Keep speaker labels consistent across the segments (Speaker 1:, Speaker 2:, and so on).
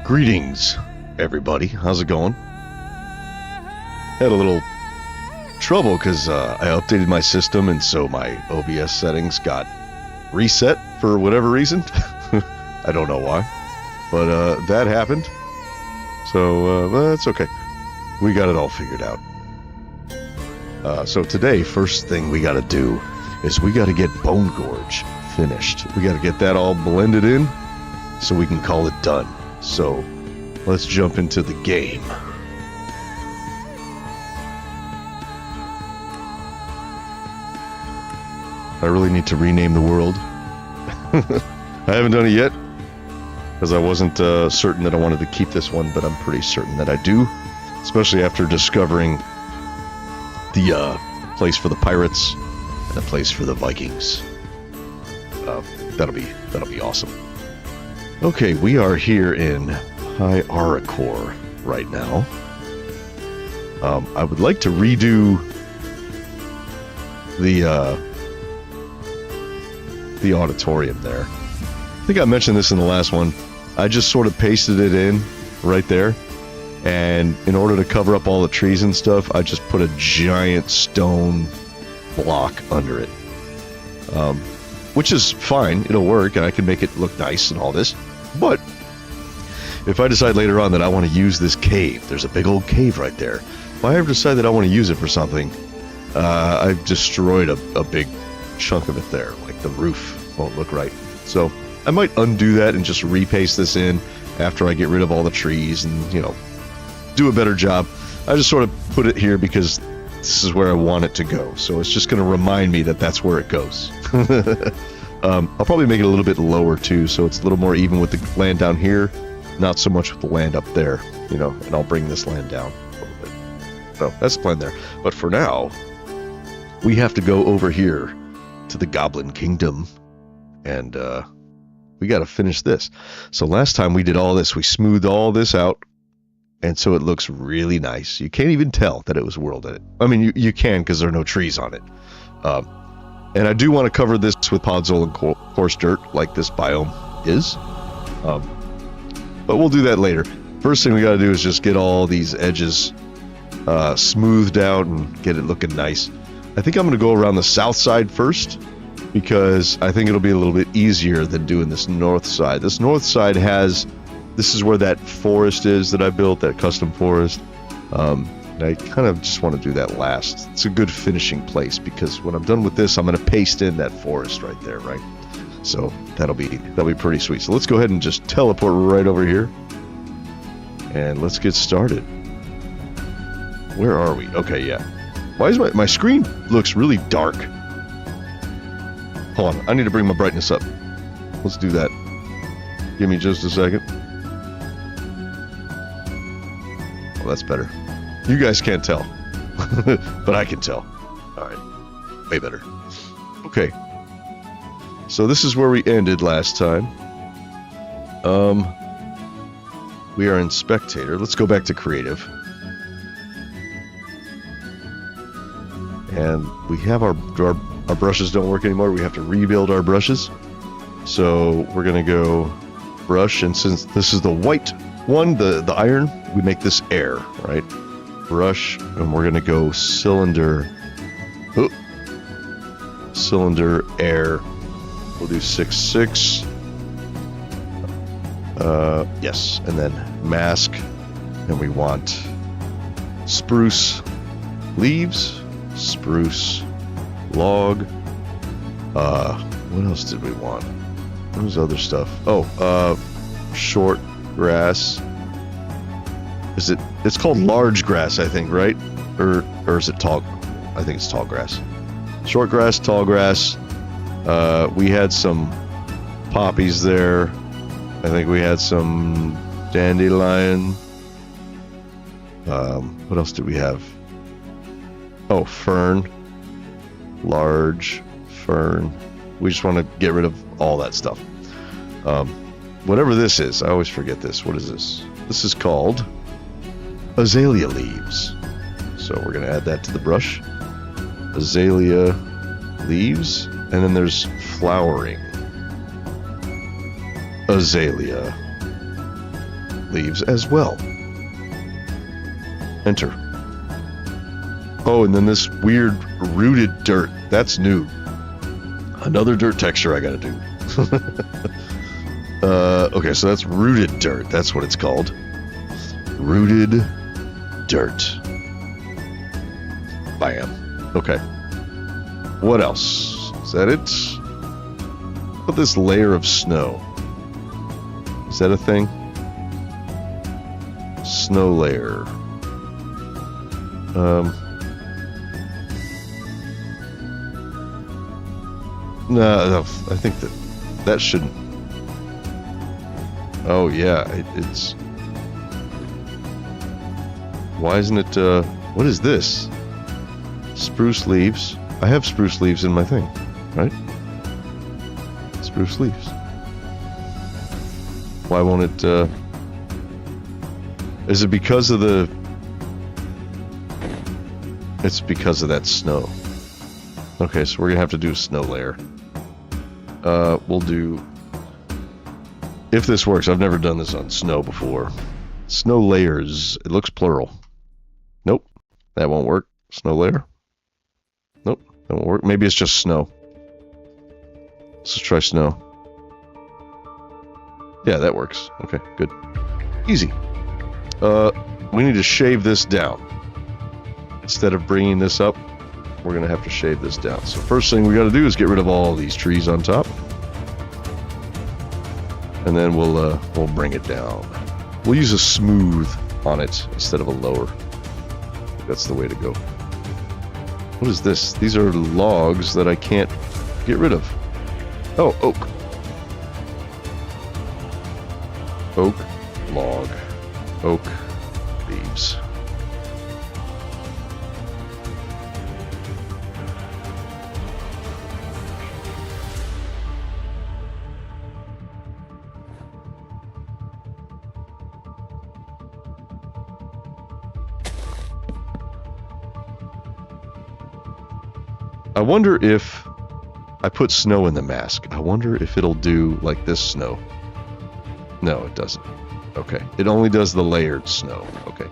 Speaker 1: Greetings, everybody. How's it going? Had a little trouble because I updated my system, and so my OBS settings got reset for whatever reason. I don't know why, but that happened. So that's okay. We got it all figured out. So today, first thing we got to do is we got to get Bone Gorge finished. We got to get that all blended in so we can call it done. So let's jump into the game. I really need to rename the world. I haven't done it yet because I wasn't certain that I wanted to keep this one, but I'm pretty certain that I do, especially after discovering the place for the pirates and the place for the Vikings. That'll be awesome. Okay, we are here in High Aracor right now. I would like to redo the auditorium there. I think I mentioned this in the last one. I just sort of pasted it in right there, and in order to cover up all the trees and stuff, I just put a giant stone block under it, which is fine. It'll work, and I can make it look nice and all this. But if I decide later on that I want to use this cave, there's a big old cave right there. If I ever decide that I want to use it for something, I've destroyed a big chunk of it there. Like the roof won't look right. So I might undo that and just repaste this in after I get rid of all the trees and, you know, do a better job. I just sort of put it here because this is where I want it to go. So it's just going to remind me that that's where it goes. I'll probably make it a little bit lower too, so it's a little more even with the land down here, not so much with the land up there, you know, and I'll bring this land down a little bit. So that's the plan there. But for now, we have to go over here to the Goblin Kingdom, and we got to finish this. So last time we did all this, we smoothed all this out, and so it looks really nice. You can't even tell that it was WorldEdit. I mean, you can because there are no trees on it. And I do want to cover this with podzol and coarse dirt, like this biome is. But we'll do that later. First thing we got to do is just get all these edges smoothed out and get it looking nice. I think I'm going to go around the south side first, because I think it'll be a little bit easier than doing this north side. This north side this is where that forest is that I built, that custom forest. And I kind of just want to do that last. It's a good finishing place, because when I'm done with this, I'm going to paste in that forest right there, right? So that'll be pretty sweet. So let's go ahead and just teleport right over here, and let's get started. Where are we? Okay, yeah. Why is my screen looks really dark? Hold on, I need to bring my brightness up. Let's do that. Give me just a second. Well, that's better. You guys can't tell, but I can tell. All right, way better. Okay, so this is where we ended last time. We are in Spectator. Let's go back to Creative. And we have our brushes don't work anymore. We have to rebuild our brushes. So we're gonna go brush, and since this is the white one, the iron, we make this air, right? Brush, and we're gonna go cylinder. Oh, cylinder air. We'll do 6/6. Yes, and then mask, and we want spruce leaves, spruce log. What else did we want? What was other stuff? Oh, short grass. It's called large grass, I think, right? Or is it tall? I think it's tall grass. Short grass, tall grass. We had some poppies there. I think we had some dandelion. What else did we have? Oh, fern. Large fern. We just want to get rid of all that stuff. Whatever this is, I always forget this. What is this? This is called azalea leaves. So we're going to add that to the brush. Azalea leaves. And then there's flowering azalea. leaves as well. Enter. Oh, and then this weird rooted dirt. That's new. Another dirt texture I gotta do. Okay, so that's rooted dirt. That's what it's called. Rooted dirt. Bam. Okay. What else? Is that it? How about this layer of snow? Is that a thing? Snow layer. No, I think that shouldn't. Oh yeah, it's. Why isn't it? What is this? Spruce leaves. I have spruce leaves in my thing, right? Spruce leaves. Why won't it? Is it because of the? It's because of that snow. Okay, so we're gonna have to do a snow layer. We'll do. If this works, I've never done this on snow before. Snow layers. It looks plural. Nope, that won't work. Snow layer. Nope, that won't work. Maybe it's just snow. Let's just try snow. Yeah, that works. Okay, good. Easy. We need to shave this down. Instead of bringing this up, we're going to have to shave this down. So first thing we got to do is get rid of all these trees on top. And then we'll bring it down. We'll use a smooth on it instead of a lower. That's the way to go. What is this? These are logs that I can't get rid of. Oh, oak. Oak, log, oak, leaves. I wonder if I put snow in the mask. I wonder if it'll do like this snow. No, it doesn't. Okay. It only does the layered snow. Okay.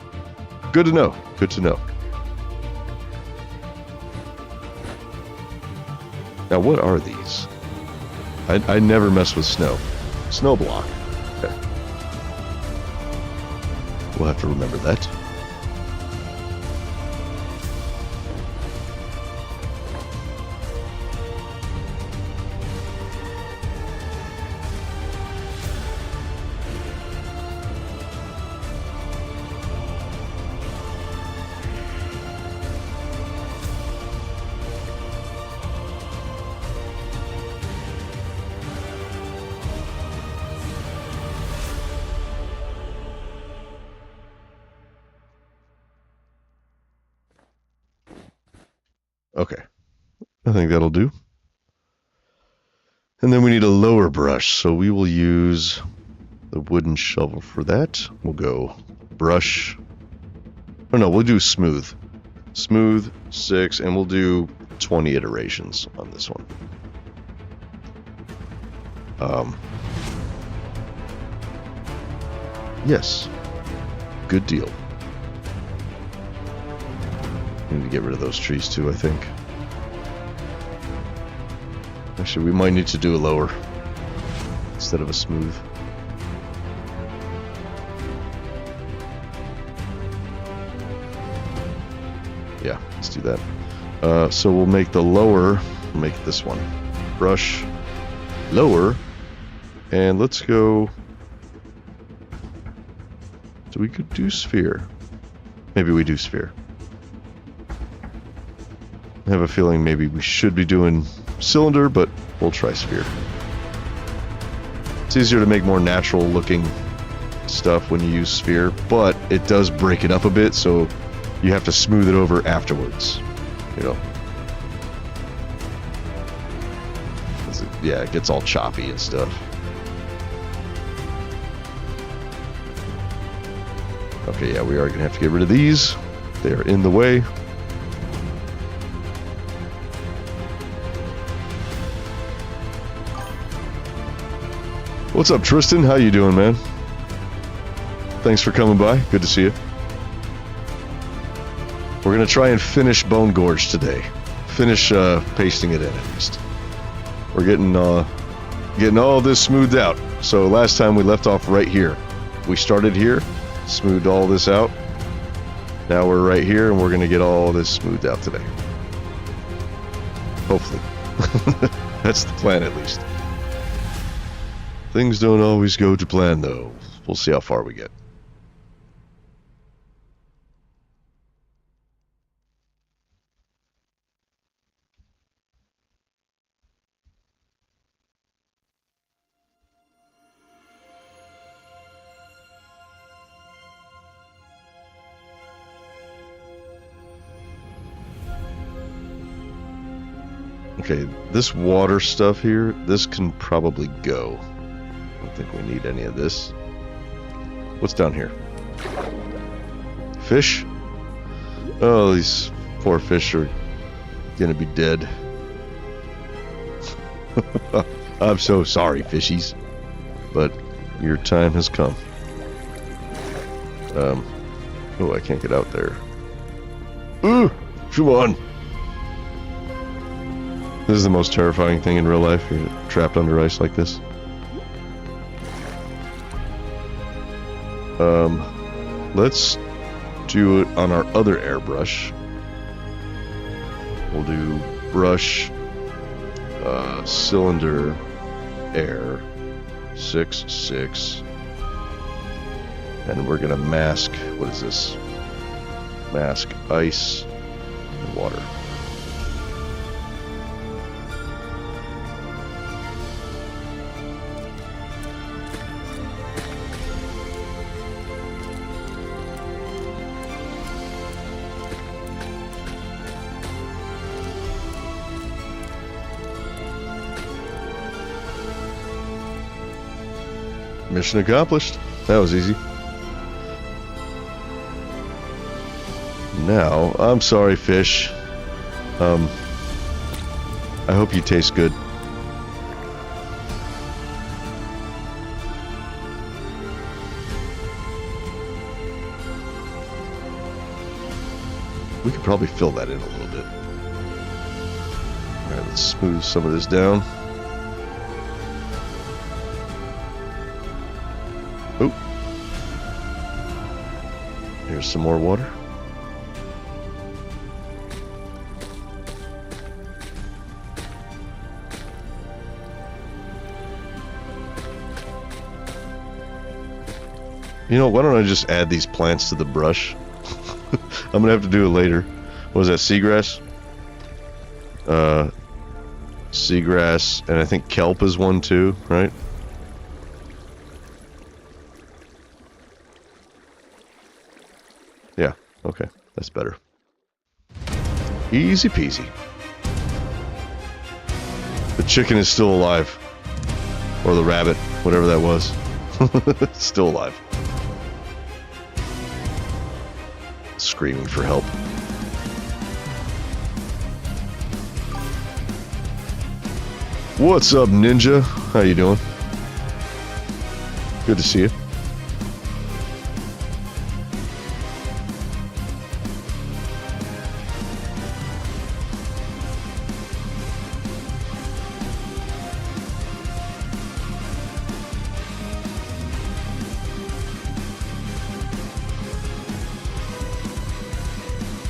Speaker 1: Good to know. Good to know. Now, what are these? I never mess with snow. Snow block. Okay. We'll have to remember that. Okay, I think that'll do. And then we need a lower brush, so we will use the wooden shovel for that. We'll go brush. Oh no, we'll do smooth. Smooth 6, and we'll do 20 iterations on this one. Yes, good deal. Need to get rid of those trees too, I think. Actually, we might need to do a lower instead of a smooth. Yeah, let's do that. So we'll make the lower, we'll make this one. Brush, lower, and let's go. So we could do sphere. Maybe we do sphere. I have a feeling maybe we should be doing cylinder, but we'll try sphere. It's easier to make more natural looking stuff when you use sphere, but it does break it up a bit, so you have to smooth it over afterwards, you know. Yeah, it gets all choppy and stuff. Okay, yeah, we are going to have to get rid of these. They're in the way. What's up, Tristan? How you doing, man? thanks for coming by. Good to see you. We're going to try and finish Bone Gorge today. Finish pasting it in at least. We're getting all this smoothed out. So last time we left off right here. We started here, smoothed all this out. Now we're right here and we're going to get all this smoothed out today. Hopefully. That's the plan at least. Things don't always go to plan though. We'll see how far we get. Okay, this water stuff here, this can probably go. I don't think we need any of this. What's down here? Fish? Oh, these poor fish are gonna be dead. I'm so sorry, fishies. But your time has come. Oh, I can't get out there. Ooh, come on. This is the most terrifying thing in real life. You're trapped under ice like this. Let's do it on our other airbrush. We'll do brush, cylinder, air, 6, 6. And we're gonna mask, what is this? Mask ice and water. Mission accomplished. That was easy. Now, I'm sorry, fish. I hope you taste good. We could probably fill that in a little bit. Alright, let's smooth some of this down. Oh. Here's some more water. You know, why don't I just add these plants to the brush? I'm gonna have to do it later. What was that, seagrass? Seagrass, and I think kelp is one too, right? Yeah, okay, that's better. Easy peasy. The chicken is still alive. Or the rabbit, whatever that was. Still alive. Screaming for help. What's up, Ninja? How you doing? Good to see you.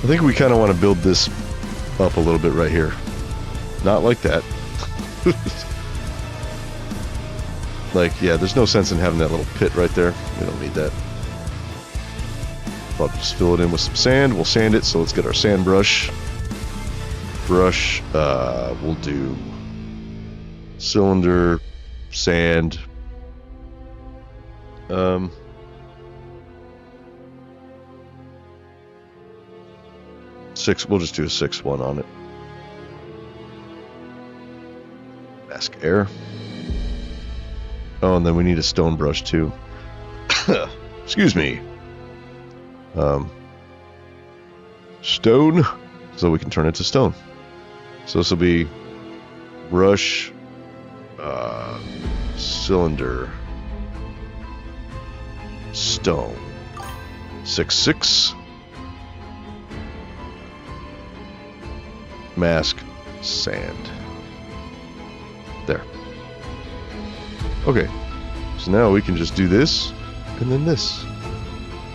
Speaker 1: I think we kind of want to build this up a little bit right here. Not like that. Like, yeah, there's no sense in having that little pit right there. We don't need that. I'll just fill it in with some sand. We'll sand it, so let's get our sand brush. We'll do cylinder, sand. We'll just do a 6-1 on it. Mask air. Oh, and then we need a stone brush too. Excuse me. Stone, so we can turn it to stone. So this will be brush, cylinder, stone. 6 mask sand. There. Okay. So now we can just do this, and then this.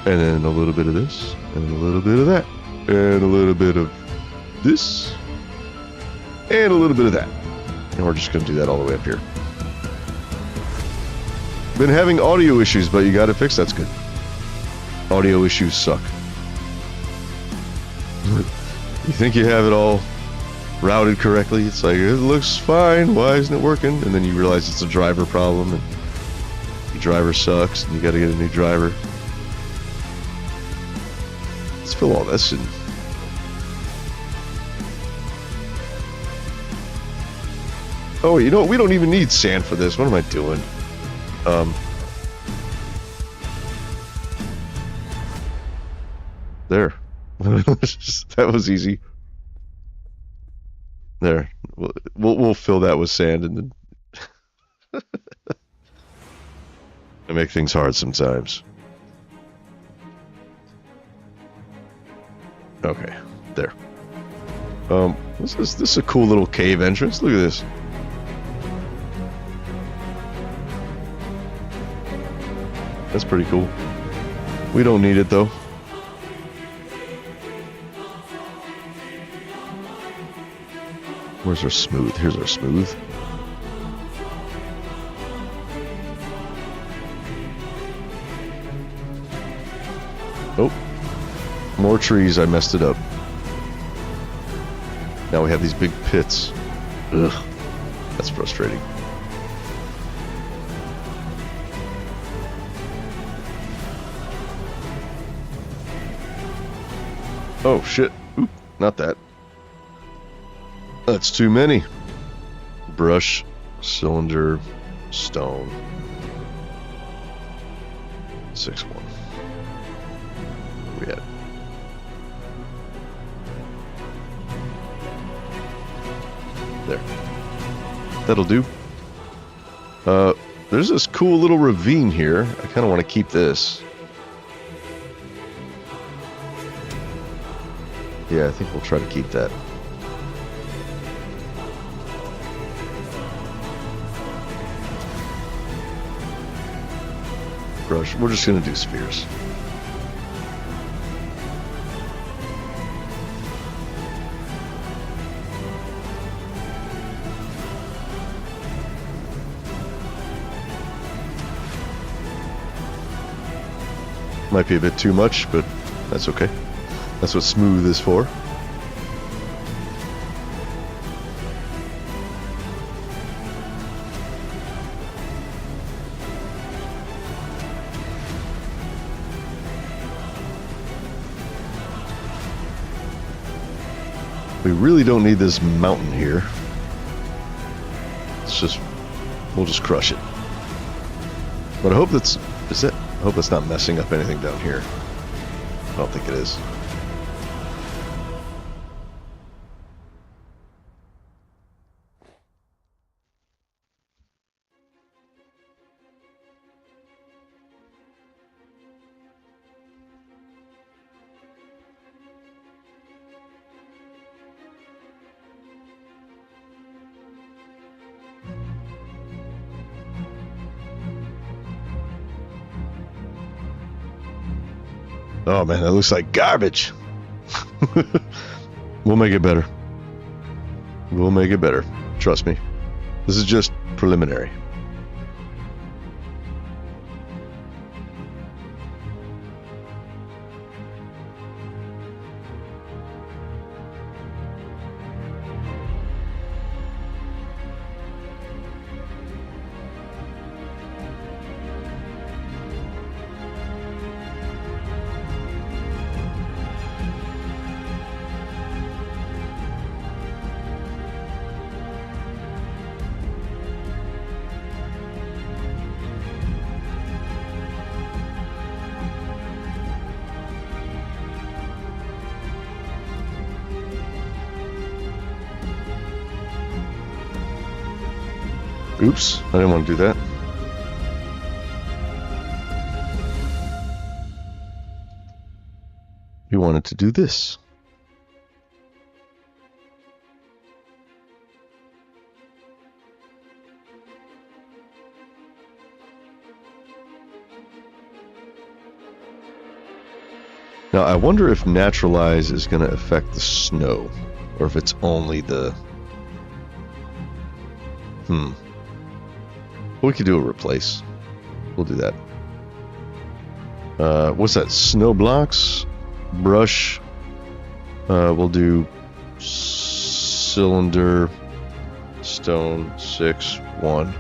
Speaker 1: And then a little bit of this, and a little bit of that. And a little bit of this. And a little bit of that. And we're just going to do that all the way up here. Been having audio issues, but you got it fixed. That's good. Audio issues suck. You think you have it all routed correctly. It's like, it looks fine. Why isn't it working? And then you realize it's a driver problem, and your driver sucks, and you got to get a new driver. Let's fill all this in. Oh, you know what? We don't even need sand for this. What am I doing? There. That was easy. There. We'll fill that with sand, and then I make things hard sometimes. Okay, there. This is a cool little cave entrance. Look at this. That's pretty cool. We don't need it though. Where's our smooth? Here's our smooth. Oh, more trees. I messed it up. Now we have these big pits. Ugh, that's frustrating. Oh shit. Oop, not that. That's too many. Brush, cylinder, stone. 6-1. Where we at? There. That'll do. There's this cool little ravine here. I kind of want to keep this. Yeah, I think we'll try to keep that. Brush. We're just going to do spheres. Might be a bit too much, but that's okay. That's what smooth is for. We really don't need this mountain here. We'll just crush it. But I hope I hope that's not messing up anything down here. I don't think it is. Oh man, that looks like garbage. We'll make it better. We'll make it better. Trust me. This is just preliminary. Oops, I didn't want to do that. we wanted to do this. Now, I wonder if naturalize is going to affect the snow, or if it's only the... We could do a replace. We'll do that. What's that? Snow blocks, brush. We'll do cylinder, stone, 6, 1.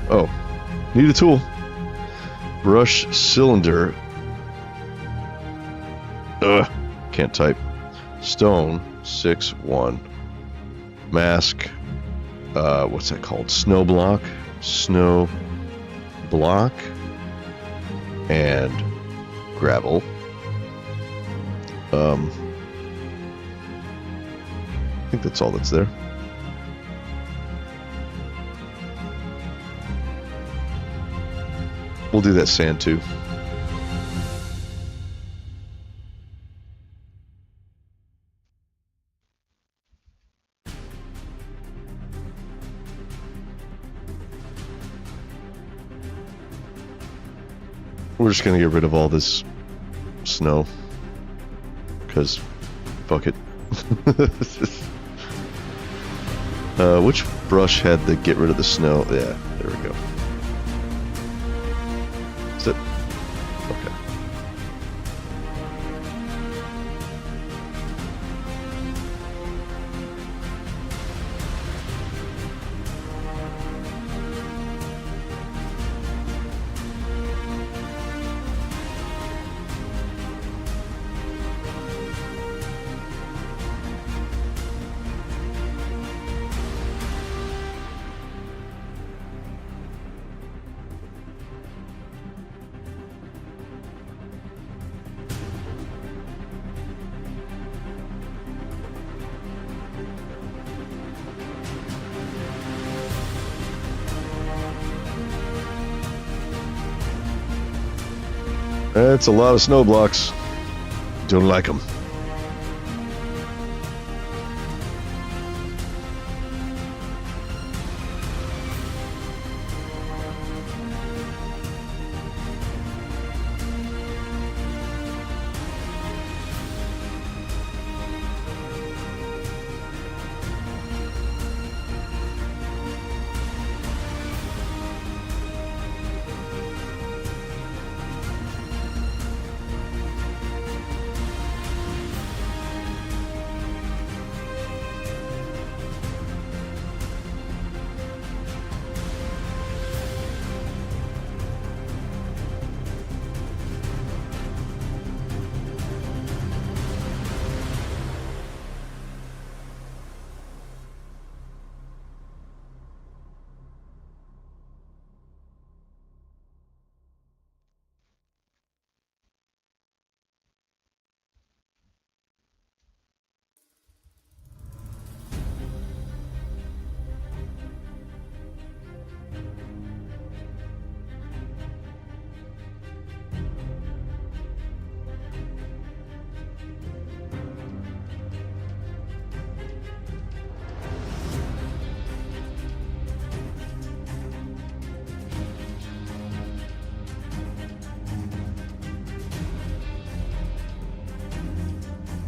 Speaker 1: Oh, need a tool. Brush, cylinder. Can't type. Stone, 6, 1. Mask. What's that called? Snow block. Snow block. And gravel. I think that's all that's there. We'll do that sand too. We're just gonna get rid of all this snow, because fuck it. Which brush had the get rid of the snow? Yeah, there we go. Is it? Okay. That's a lot of snow blocks. Don't like them.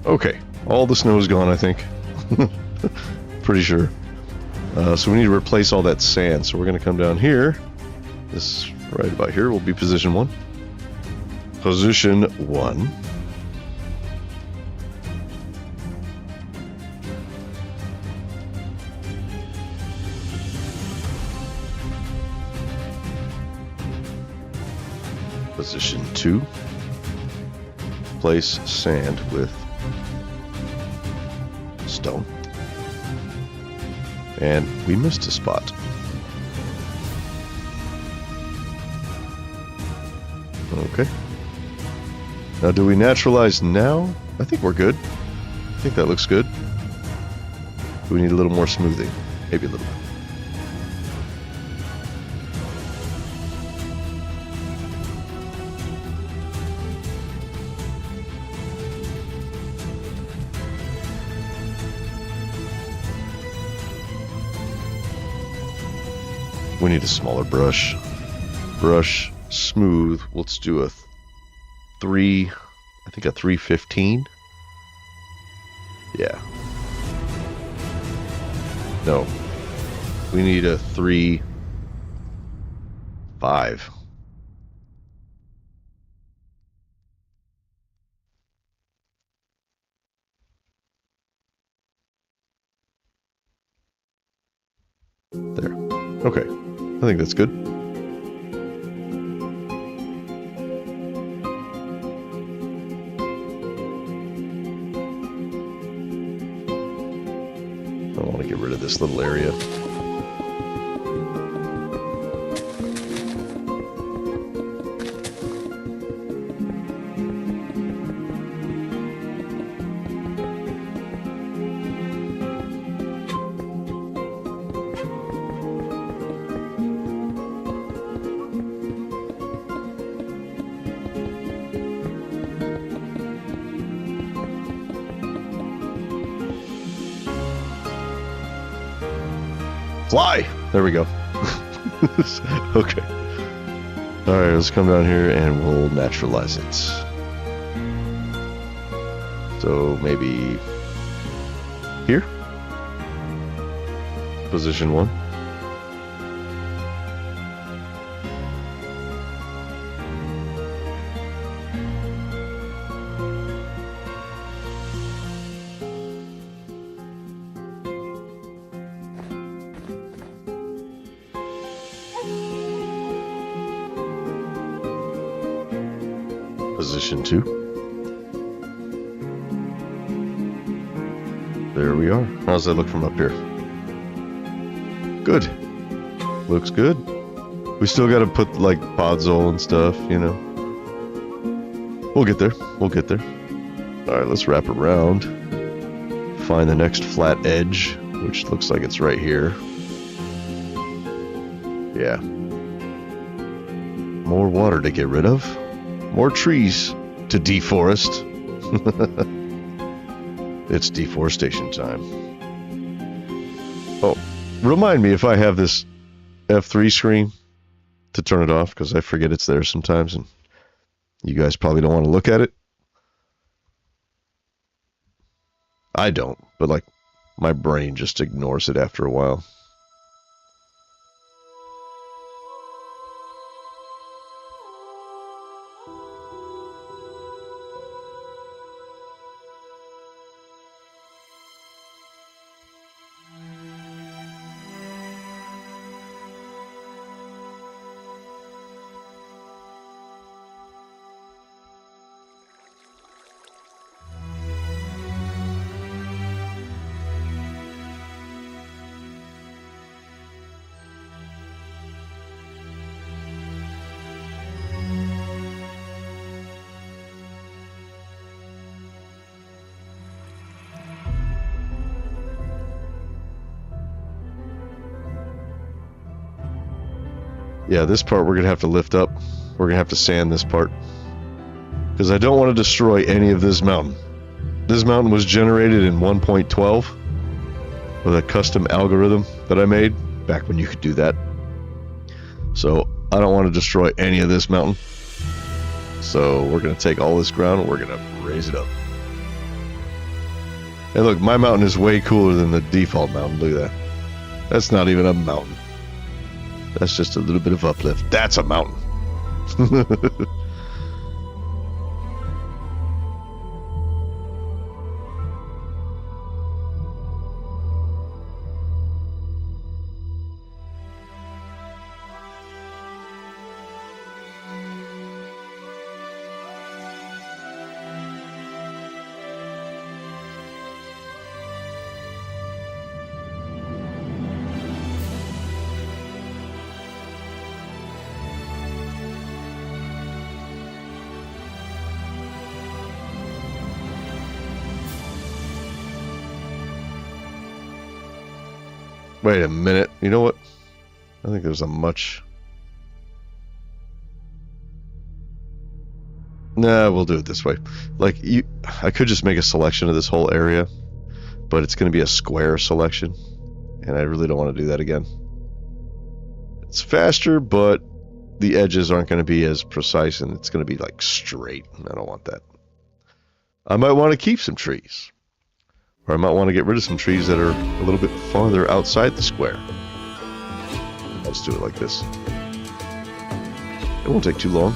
Speaker 1: Okay, all the snow is gone, I think. Pretty sure. So we need to replace all that sand. So we're going to come down here. This right about here will be position 1. Position 1. Position 2. Place sand with stone. And we missed a spot. Okay. Now, do we naturalize now? I think we're good. I think that looks good. Do we need a little more smoothing? Maybe a little bit. We need a smaller brush. Brush, smooth. Let's do a 3, I think a 315. Yeah. No. We need a 3.5. There. Okay. I think that's good. I want to get rid of this little area. Fly! There we go. Okay. Alright, let's come down here and we'll naturalize it. So maybe here? Position 1. Position 2. There we are. How's that look from up here? Good. Looks good. We still got to put like podzol and stuff, you know. We'll get there. We'll get there. All right, let's wrap around. Find the next flat edge, which looks like it's right here. Yeah. More water to get rid of. More trees to deforest. It's deforestation time. Oh, remind me if I have this F3 screen to turn it off, because I forget it's there sometimes and you guys probably don't want to look at it. I don't, but like my brain just ignores it after a while. Yeah, this part we're going to have to lift up. We're going to have to sand this part. Because I don't want to destroy any of this mountain. This mountain was generated in 1.12 with a custom algorithm that I made back when you could do that. So I don't want to destroy any of this mountain. So we're going to take all this ground and we're going to raise it up. And look, my mountain is way cooler than the default mountain. Look at that. That's not even a mountain. That's just a little bit of uplift. That's a mountain. Wait a minute. You know what? I think there's a much... Nah, we'll do it this way. Like, I could just make a selection of this whole area, but it's going to be a square selection, and I really don't want to do that again. It's faster, but the edges aren't going to be as precise, and it's going to be like straight. I don't want that. I might want to keep some trees. Or I might want to get rid of some trees that are a little bit farther outside the square. Let's do it like this. It won't take too long.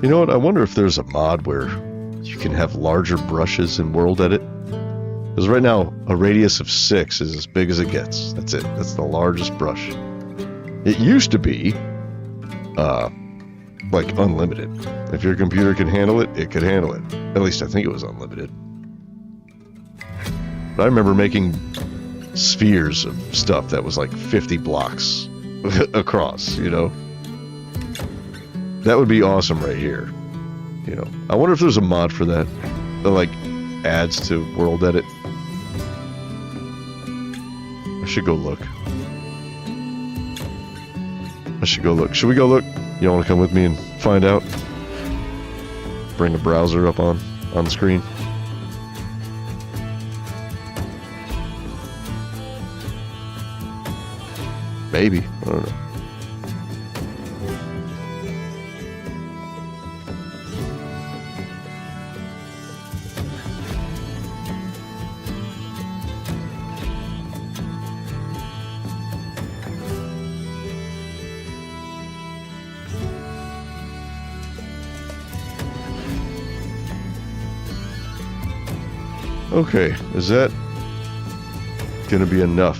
Speaker 1: You know what? I wonder if there's a mod where you can have larger brushes in WorldEdit. Because right now, a radius of 6 is as big as it gets. That's it. That's the largest brush. It used to be, like, unlimited. If your computer can handle it, it could handle it. At least I think it was unlimited. But I remember making spheres of stuff that was like 50 blocks across, you know? That would be awesome right here. You know, I wonder if there's a mod for that like adds to WorldEdit. I should go look. Should we go look? You want to come with me and find out? Bring the browser up on the screen. Maybe. I don't know. Okay, is that gonna be enough?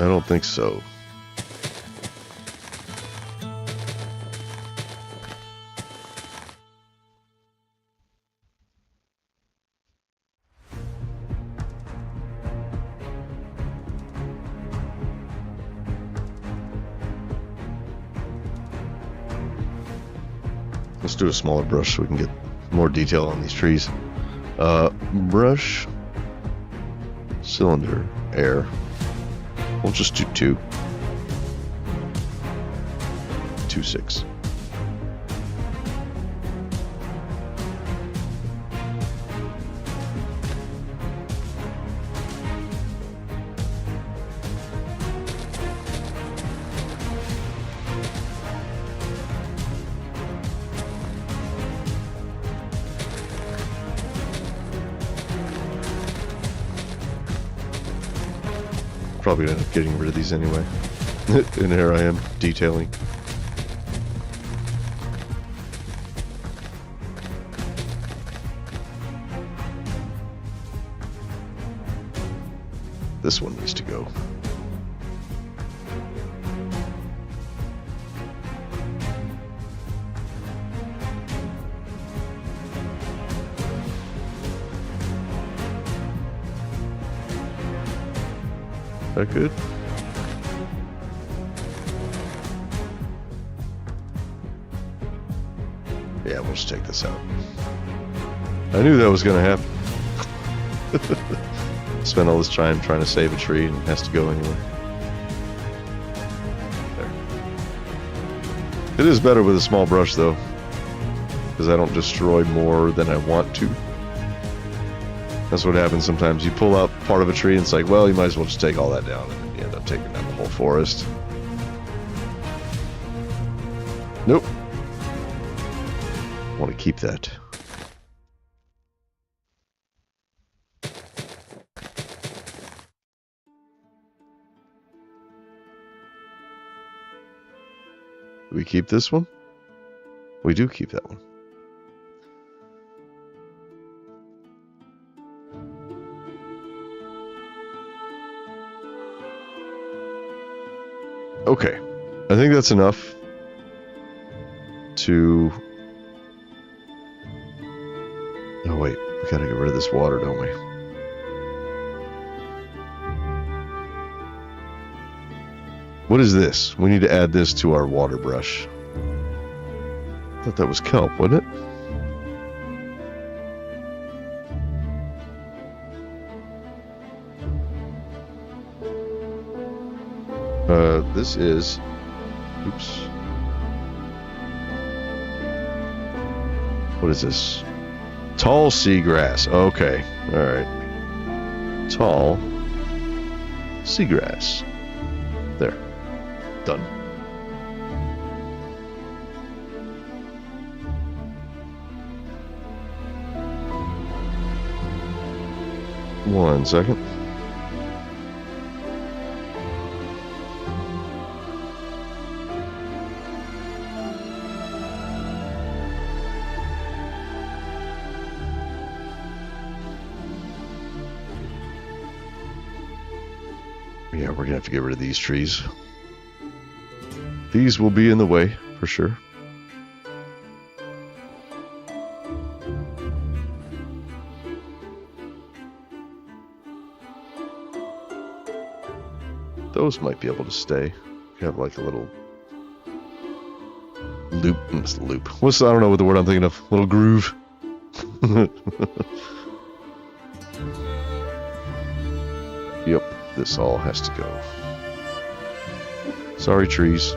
Speaker 1: I don't think so. Let's do a smaller brush so we can get more detail on these trees. Brush, cylinder, air. We'll just do 2. 2.6. Probably gonna end up getting rid of these anyway. And here I am detailing. This one needs to go. That good? Yeah, we'll just take this out. I knew that was gonna happen. Spent all this time trying to save a tree and it has to go anyway. There. It is better with a small brush though, because I don't destroy more than I want to. That's what happens sometimes. You pull out part of a tree and it's like, well, you might as well just take all that down, and then you end up taking down the whole forest. Nope. I want to keep that. Do we keep this one? We do keep that one. Okay, I think that's enough to... Oh wait, we gotta get rid of this water, don't we? What is this? We need to add this to our water brush. I thought that was kelp, wasn't it? This is... Oops. What is this? Tall seagrass. Okay. Alright. Tall seagrass. There. Done. One second. Yeah, we're gonna have to get rid of these trees. These will be in the way, for sure. Those might be able to stay. Have like a little loop. Loop. What's, I don't know what the word I'm thinking of. Little groove. Yep. This all has to go. Sorry, trees.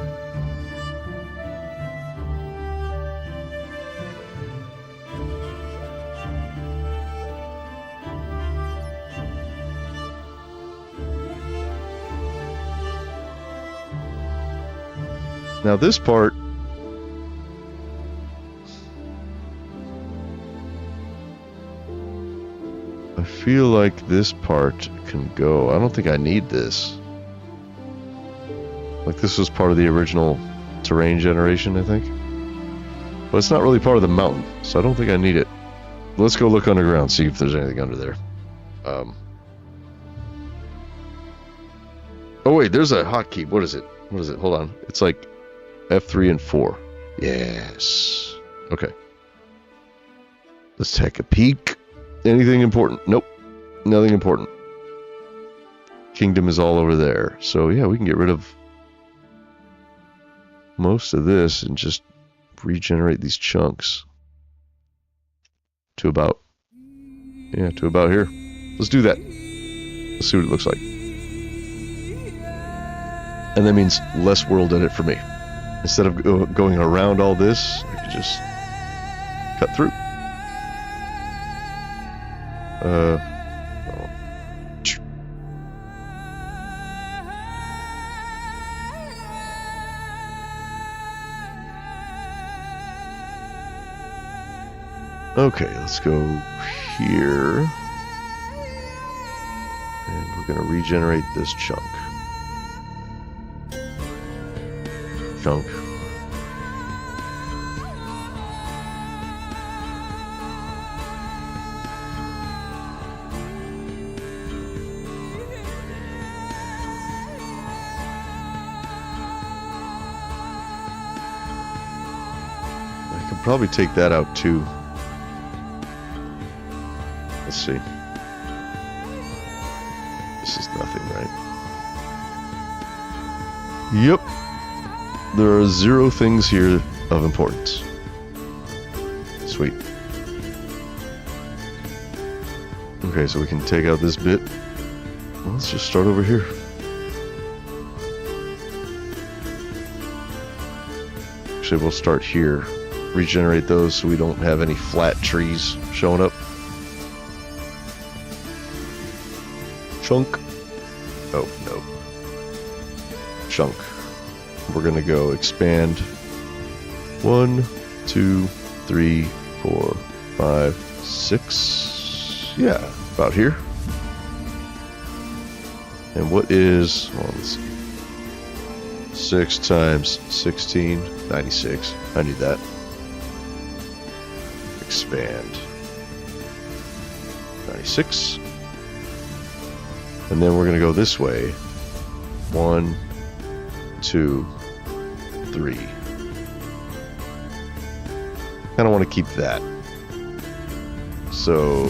Speaker 1: Now this part, I feel like this part can go. I don't think I need this. Like this was part of the original terrain generation, I think. But it's not really part of the mountain, so I don't think I need it. Let's go look underground, see if there's anything under there. Oh wait, there's a hotkey. What is it? What is it? Hold on. It's like F3 and 4. Yes. Okay. Let's take a peek. Anything important? Nope. Nothing important. Kingdom is all over there. So yeah, we can get rid of most of this and just regenerate these chunks to about, yeah, to about here. Let's do that. Let's see what it looks like. And that means less WorldEdit for me. Instead of going around all this, I could just cut through. Okay, let's go here. And we're going to regenerate this chunk. Chunk. I could probably take that out too. Let's see. This is nothing, right? Yep. There are 0 things here of importance. Sweet. Okay, so we can take out this bit. Well, let's just start over here. Actually, we'll start here. Regenerate those so we don't have any flat trees showing up. Chunk. Oh, no. Chunk. We're going to go expand 1, 2, 3, 4, 5, 6. Yeah, about here. And what is, well, let's see. 6 times 16, 96. I need that. Expand. 96. And then we're going to go this way. 1, 2, 3. Kind of want to keep that. So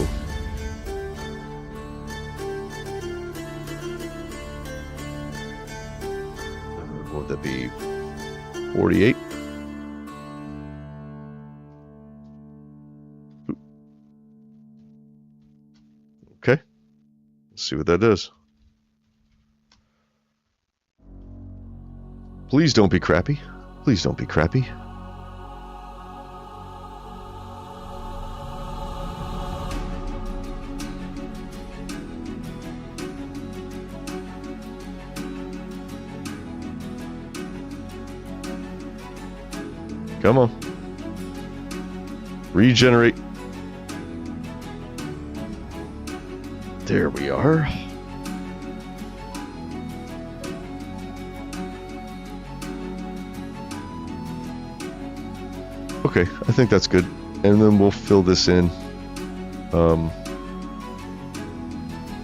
Speaker 1: what would that be? 48. Okay. Let's see what that does. Please don't be crappy. Please don't be crappy. Come on. Regenerate. There we are. Okay, I think that's good. And then we'll fill this in.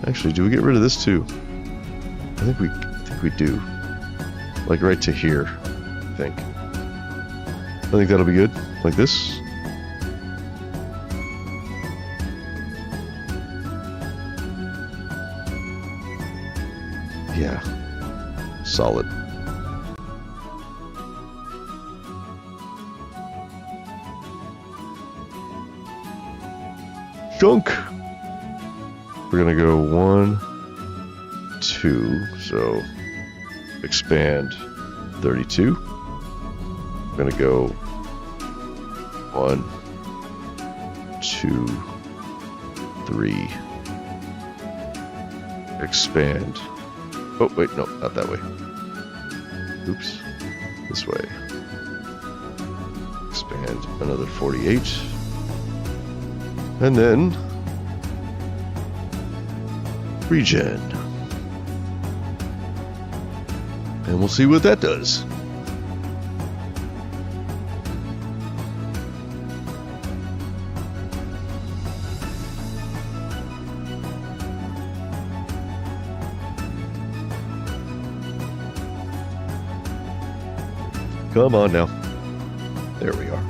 Speaker 1: Actually, do we get rid of this too? I think we do. Like right to here, I think. I think that'll be good. Like this. Yeah. Solid. Chunk. We're gonna go 1, 2. So expand 32. We're gonna go 1, 2, 3. Expand. Oh wait, no, not that way. Oops. This way. Expand another 48. And then regen. And we'll see what that does. Come on now. There we are.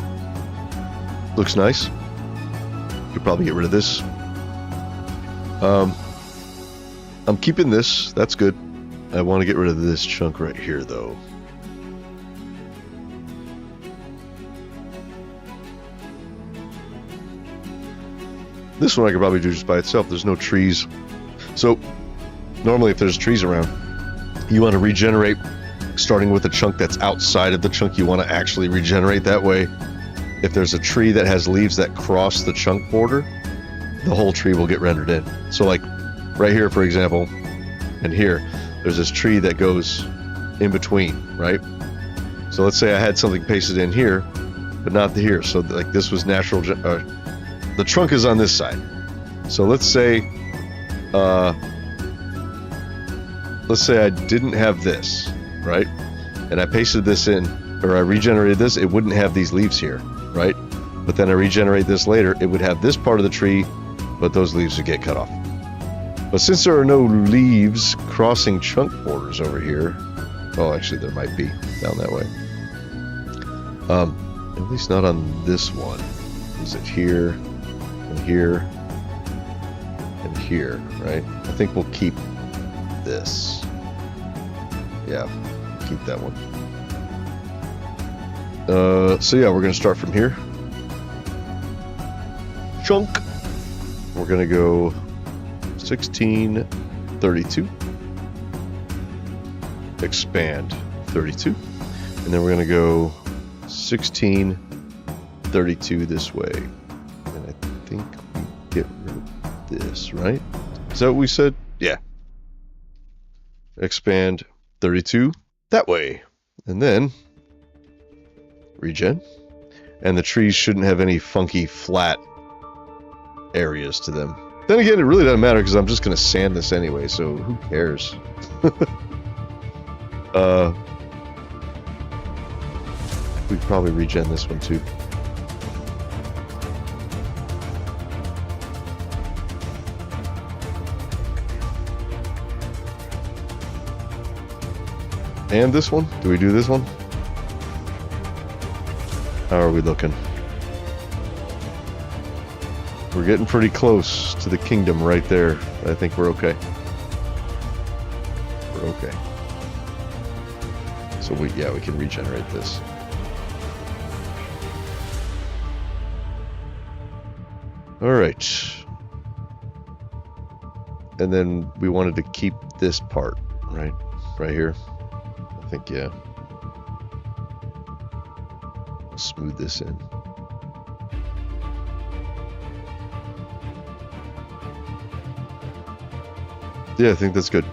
Speaker 1: Looks nice. Could probably get rid of this. I'm keeping this. That's good. I want to get rid of this chunk right here, though. This one I could probably do just by itself. There's no trees. So, normally if there's trees around, you want to regenerate starting with a chunk that's outside of the chunk you want to actually regenerate. That way, if there's a tree that has leaves that cross the chunk border, the whole tree will get rendered in. So like right here, for example, and here, there's this tree that goes in between, right? So let's say I had something pasted in here, but not here. So like this was natural, the trunk is on this side. So let's say I didn't have this, right? And I pasted this in, or I regenerated this, it wouldn't have these leaves here, right? But then I regenerate this later, it would have this part of the tree, but those leaves would get cut off. But since there are no leaves crossing chunk borders over here, well, actually there might be down that way. At least not on this one. Is it here, and here, and here, right? I think we'll keep this. Yeah, keep that one. So yeah, we're gonna start from here. Chunk. We're gonna go 16, 32. Expand 32. And then we're gonna go 16, 32 this way. And I think we get rid of this, right? Is that what we said? Yeah. Expand 32 that way. And then regen. And the trees shouldn't have any funky flat areas to them. Then again, it really doesn't matter because I'm just going to sand this anyway, so who cares? We probably regen this one too. And this one? Do we do this one? How are we looking? We're getting pretty close to the kingdom right there. I think we're okay. We're okay. So we can regenerate this. All right. And then we wanted to keep this part, right? Right here. I think, yeah. I'll smooth this in. Yeah, I think that's good.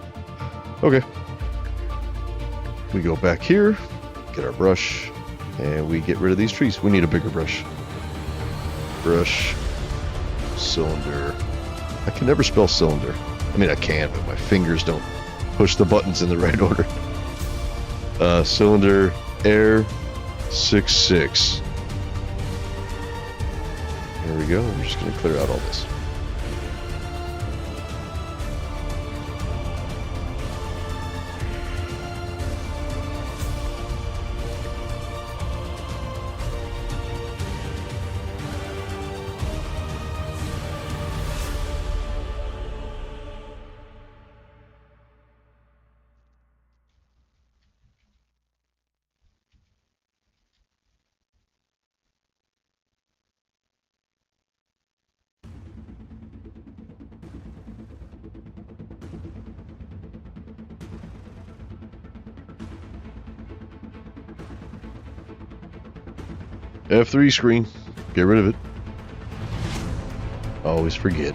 Speaker 1: Okay. We go back here, get our brush, and we get rid of these trees. We need a bigger brush. Brush, cylinder. I can never spell cylinder. I mean, I can, but my fingers don't push the buttons in the right order. Cylinder, air, 6.6. There we go. I'm just going to clear out all this. F3 screen. Get rid of it. Always forget.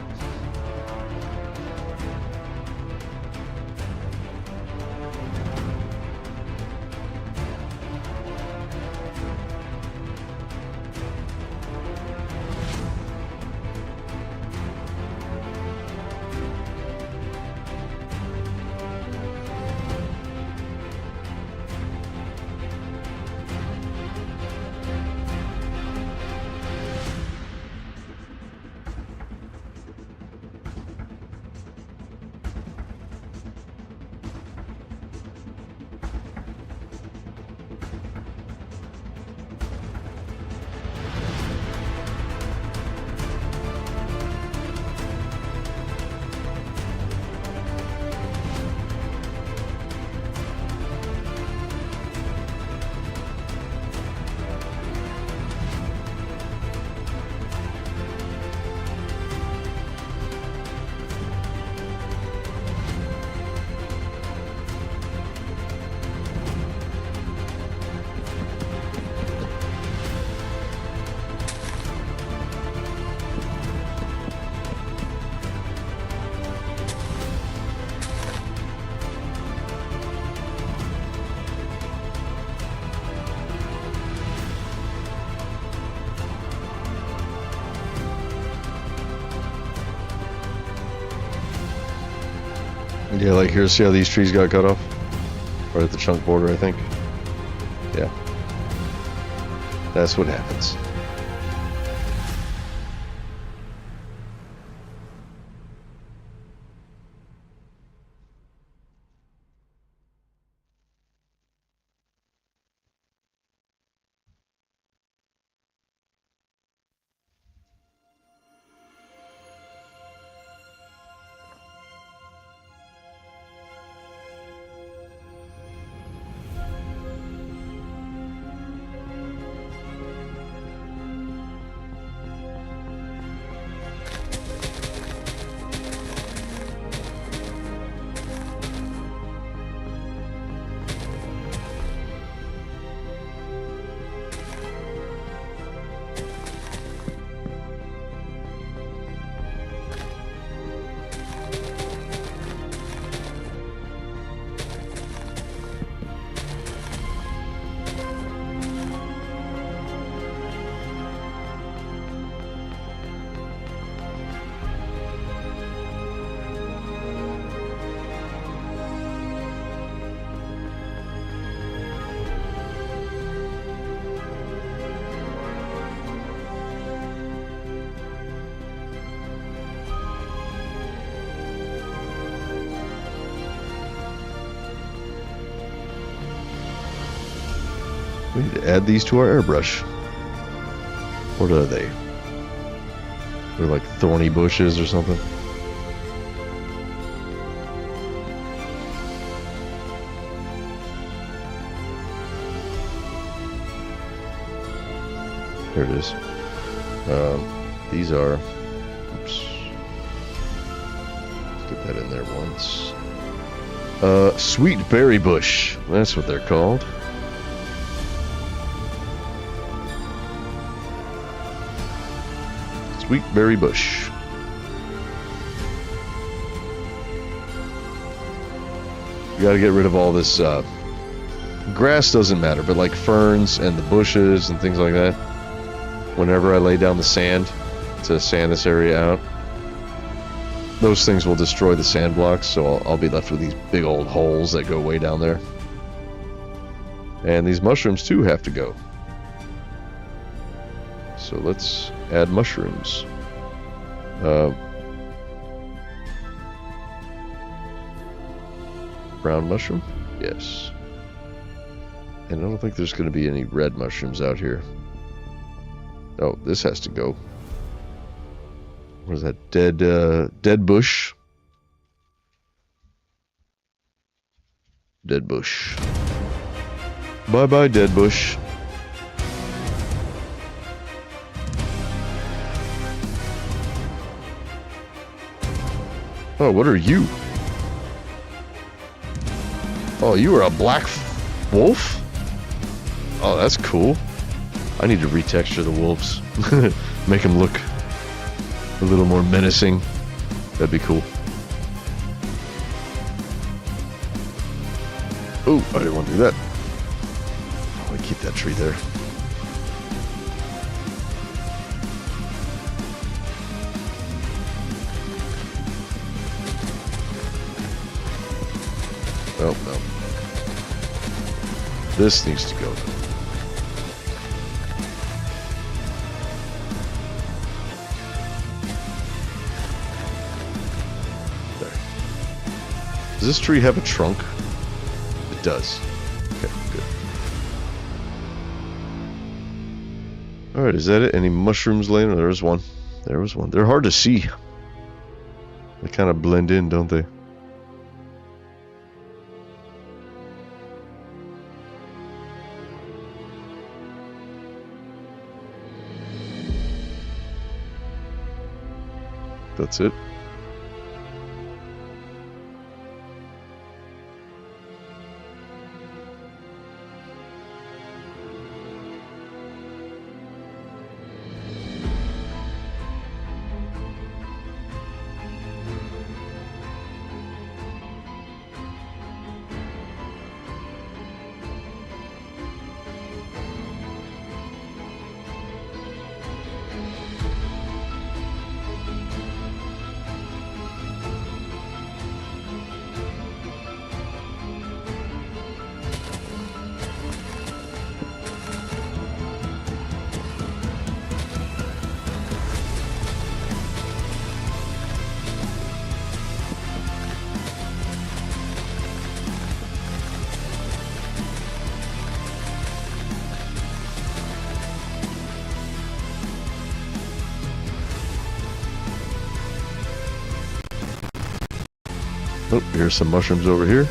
Speaker 1: Yeah, like here, see how these trees got cut off? Right at the chunk border, I think. Yeah. That's what happens. We need to add these to our airbrush. What are they? They're like thorny bushes or something. Here it is. These are... Oops. Let's get that in there once. Sweet berry bush. That's what they're called. Sweet berry bush. You gotta get rid of all this, grass doesn't matter, but like ferns and the bushes and things like that. Whenever I lay down the sand to sand this area out, those things will destroy the sand blocks, so I'll be left with these big old holes that go way down there. And these mushrooms too have to go. So let's add mushrooms. Brown mushroom? Yes. And I don't think there's going to be any red mushrooms out here. Oh, this has to go. What is that? Dead bush. Dead bush. Bye-bye, dead bush. Oh, what are you? Oh, you are a black wolf? Oh, that's cool. I need to retexture the wolves. Make them look a little more menacing. That'd be cool. Oh, I didn't want to do that. I want to keep that tree there. Oh, no. This needs to go. There. Does this tree have a trunk? It does. Okay, good. Alright, is that it? Any mushrooms laying? There was one. There was one. They're hard to see. They kind of blend in, don't they? That's it. Oh, here's some mushrooms over here.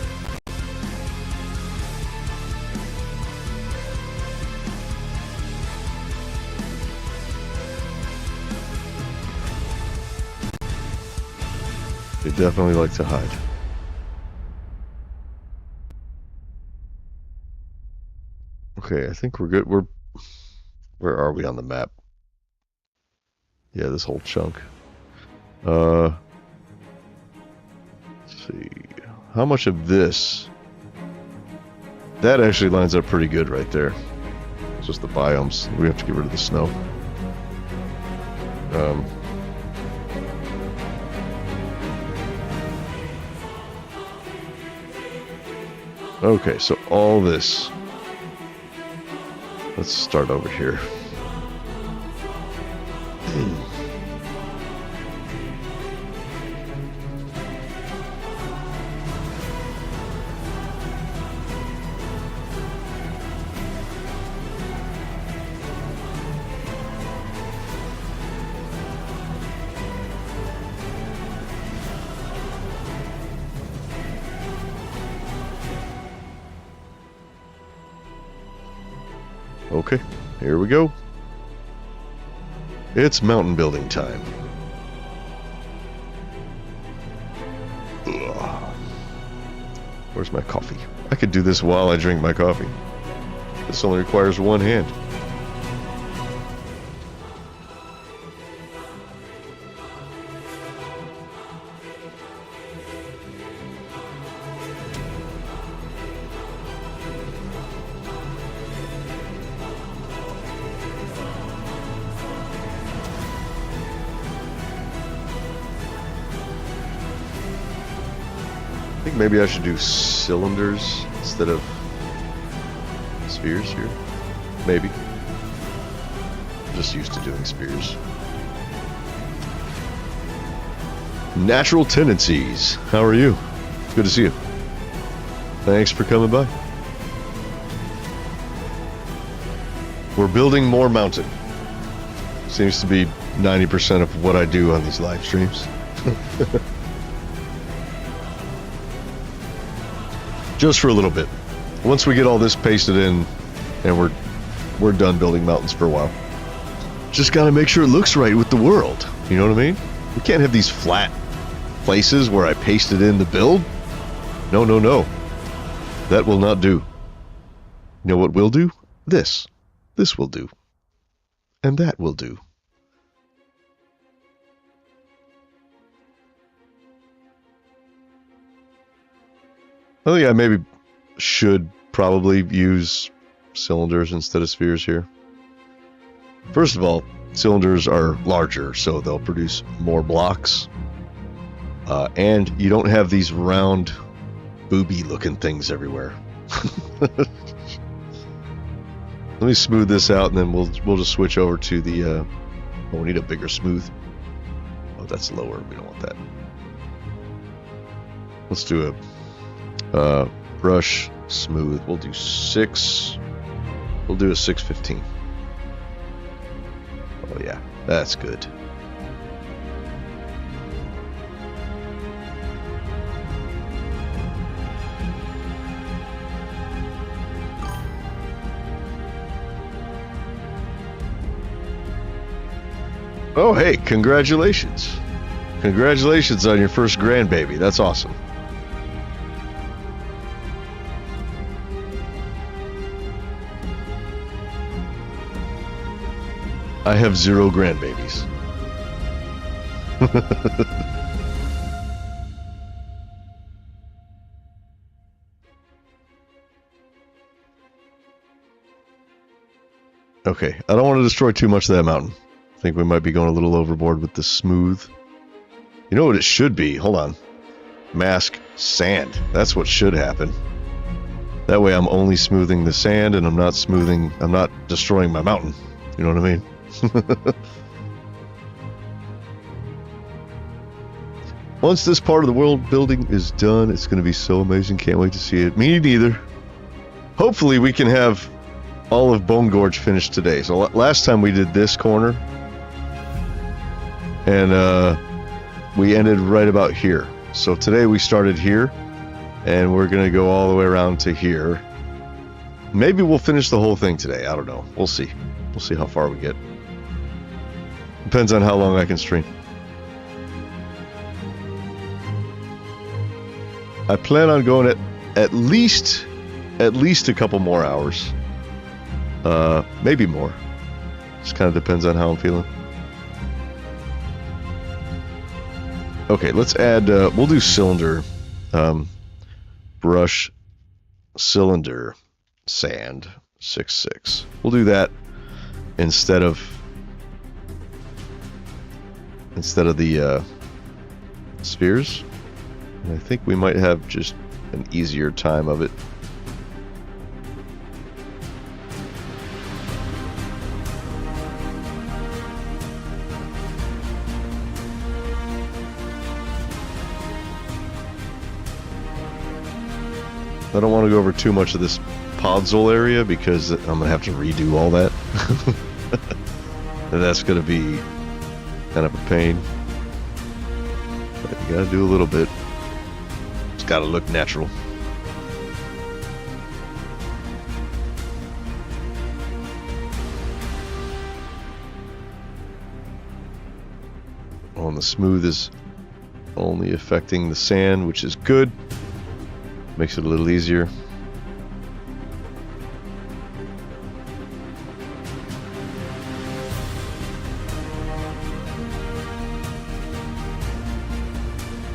Speaker 1: They definitely like to hide. Okay, I think we're good. Where are we on the map? Yeah, this whole chunk. Let's see. How much of this? That actually lines up pretty good right there. It's just the biomes. We have to get rid of the snow. Okay, so all this. Let's start over here. Okay, here we go. It's mountain building time. Ugh. Where's my coffee? I could do this while I drink my coffee. This only requires one hand. I think maybe I should do cylinders instead of spheres here. Maybe. I'm just used to doing spheres. Natural tendencies. How are you? Good to see you. Thanks for coming by. We're building more mountain. Seems to be 90% of what I do on these live streams. Just for a little bit. Once we get all this pasted in, and we're done building mountains for a while. Just gotta make sure it looks right with the world. You know what I mean? We can't have these flat places where I pasted in the build. No, no, no. That will not do. You know what will do? This. This will do. And that will do. Oh yeah, maybe should probably use cylinders instead of spheres here. First of all, cylinders are larger, so they'll produce more blocks. And you don't have these round, booby-looking things everywhere. Let me smooth this out, and then we'll just switch over to the. Oh, we need a bigger smooth. Oh, that's lower. We don't want that. Let's do a brush smooth. We'll do 6. We'll do a 615. Oh yeah, that's good. Oh hey, congratulations. Congratulations on your first grandbaby. That's awesome. I have 0 grandbabies. Okay, I don't want to destroy too much of that mountain. I think we might be going a little overboard with the smooth. You know what it should be? Hold on. Mask sand. That's what should happen. That way I'm only smoothing the sand and I'm not destroying my mountain. You know what I mean? Once this part of the world building is done, it's going to be so amazing. Can't wait to see it. Me neither. Hopefully we can have all of Bone Gorge finished today. So last time we did this corner, and we ended right about here. So today we started here, and we're going to go all the way around to here. Maybe we'll finish the whole thing today. I don't know. We'll see. We'll see how far we get. Depends on how long I can stream. I plan on going at least a couple more hours. Maybe more. Just kind of depends on how I'm feeling. Okay, let's add, we'll do cylinder, brush, cylinder, sand, 6/6. We'll do that instead of the spheres. And I think we might have just an easier time of it. I don't want to go over too much of this podzol area because I'm going to have to redo all that. And that's going to be kind of a pain. But you got to do a little bit. It's got to look natural. Oh, and the smooth is only affecting the sand, which is good. Makes it a little easier.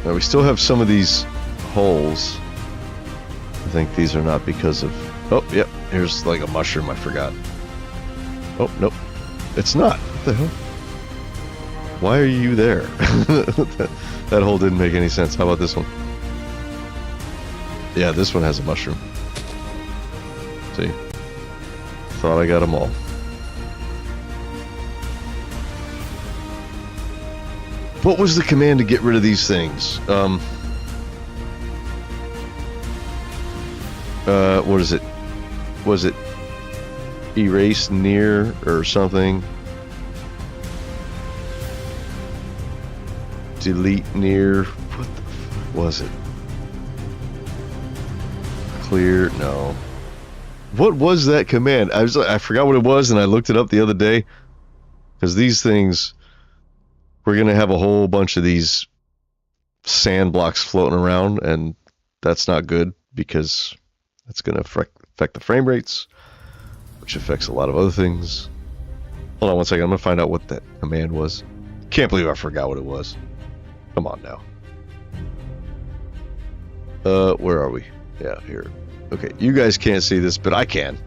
Speaker 1: Now we still have some of these holes. I think these are not because of... Oh, yep. Here's like a mushroom I forgot. Oh, nope. It's not. What the hell? Why are you there? That hole didn't make any sense. How about this one? Yeah, this one has a mushroom. See? Thought I got them all. What was the command to get rid of these things? What is it? Was it erase near or something? Delete near? What the fuck was it? Clear? No. What was that command? I forgot what it was, and I looked it up the other day. Because these things, we're gonna have a whole bunch of these sand blocks floating around, and that's not good because that's gonna affect the frame rates, which affects a lot of other things. Hold on one second. I'm gonna find out what that command was. Can't believe I forgot what it was. Come on now. Where are we? Yeah, here. Okay, you guys can't see this, but I can.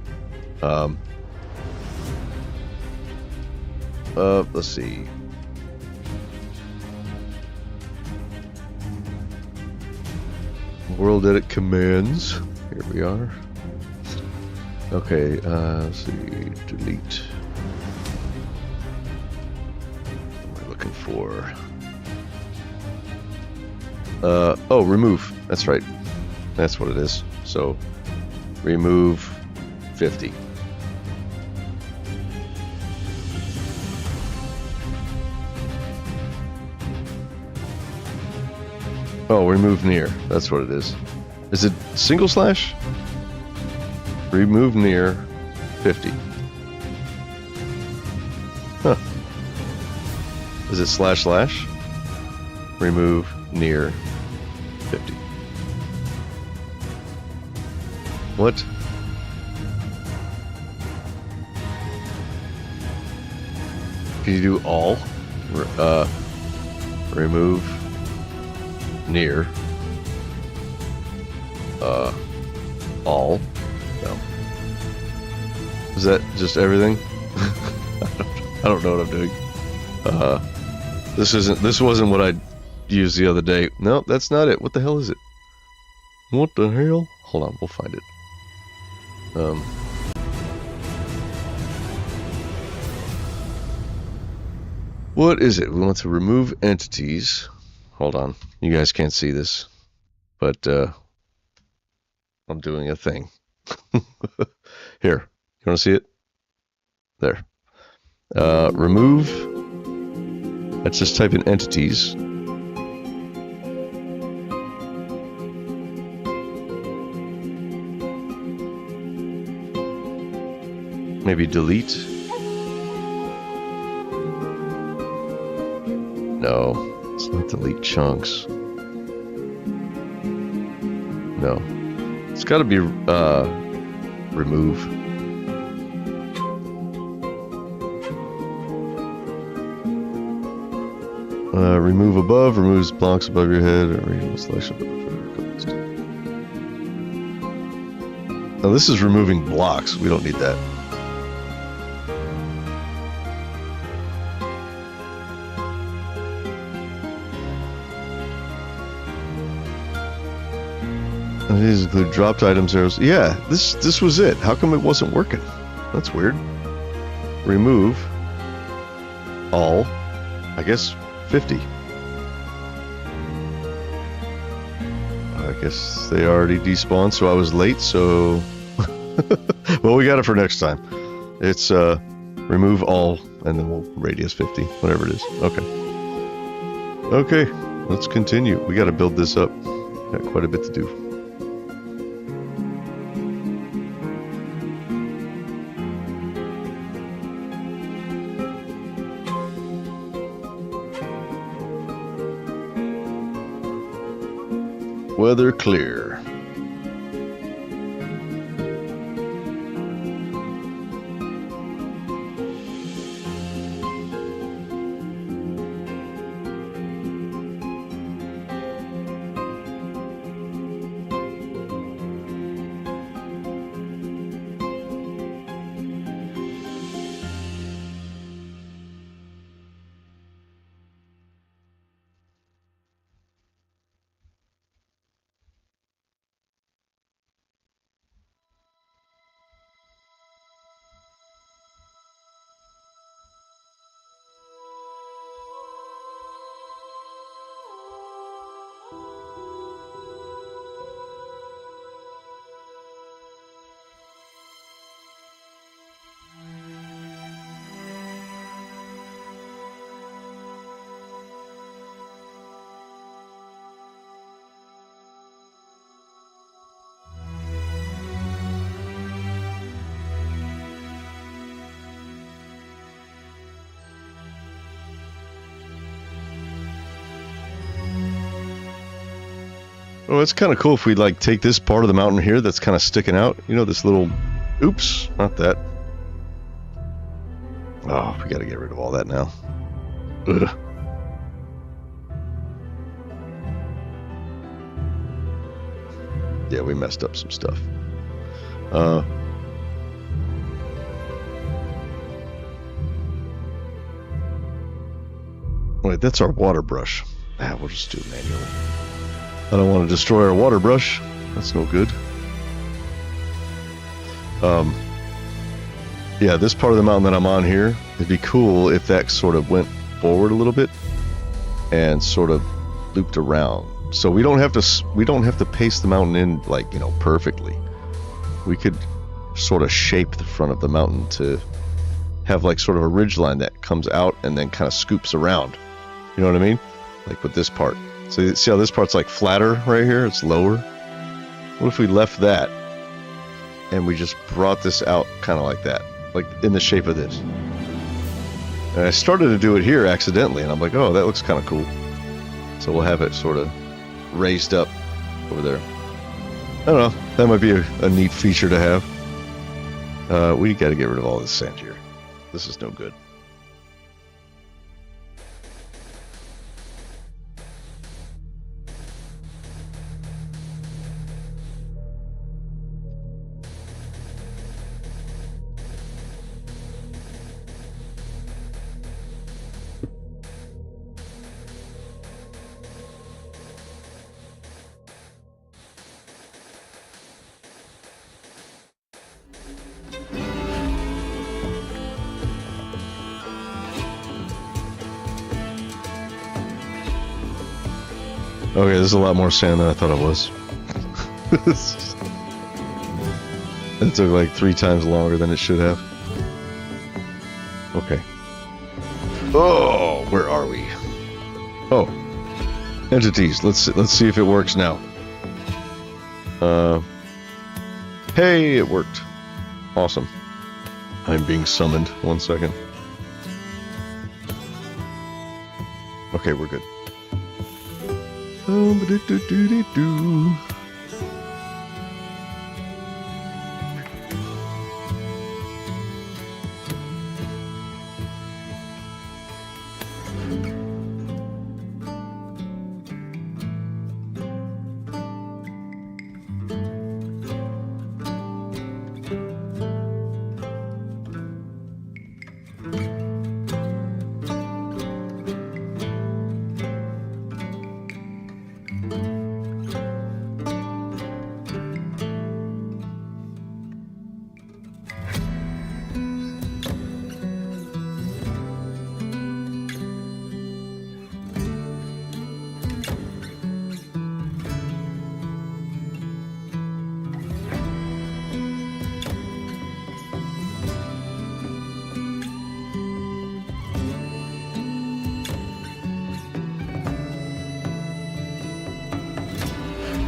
Speaker 1: Let's see. WorldEdit commands. Here we are. Okay, let's see. Delete. What am I looking for? Oh, remove. That's right. That's what it is. So, remove 50. Oh, remove near. That's what it is. Is it single slash? Remove near 50. Huh. Is it slash slash? Remove near 50. What? Can you do all? Remove near all. No. Is that just everything? I don't know what I'm doing. This wasn't what I used the other day. No, that's not it. What the hell is it? What the hell? Hold on, we'll find it. What is it? We want to remove entities. Hold on. You guys can't see this, but I'm doing a thing. Here. You want to see it? There. Remove. Let's just type in entities. Maybe delete. No, it's not delete chunks. No, it's got to be remove. Remove above, removes blocks above your head, or remove selection above. Now this is removing blocks. We don't need that. These include dropped items, arrows. Yeah, this was it. How come it wasn't working? That's weird. Remove all. I guess 50. I guess they already despawned, so I was late. So, well, we got it for next time. It's remove all, and then we'll radius 50, whatever it is. Okay. Okay, let's continue. We got to build this up. Got quite a bit to do. weather clear. Well, it's kind of cool if we like take this part of the mountain here that's kind of sticking out. You know, this little, oops, not that. Oh, we got to get rid of all that now. Ugh. Yeah, we messed up some stuff. Wait, that's our water brush. We'll just do it manually. I don't want to destroy our water brush. That's no good. Yeah, this part of the mountain that I'm on here, it'd be cool if that sort of went forward a little bit and sort of looped around. So we don't have to paste the mountain in like, you know, perfectly. We could sort of shape the front of the mountain to have like sort of a ridge line that comes out and then kind of scoops around. You know what I mean? Like with this part. So you see how this part's like flatter right here? It's lower. What if we left that and we just brought this out kind of like that, like in the shape of this? And I started to do it here accidentally, and I'm like, oh, that looks kind of cool. So we'll have it sort of raised up over there. I don't know. That might be a neat feature to have. We got to get rid of all this sand here. This is no good. Okay, this is a lot more sand than I thought it was. It took like 3 times longer than it should have. Okay. Oh, where are we? Oh, entities. Let's see if it works now. Hey, it worked. Awesome. I'm being summoned. 1 second. Okay, we're good.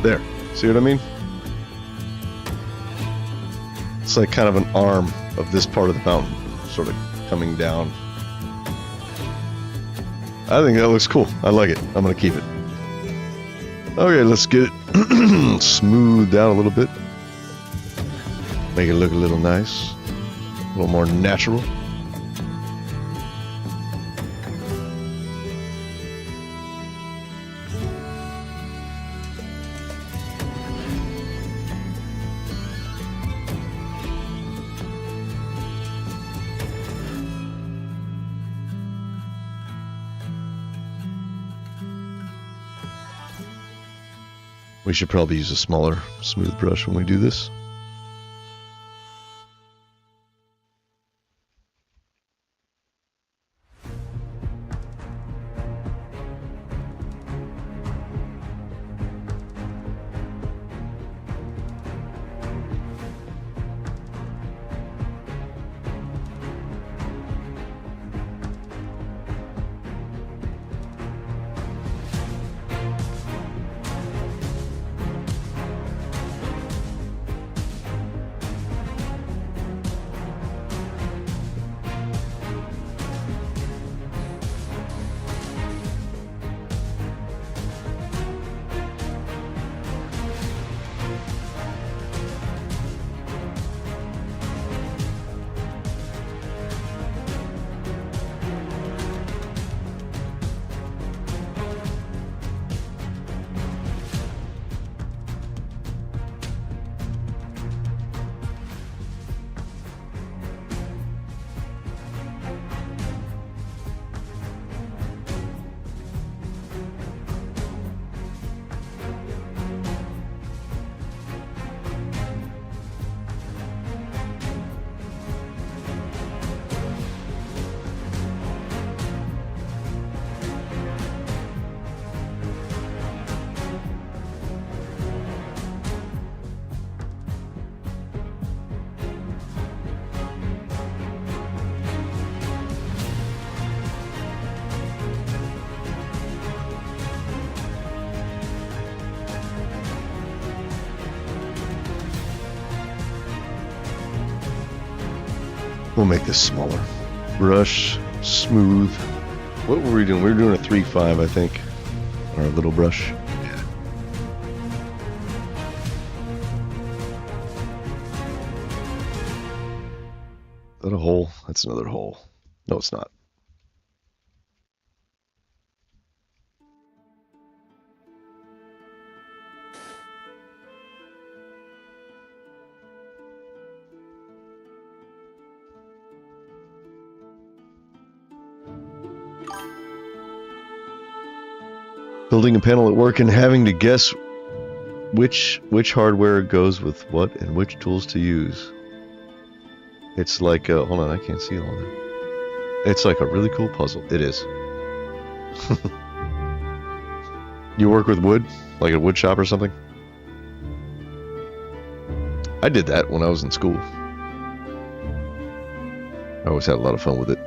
Speaker 1: There. See what I mean? It's like kind of an arm of this part of the mountain, sort of coming down. I think that looks cool. I like it. I'm going to keep it. Okay, let's get it. Smooth out a little bit. Make it look a little nice. A little more natural. We should probably use a smaller smooth brush when we do this. We'll make this smaller. Brush, smooth. What were we doing? We were doing a 3.5, I think. On our little brush. Yeah. Is that a hole? That's another hole. No, it's not. Building a panel at work and having to guess which hardware goes with what and which tools to use. It's like hold on, I can't see all of it. It's like a really cool puzzle. It is. You work with wood, like a wood shop or something? I did that when I was in school. I always had a lot of fun with it.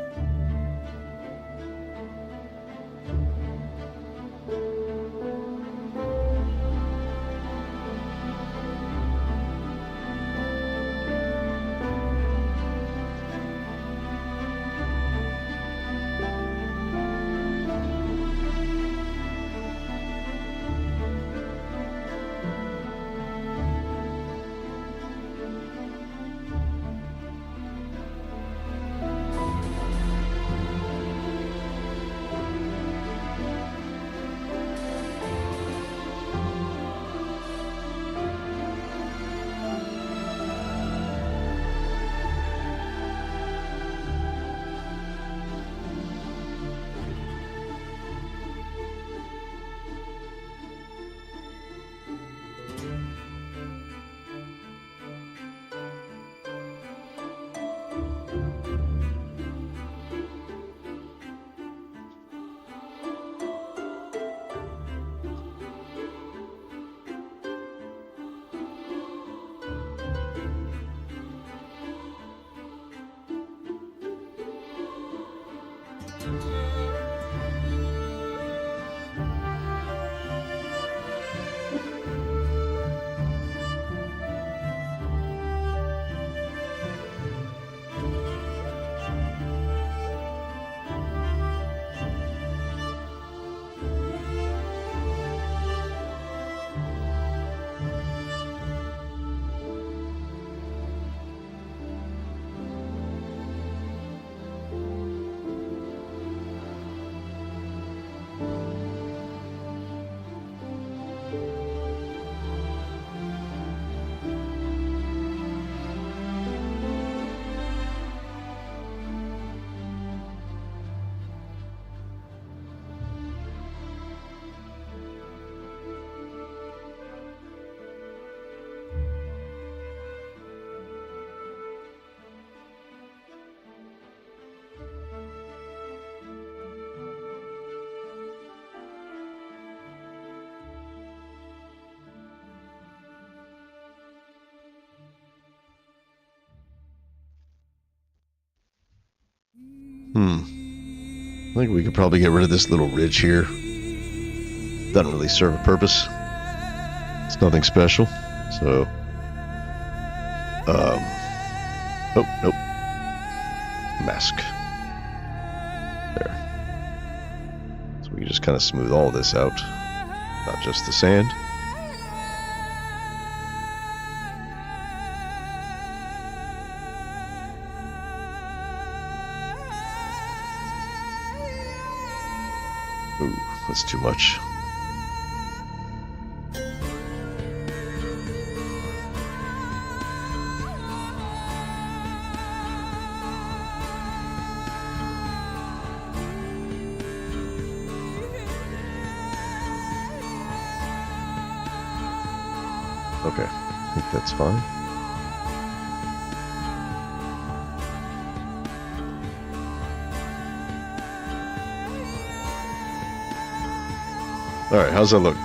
Speaker 1: I think we could probably get rid of this little ridge here. Doesn't really serve a purpose. It's nothing special. So, oh, nope. Mask. There. So we can just kind of smooth all this out, not just the sand. Ooh, that's too much. Okay, I think that's fine. Alright, how's that look?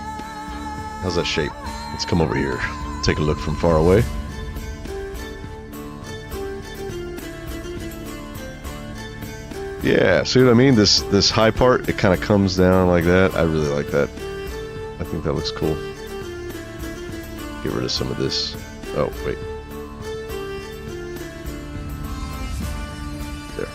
Speaker 1: How's that shape? Let's come over here. Take a look from far away. Yeah, see what I mean? This high part, it kind of comes down like that. I really like that. I think that looks cool. Get rid of some of this. Oh, wait. There.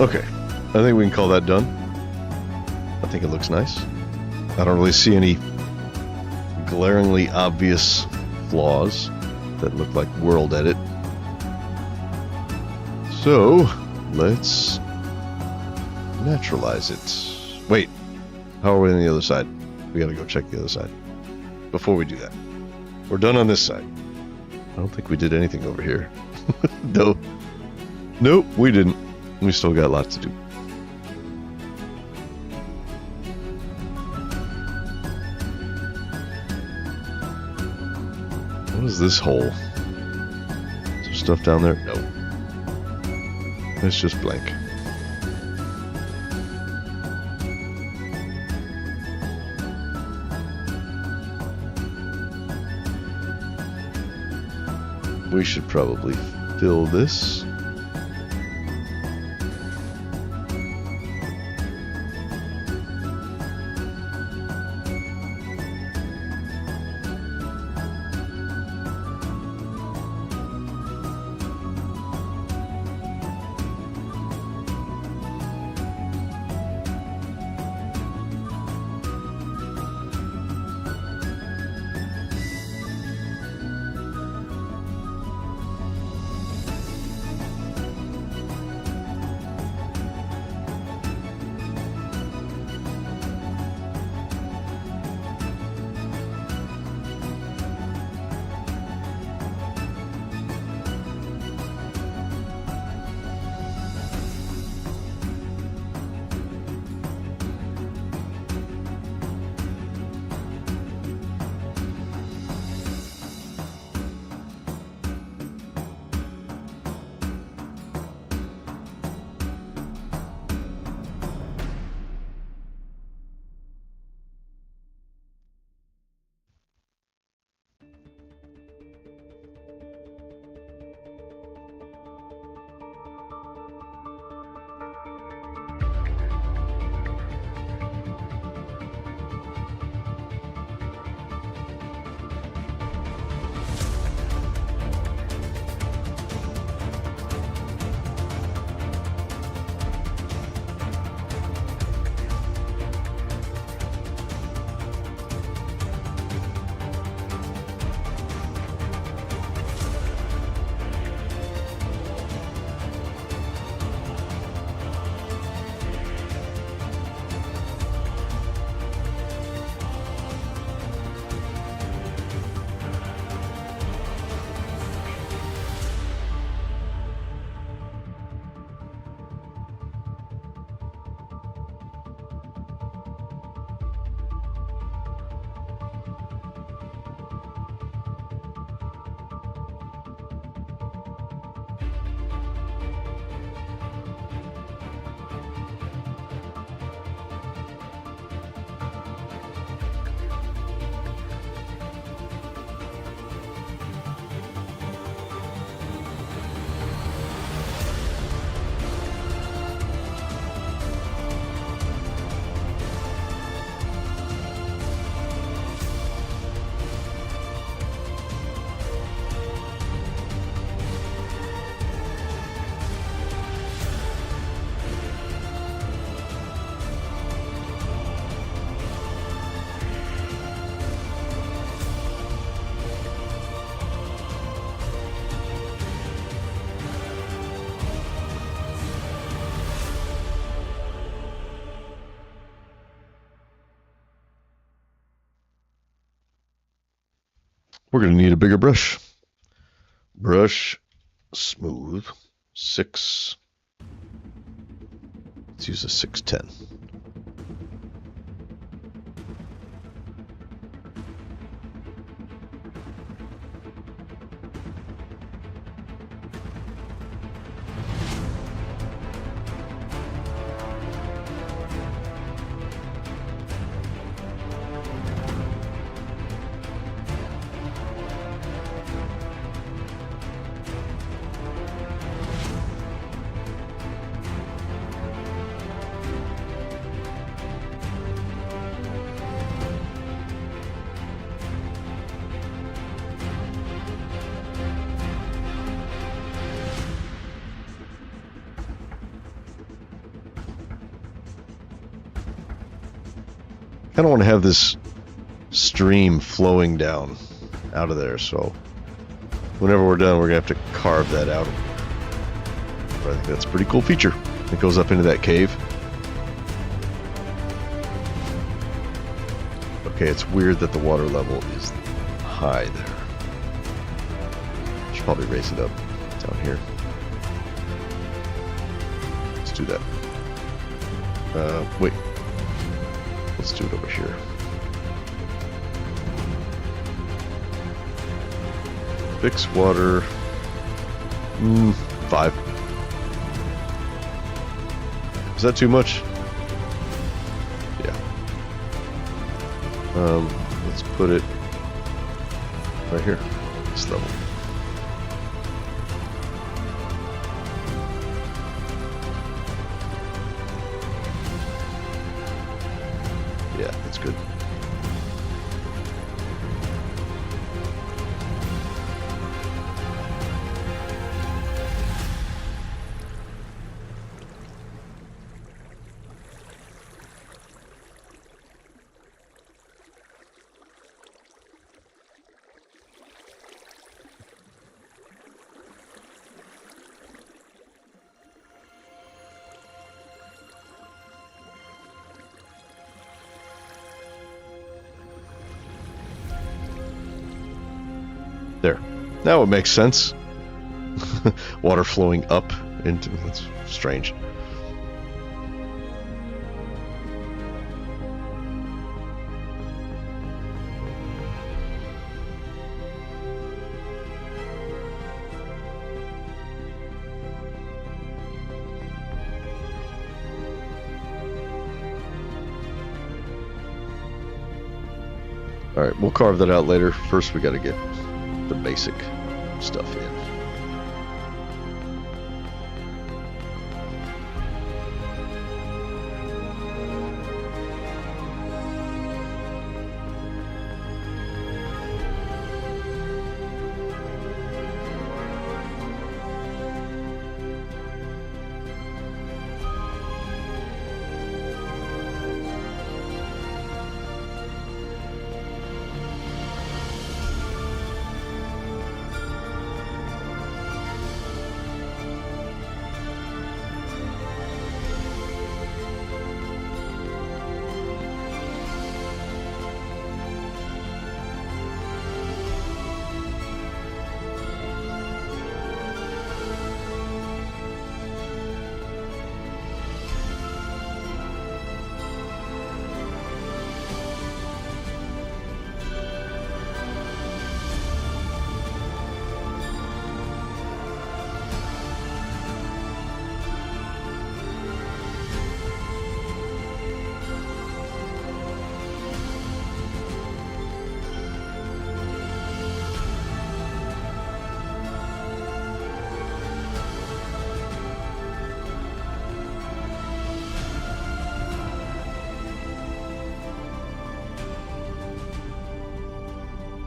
Speaker 1: Okay, I think we can call that done. I think it looks nice. I don't really see any glaringly obvious flaws that look like WorldEdit. So, let's naturalize it. Wait, how are we on the other side? We gotta go check the other side. Before we do that, we're done on this side. I don't think we did anything over here. No. Nope, we didn't. We still got lots to do. What is this hole? Is there stuff down there? No. It's just blank. We should probably fill this. We're going to need a bigger brush. Brush, smooth, 6. Let's use a 610. I kind of want to have this stream flowing down out of there, so whenever we're done, we're going to have to carve that out. But I think that's a pretty cool feature. It goes up into that cave. Okay, it's weird that the water level is high there. Should probably raise it up down here. let's do that. Wait. Let's do it over here. Fix water. 5. Is that too much? Yeah. Let's put it right here. This level. Yeah, that's good. There. Now it makes sense. Water flowing up into... That's strange. Alright, we'll carve that out later. First we gotta get the basic stuff in.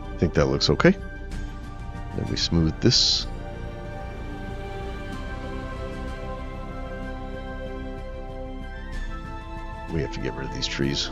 Speaker 1: I think that looks okay. Then we smooth this. We have to get rid of these trees.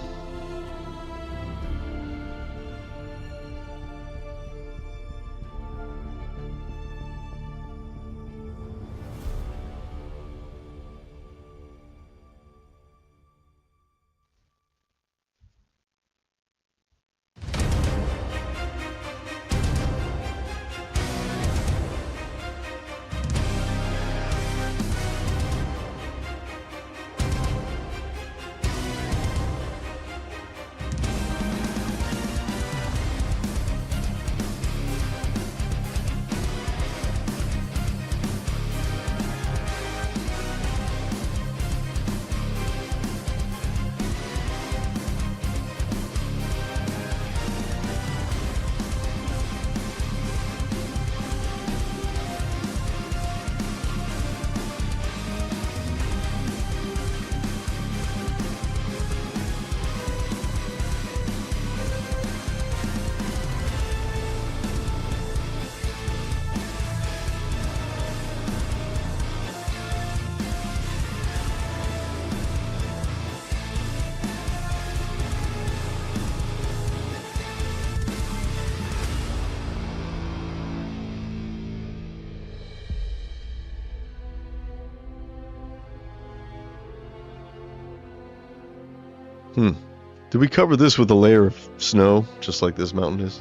Speaker 1: Do we cover this with a layer of snow, just like this mountain is?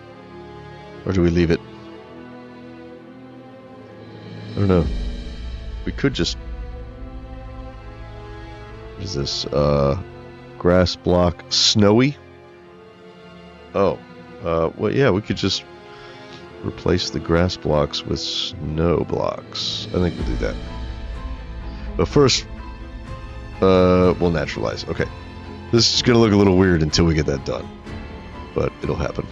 Speaker 1: Or do we leave it? I don't know. We could just What is this? Grass block snowy. Oh, well, yeah, we could just replace the grass blocks with snow blocks. I think we'll do that. But first, we'll naturalize. Okay. This is going to look a little weird until we get that done. But it'll happen.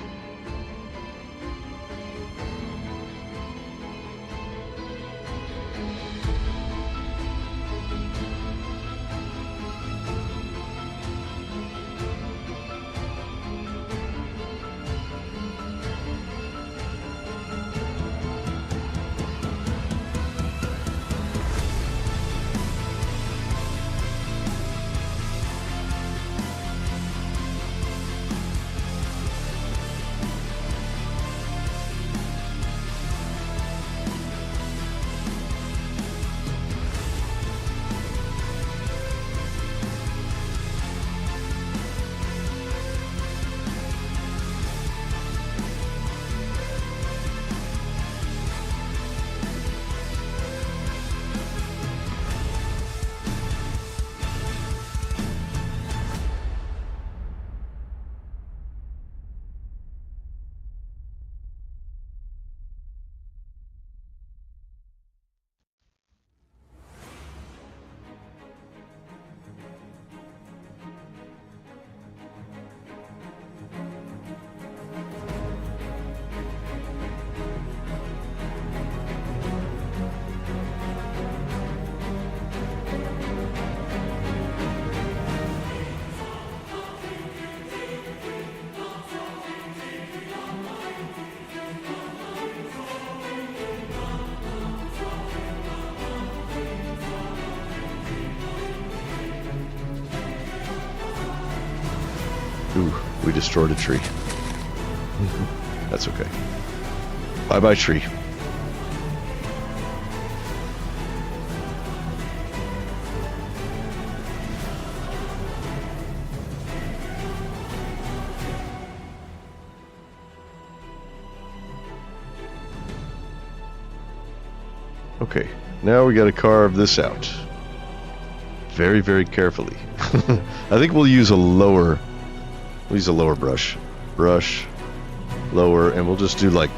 Speaker 1: Ooh, we destroyed a tree. That's okay. Bye-bye, tree. Okay, now we got to carve this out. Very, very carefully. I think we'll use a lower... We'll use a lower brush. Brush, lower, and we'll just do like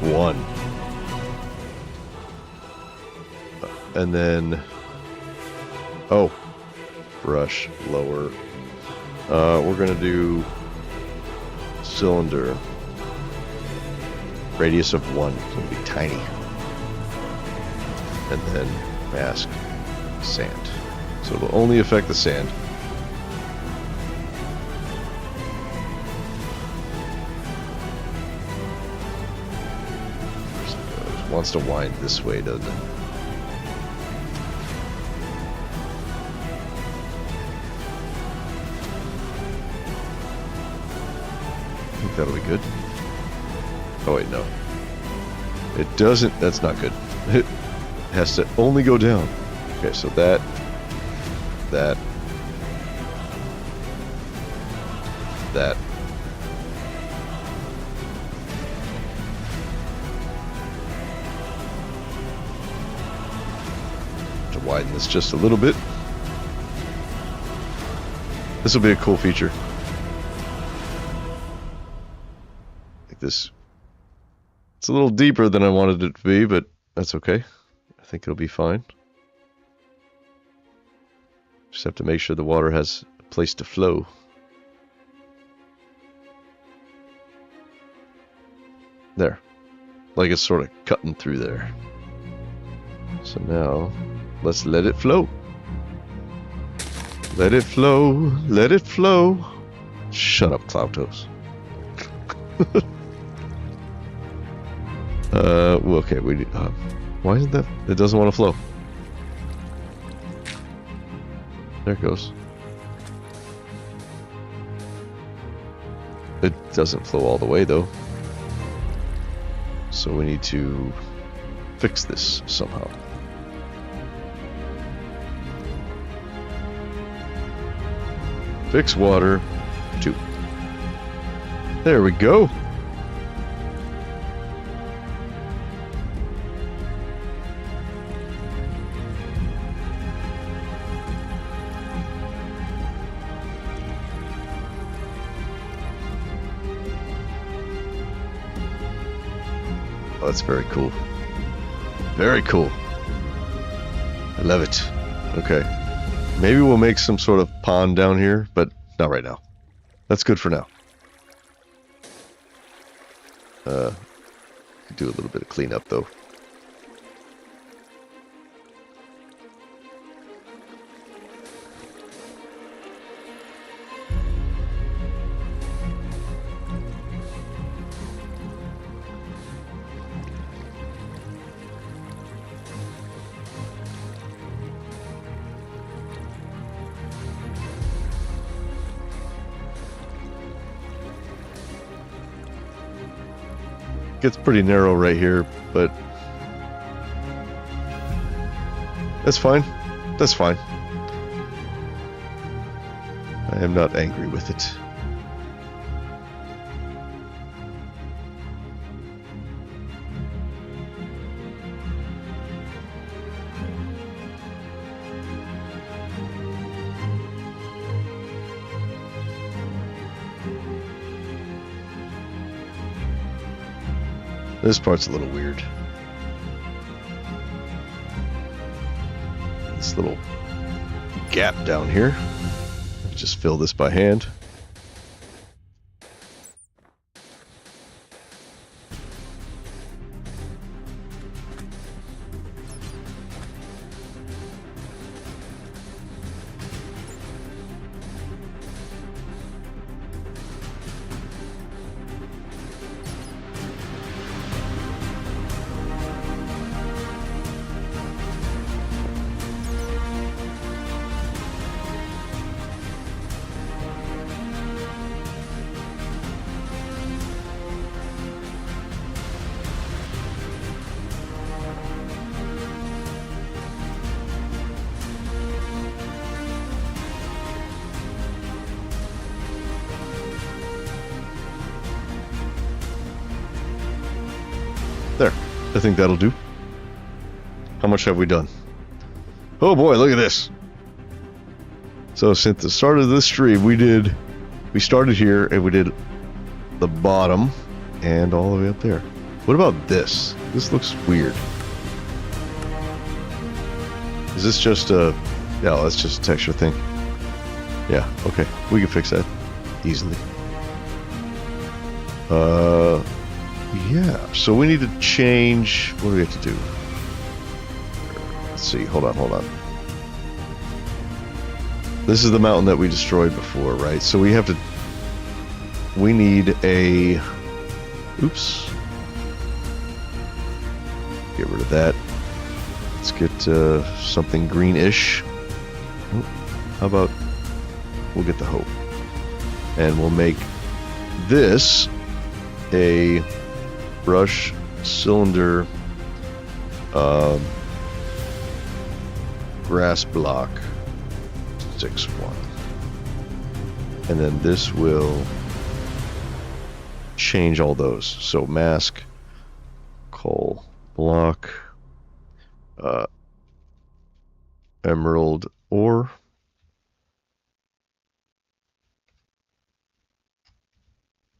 Speaker 1: one. And then... Oh. Brush, lower. We're going to do cylinder. Radius of 1. It's going to be tiny. And then mask sand. So it'll only affect the sand. It wants to wind this way, doesn't it? I think that'll be good. Oh wait, no. It doesn't. That's not good. It has to only go down. Okay, so that. To widen this just a little bit. This will be a cool feature. Like this. It's a little deeper than I wanted it to be, but that's okay. I think it'll be fine. Just have to make sure the water has a place to flow. There. Like it's sort of cutting through there. So now, let's let it flow. Let it flow. Let it flow. Shut up, Cloudtoes. Okay, we why isn't that? It doesn't want to flow. There it goes. It doesn't flow all the way though. So we need to fix this somehow. Fix water 2. There we go. that's very cool. Very cool. I love it. Okay. Maybe we'll make some sort of pond down here, but not right now. That's good for now. Do a little bit of cleanup though. Gets pretty narrow right here, but that's fine. That's fine. I am not angry with it. This part's a little weird. This little gap down here. Just fill this by hand. There. I think that'll do. How much have we done? Oh boy, look at this. So since the start of this stream, we started here and we did the bottom and all the way up there. What about this? This looks weird. Is this just a... Yeah, that's just a texture thing. Yeah, okay. We can fix that easily. Yeah, so we need to change... What do we have to do? Let's see, hold on. This is the mountain that we destroyed before, right? So we have to... We need a... Oops. Get rid of that. Let's get something greenish. How about... We'll get the hope. And we'll make this a brush cylinder grass block 6-1. And then this will change all those. So mask, coal block, emerald ore.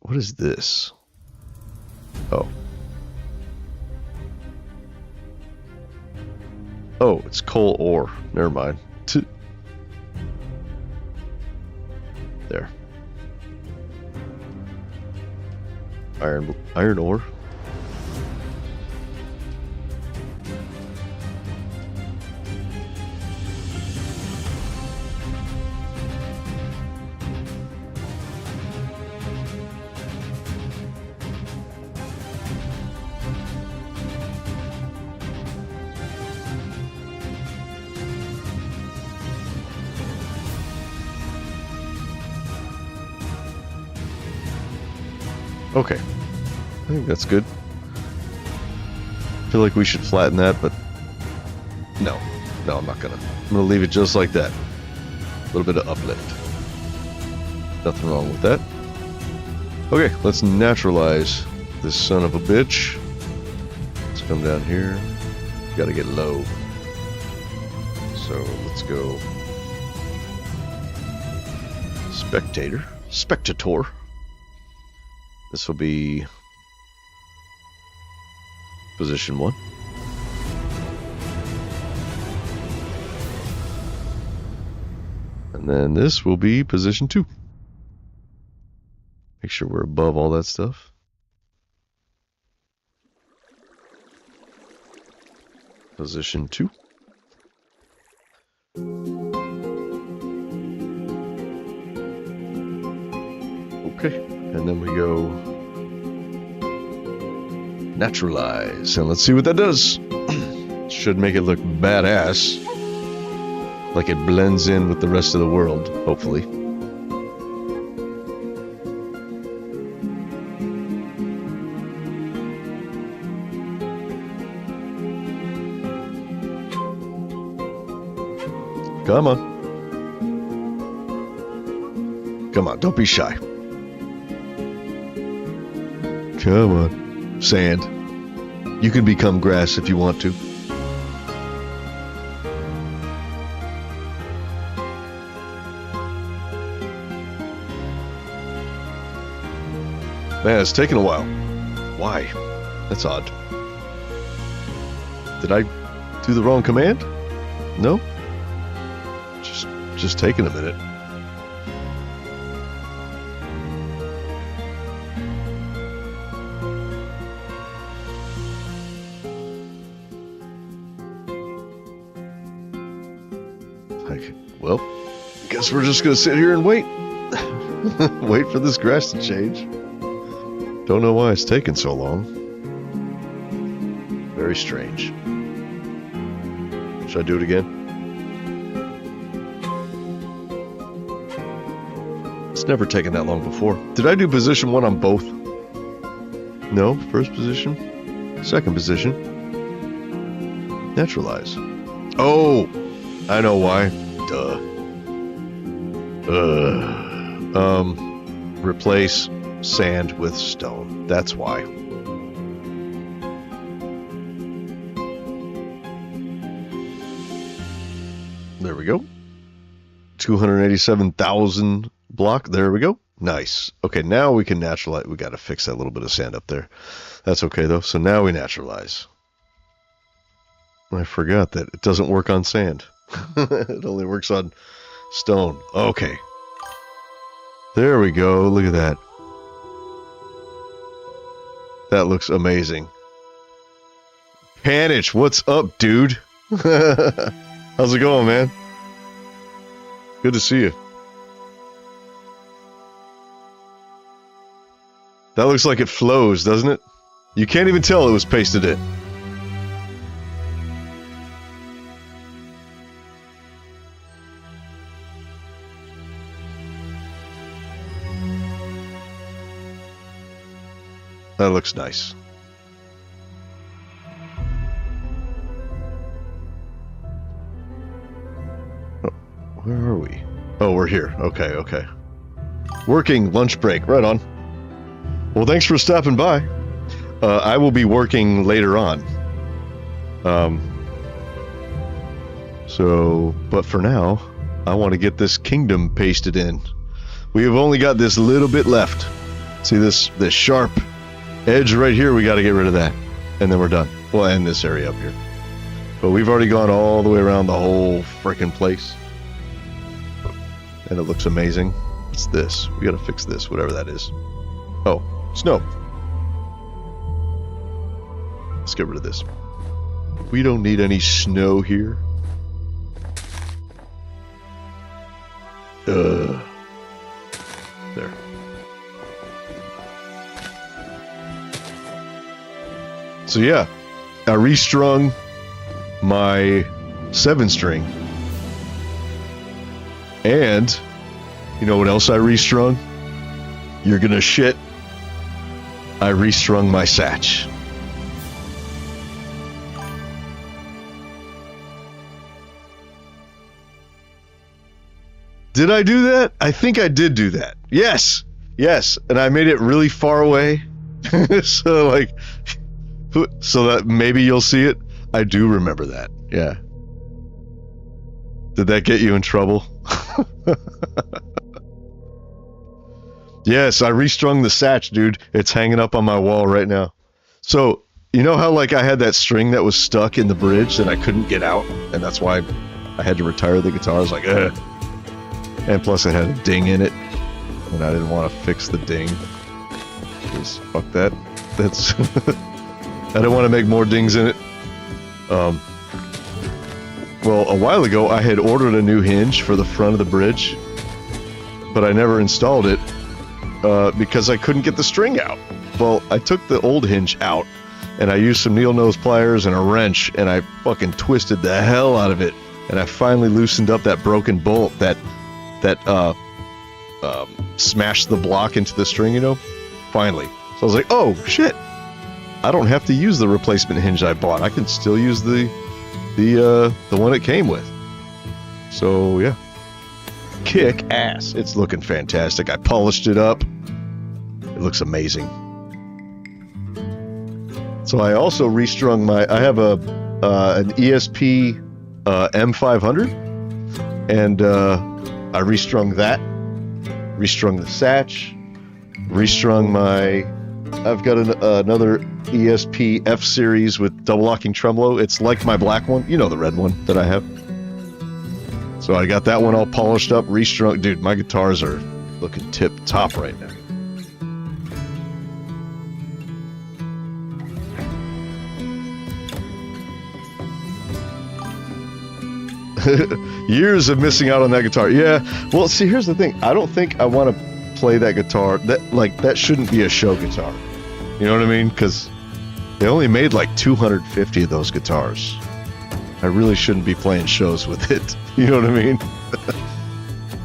Speaker 1: What is this? Oh. Oh, it's coal ore. Never mind. There. Iron ore. Okay, I think that's good. I feel like we should flatten that, but no, I'm not gonna. I'm gonna leave it just like that. A little bit of uplift. Nothing wrong with that. Okay, let's naturalize this son of a bitch. Let's come down here. Gotta get low. So let's go spectator. This will be position 1. And then this will be position 2. Make sure we're above all that stuff. Position 2. Okay, and then we go naturalize, and let's see what that does. Should make it look badass, like it blends in with the rest of the world, hopefully. Come on. Come on, don't be shy. Come on. Sand. You can become grass if you want to. Man, it's taking a while. Why? That's odd. Did I do the wrong command? No? Just taking a minute. Well, guess we're just gonna sit here and wait. Wait for this grass to change. Don't know why it's taking so long. Very strange. Should I do it again? It's never taken that long before. Did I do position 1 on both? No, first position, second position. Naturalize. Oh, I know why. Duh. Replace sand with stone. That's why. There we go. 287,000 block. There we go. Nice. Okay, now we can naturalize. We got to fix that little bit of sand up there. That's okay, though. So now we naturalize. I forgot that it doesn't work on sand. It only works on stone. Okay. There we go. Look at that. That looks amazing. Panich, what's up, dude? How's it going, man? Good to see you. That looks like it flows, doesn't it? You can't even tell it was pasted in. That looks nice. Oh, where are we? Oh, we're here. Okay, okay. Working lunch break. Right on. Well, thanks for stopping by. I will be working later on. But for now, I want to get this kingdom pasted in. We have only got this little bit left. See this sharp edge right here? We got to get rid of that, and then we're done. We'll end this area up here. But we've already gone all the way around the whole frickin' place, and it looks amazing. What's this? We got to fix this, whatever that is. Oh, snow. Let's get rid of this. We don't need any snow here. There. So yeah, I restrung my 7-string. And you know what else I restrung? You're gonna shit. I restrung my satch. Did I do that? I think I did do that. Yes. Yes. And I made it really far away. So that maybe you'll see it. I do remember that. Yeah. Did that get you in trouble? Yes, I restrung the satch, dude. It's hanging up on my wall right now. So, You know how like I had that string that was stuck in the bridge that I couldn't get out, and that's why I had to retire the guitar. I was like, ugh. And plus it had a ding in it, and I didn't want to fix the ding. Because fuck that. That's I didn't want to make more dings in it. Well, a while ago I had ordered a new hinge for the front of the bridge, but I never installed it because I couldn't get the string out. Well, I took the old hinge out, and I used some needle nose pliers and a wrench, and I fucking twisted the hell out of it, and I finally loosened up that broken bolt that smashed the block into the string, you know? Finally. So I was like, oh, shit. I don't have to use the replacement hinge I bought. I can still use the one it came with. So, yeah. Kick ass. It's looking fantastic. I polished it up. It looks amazing. So I also restrung my... I have an ESP M500, and I restrung that, restrung the Satch, restrung my... I've got another ESP F series with double locking tremolo. It's like my black one, you know, the red one that I have. So I got that one all polished up, restrung. Dude, my guitars are looking tip top right now. Years of missing out on that guitar. Yeah. Well, see, here's the thing. I don't think I want to play that guitar. That shouldn't be a show guitar. You know what I mean? Because they only made like 250 of those guitars. I really shouldn't be playing shows with it. You know what I mean?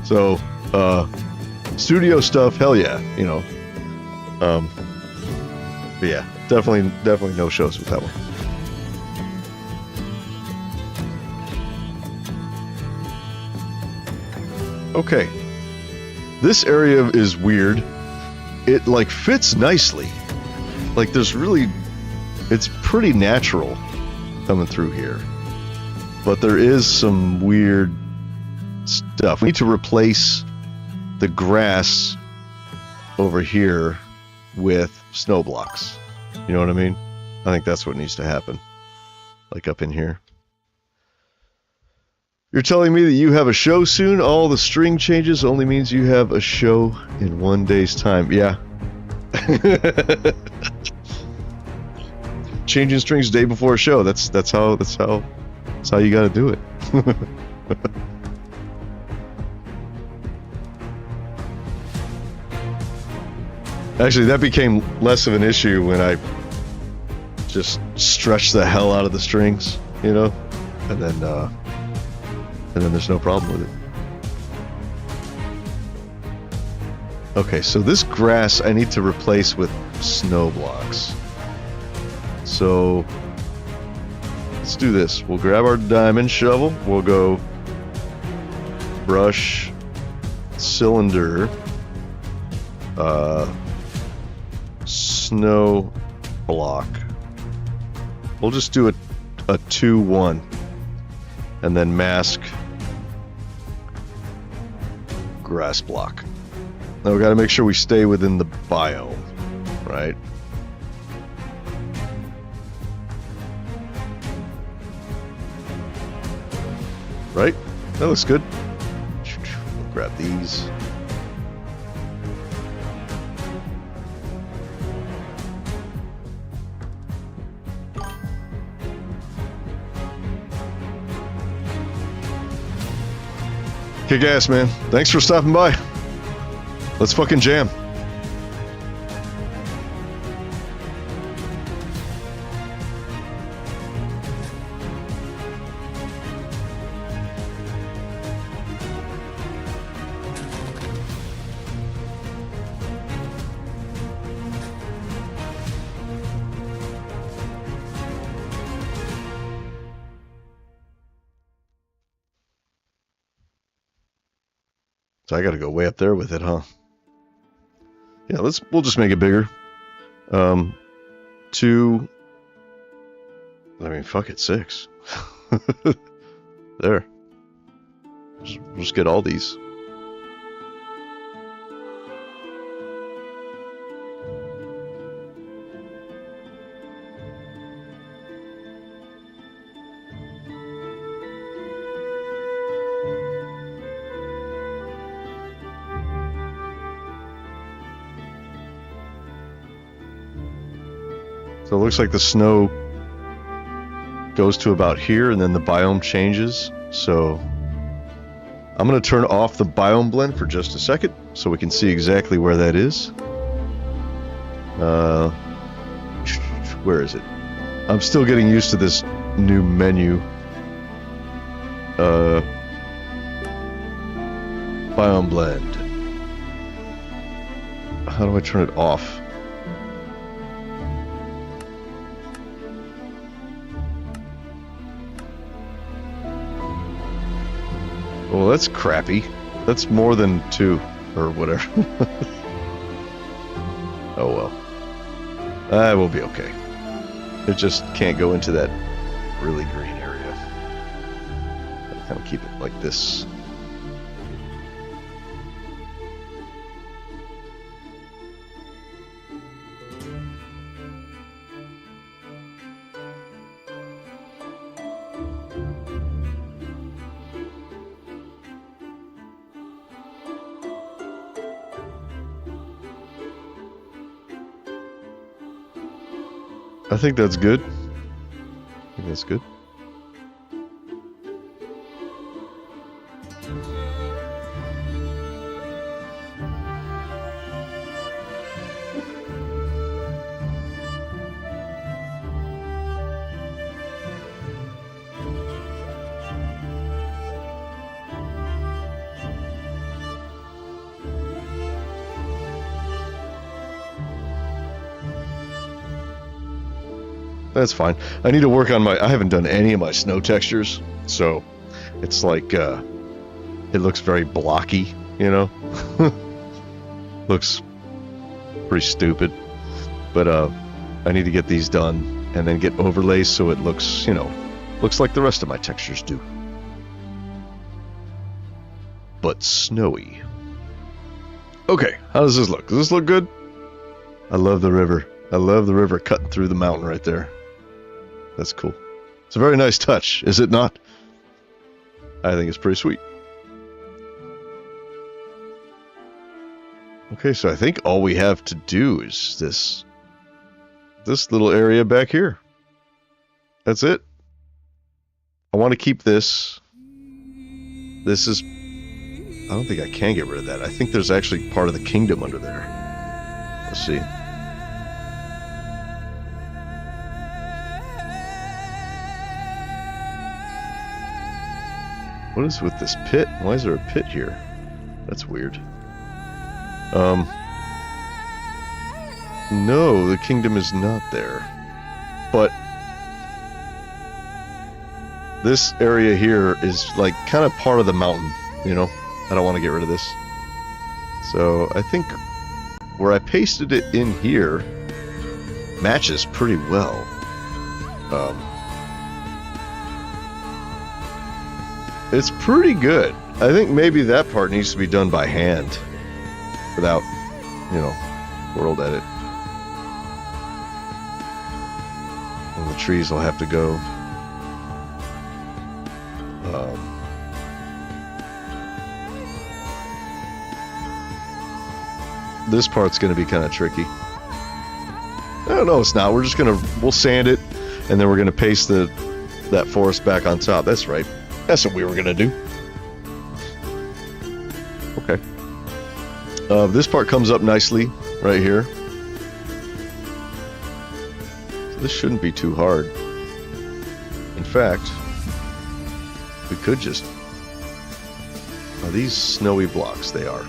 Speaker 1: So, studio stuff, hell yeah. You know. But yeah, definitely no shows with that one. Okay, this area is weird. It like fits nicely. Like there's really, it's pretty natural coming through here. But there is some weird stuff. We need to replace the grass over here with snow blocks. You know what I mean? I think that's what needs to happen. Like up in here. You're telling me that you have a show soon? All the string changes only means you have a show in 1 day's time. Yeah. Changing strings day before a show. That's how you got to do it. Actually, that became less of an issue when I just stretched the hell out of the strings, you know, and then there's no problem with it. Okay, so this grass I need to replace with snow blocks. So let's do this. We'll grab our diamond shovel. We'll go brush, cylinder, snow block. We'll just do a 2-1 and then mask grass block. Now we got to make sure we stay within the biome, right? Right? That looks good. We'll grab these. Kick ass, man. Thanks for stopping by. Let's fucking jam. So I got to go way up there with it, huh? Yeah, we'll just make it bigger. 2. I mean, fuck it, 6. There. We'll just get all these. So it looks like the snow goes to about here and then the biome changes. So I'm going to turn off the biome blend for just a second so we can see exactly where that is. Where is it? I'm still getting used to this new menu. Biome blend. How do I turn it off? Well, that's crappy. That's more than 2 or whatever. Oh well. I will be okay. It just can't go into that really green area. I'll kind of keep it like this. I think that's good. I think that's good. That's fine. I need to work on I haven't done any of my snow textures, so it's like, it looks very blocky, you know? Looks pretty stupid. But, I need to get these done and then get overlays so it looks, you know, looks like the rest of my textures do. But snowy. Okay, how does this look? Does this look good? I love the river. I love the river cutting through the mountain right there. That's cool. It's a very nice touch, is it not? I think it's pretty sweet. Okay, so I think all we have to do is this little area back here. That's it. I want to keep this. This is... I don't think I can get rid of that. I think there's actually part of the kingdom under there. Let's see. What is with this pit? Why is there a pit here? That's weird. No, the kingdom is not there. But this area here is like kind of part of the mountain, you know? I don't want to get rid of this. So I think where I pasted it in here matches pretty well. It's pretty good. I think maybe that part needs to be done by hand without, you know, WorldEdit. And the trees will have to go. This part's going to be kind of tricky. No, it's not. We're just we'll sand it, and then we're going to paste that forest back on top. That's right. That's what we were going to do. Okay. This part comes up nicely right here. So this shouldn't be too hard. In fact, we could just... Are these snowy blocks? They are.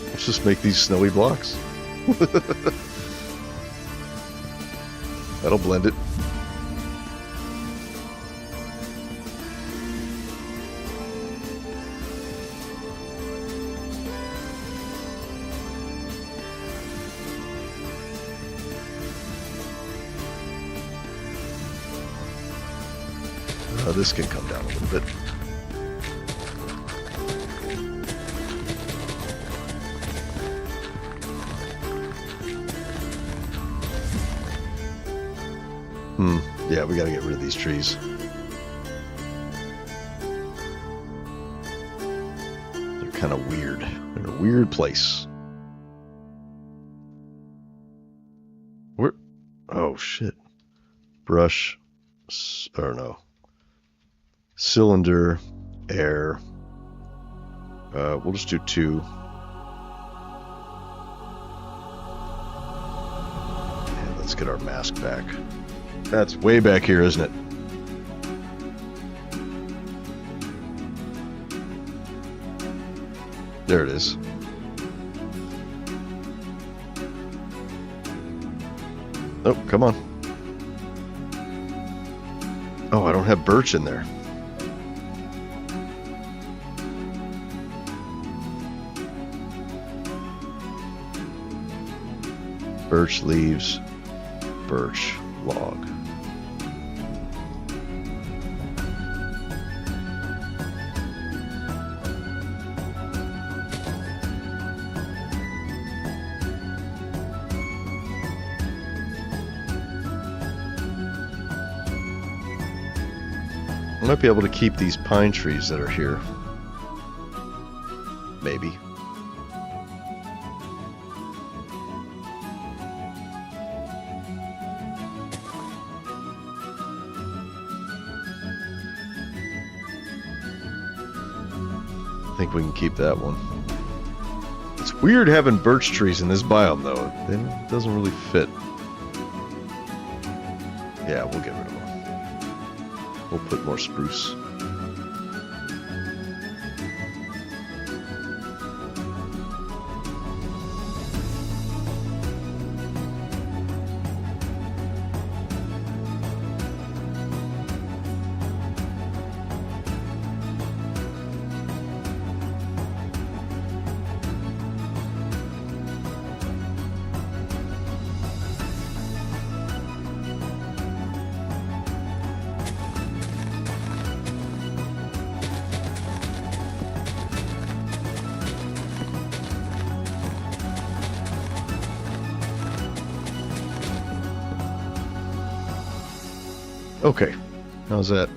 Speaker 1: Let's just make these snowy blocks. That'll blend it. This can come down a little bit. Yeah, we gotta get rid of these trees. They're kind of weird. In a weird place. Where? Oh, shit. Brush. Or no. Cylinder. Air. We'll just do 2. And let's get our mask back. That's way back here, isn't it? There it is. Oh, come on. Oh, I don't have birch in there. Birch leaves, birch log. I might be able to keep these pine trees that are here. Maybe. I think we can keep that one. It's weird having birch trees in this biome, though. It doesn't really fit. Yeah, we'll get rid of them. We'll put more spruce. Okay, how's that?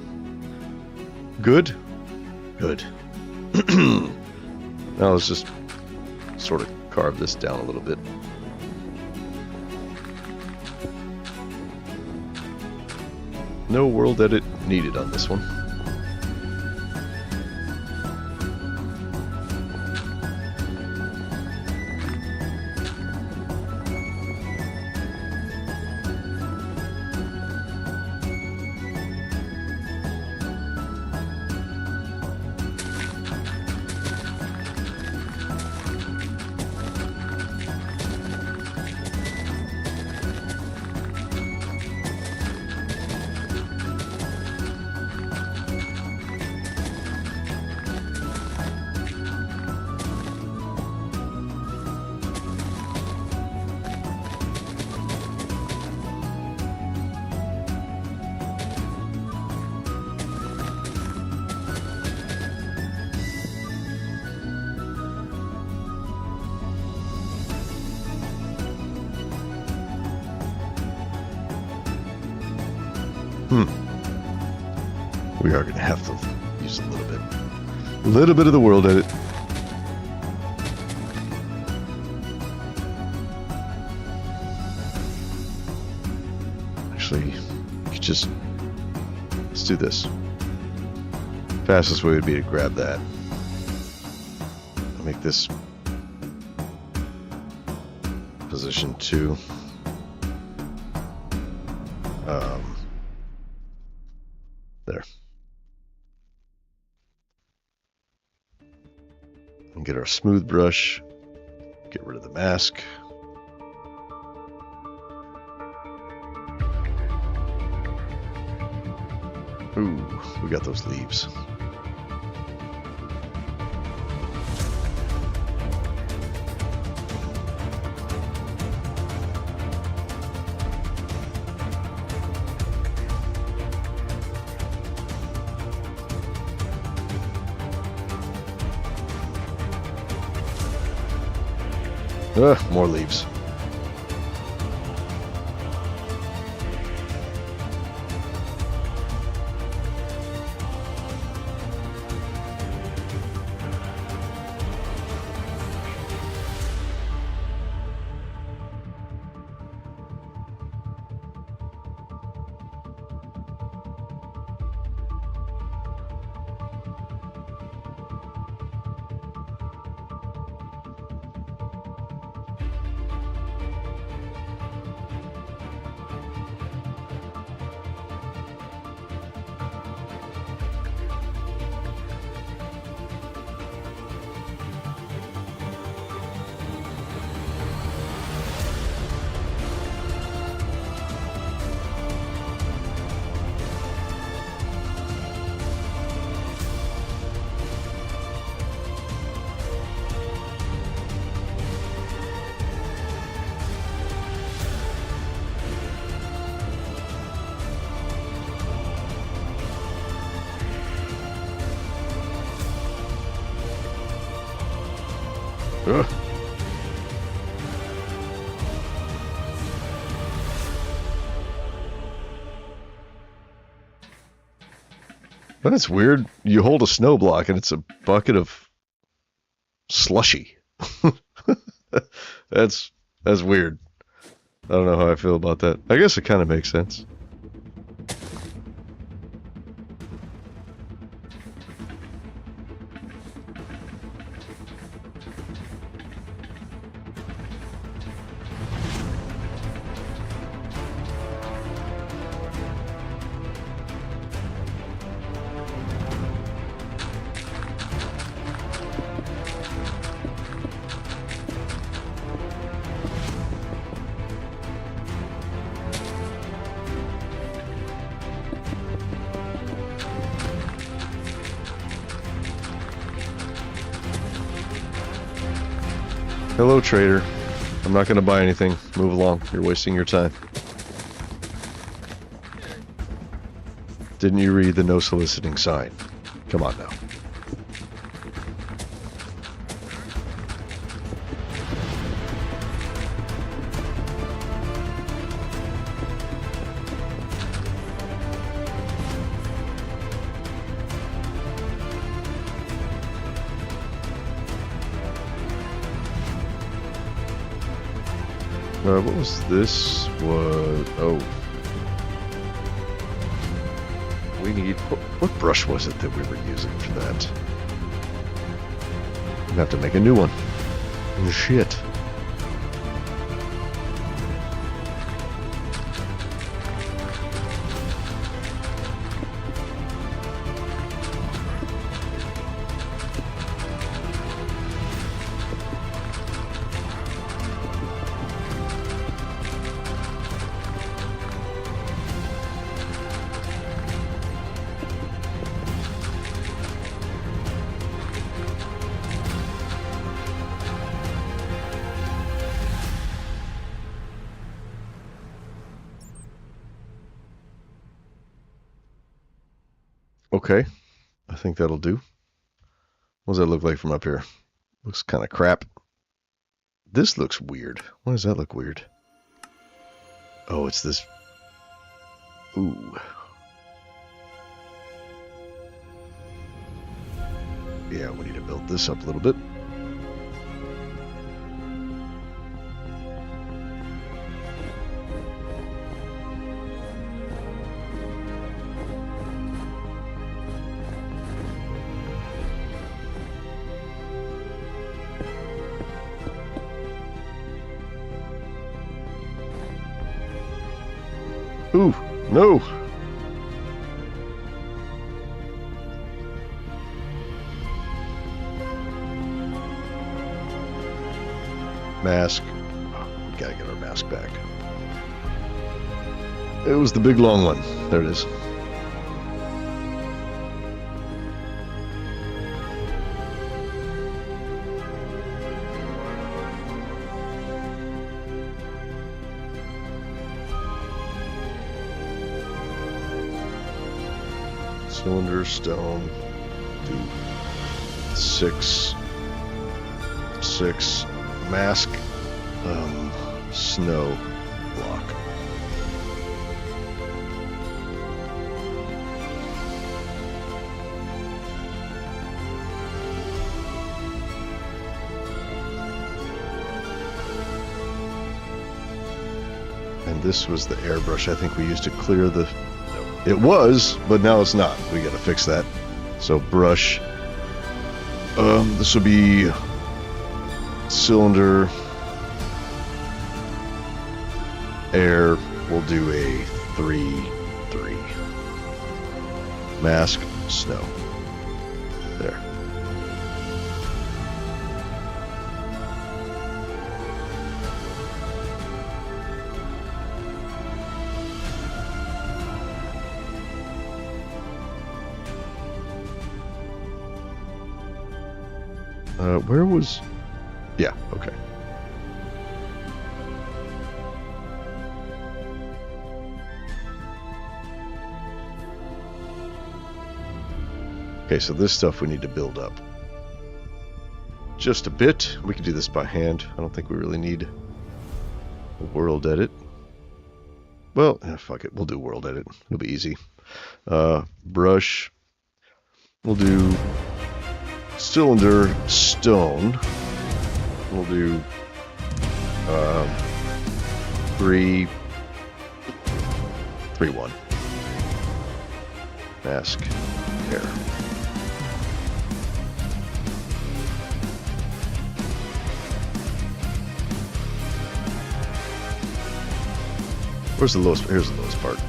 Speaker 1: Good? Good. Now let's just sort of carve this down a little bit. No WorldEdit needed on this one. We are going to have to use a little bit of the WorldEdit. Actually, you could just, let's do this. Fastest way would be to grab that. I'll make this position 2. There. And get our smooth brush. Get rid of the mask. Ooh, we got those leaves. More leaves. That's weird. You hold a snow block and it's a bucket of slushy. That's weird. I don't know how I feel about that. I guess it kind of makes sense. Hello, trader. I'm not going to buy anything. Move along. You're wasting your time. Didn't you read the no soliciting sign? Come on now. What was this? Oh. We need... What brush was it that we were using for that? We have to make a new one. Shit. Okay, I think that'll do. What does that look like from up here? Looks kind of crap. This looks weird. Why does that look weird? Oh, it's this... Ooh. Yeah, we need to build this up a little bit. Ooh, no! Mask. Oh, we gotta get our mask back. It was the big long one. There it is. Cylinder, stone, do 6, mask, snow block. And this was the airbrush I think we used to clear the... It was, but now it's not. We gotta fix that. So brush. This will be cylinder, air. We'll do a 3-3. Mask, snow. There. Where was... Yeah, okay. Okay, so this stuff we need to build up. Just a bit. We can do this by hand. I don't think we really need a WorldEdit. Well, fuck it. We'll do WorldEdit. It'll be easy. Brush, We'll do cylinder stone. We'll do 3, 3, 1. Mask hair. Where's the lowest? Here's the lowest part.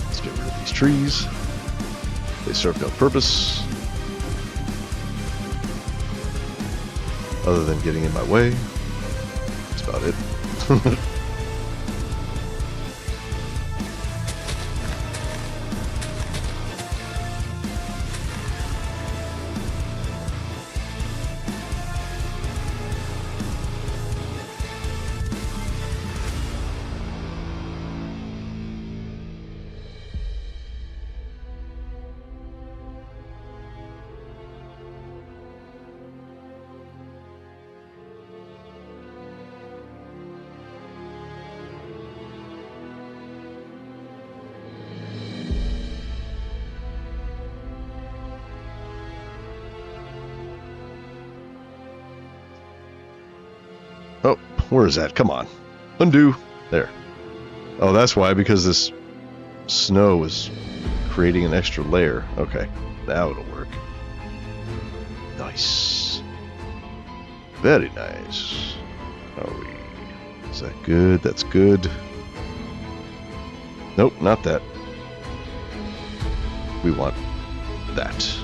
Speaker 1: Let's get rid of these trees. They serve no purpose other than getting in my way. That's about it. Oh, where is that? Come on. Undo. There. Oh, that's why, because this snow is creating an extra layer. Okay, now it'll work. Nice. Very nice. Are we... Is that good? That's good. Nope, not that. We want that.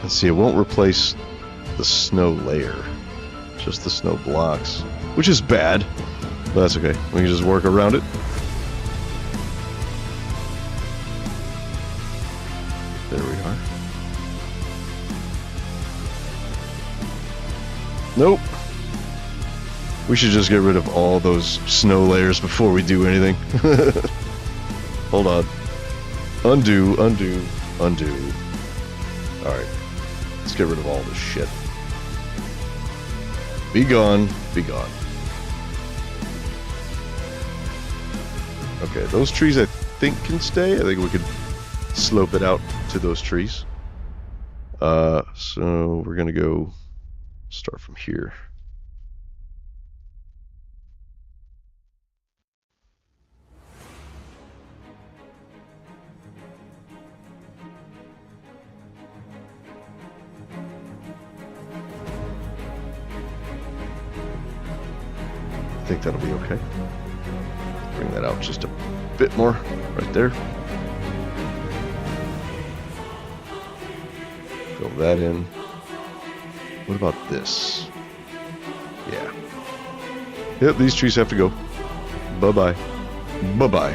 Speaker 1: Let's see, it won't replace the snow layer. Just the snow blocks. Which is bad, but that's okay. We can just work around it. There we are. Nope. We should just get rid of all those snow layers before we do anything. Hold on. Undo, undo, undo. Alright. Let's get rid of all this shit. Be gone, be gone. Okay, those trees I think can stay. I think we could slope it out to those trees. So we're gonna go start from here. I think that'll be okay. Bring that out just a bit more, right there. Fill that in. What about this? Yeah. Yep, these trees have to go. Bye-bye. Bye-bye.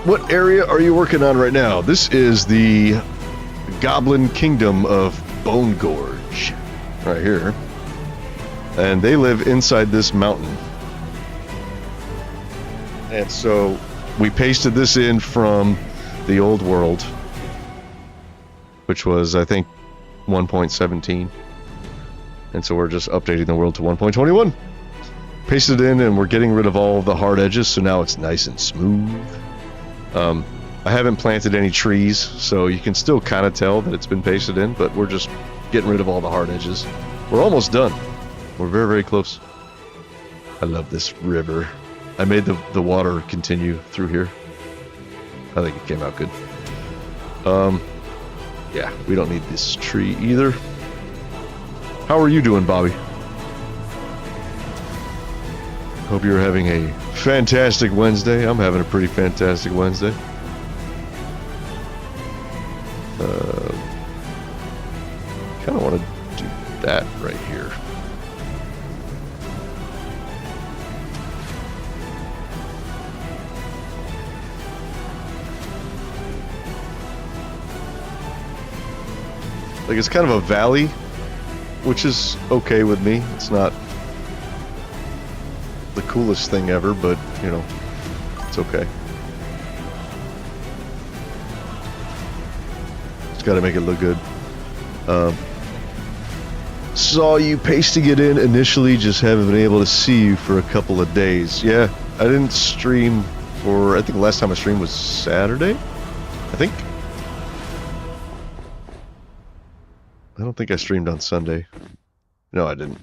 Speaker 1: What area are you working on right now? This is the Goblin Kingdom of Bone Gorge. Right here. And they live inside this mountain. And so we pasted this in from the old world, which was, I think, 1.17. And so we're just updating the world to 1.21. Pasted it in, and we're getting rid of all the hard edges, so now it's nice and smooth. I haven't planted any trees, so you can still kind of tell that it's been pasted in, but we're just getting rid of all the hard edges. We're almost done. We're very, very close. I love this river. I made the water continue through here. I think it came out good. Yeah, we don't need this tree either. How are you doing, Bobby? Hope you're having a fantastic Wednesday. I'm having a pretty fantastic Wednesday. Kind of want to do that right here. Like, it's kind of a valley, which is okay with me. It's not the coolest thing ever, but, you know, it's okay. It's got to make it look good. Saw you pasting it in initially, just haven't been able to see you for a couple of days. Yeah, I didn't stream for, I think the last time I streamed was Saturday, I think. I don't think I streamed on Sunday. No, I didn't.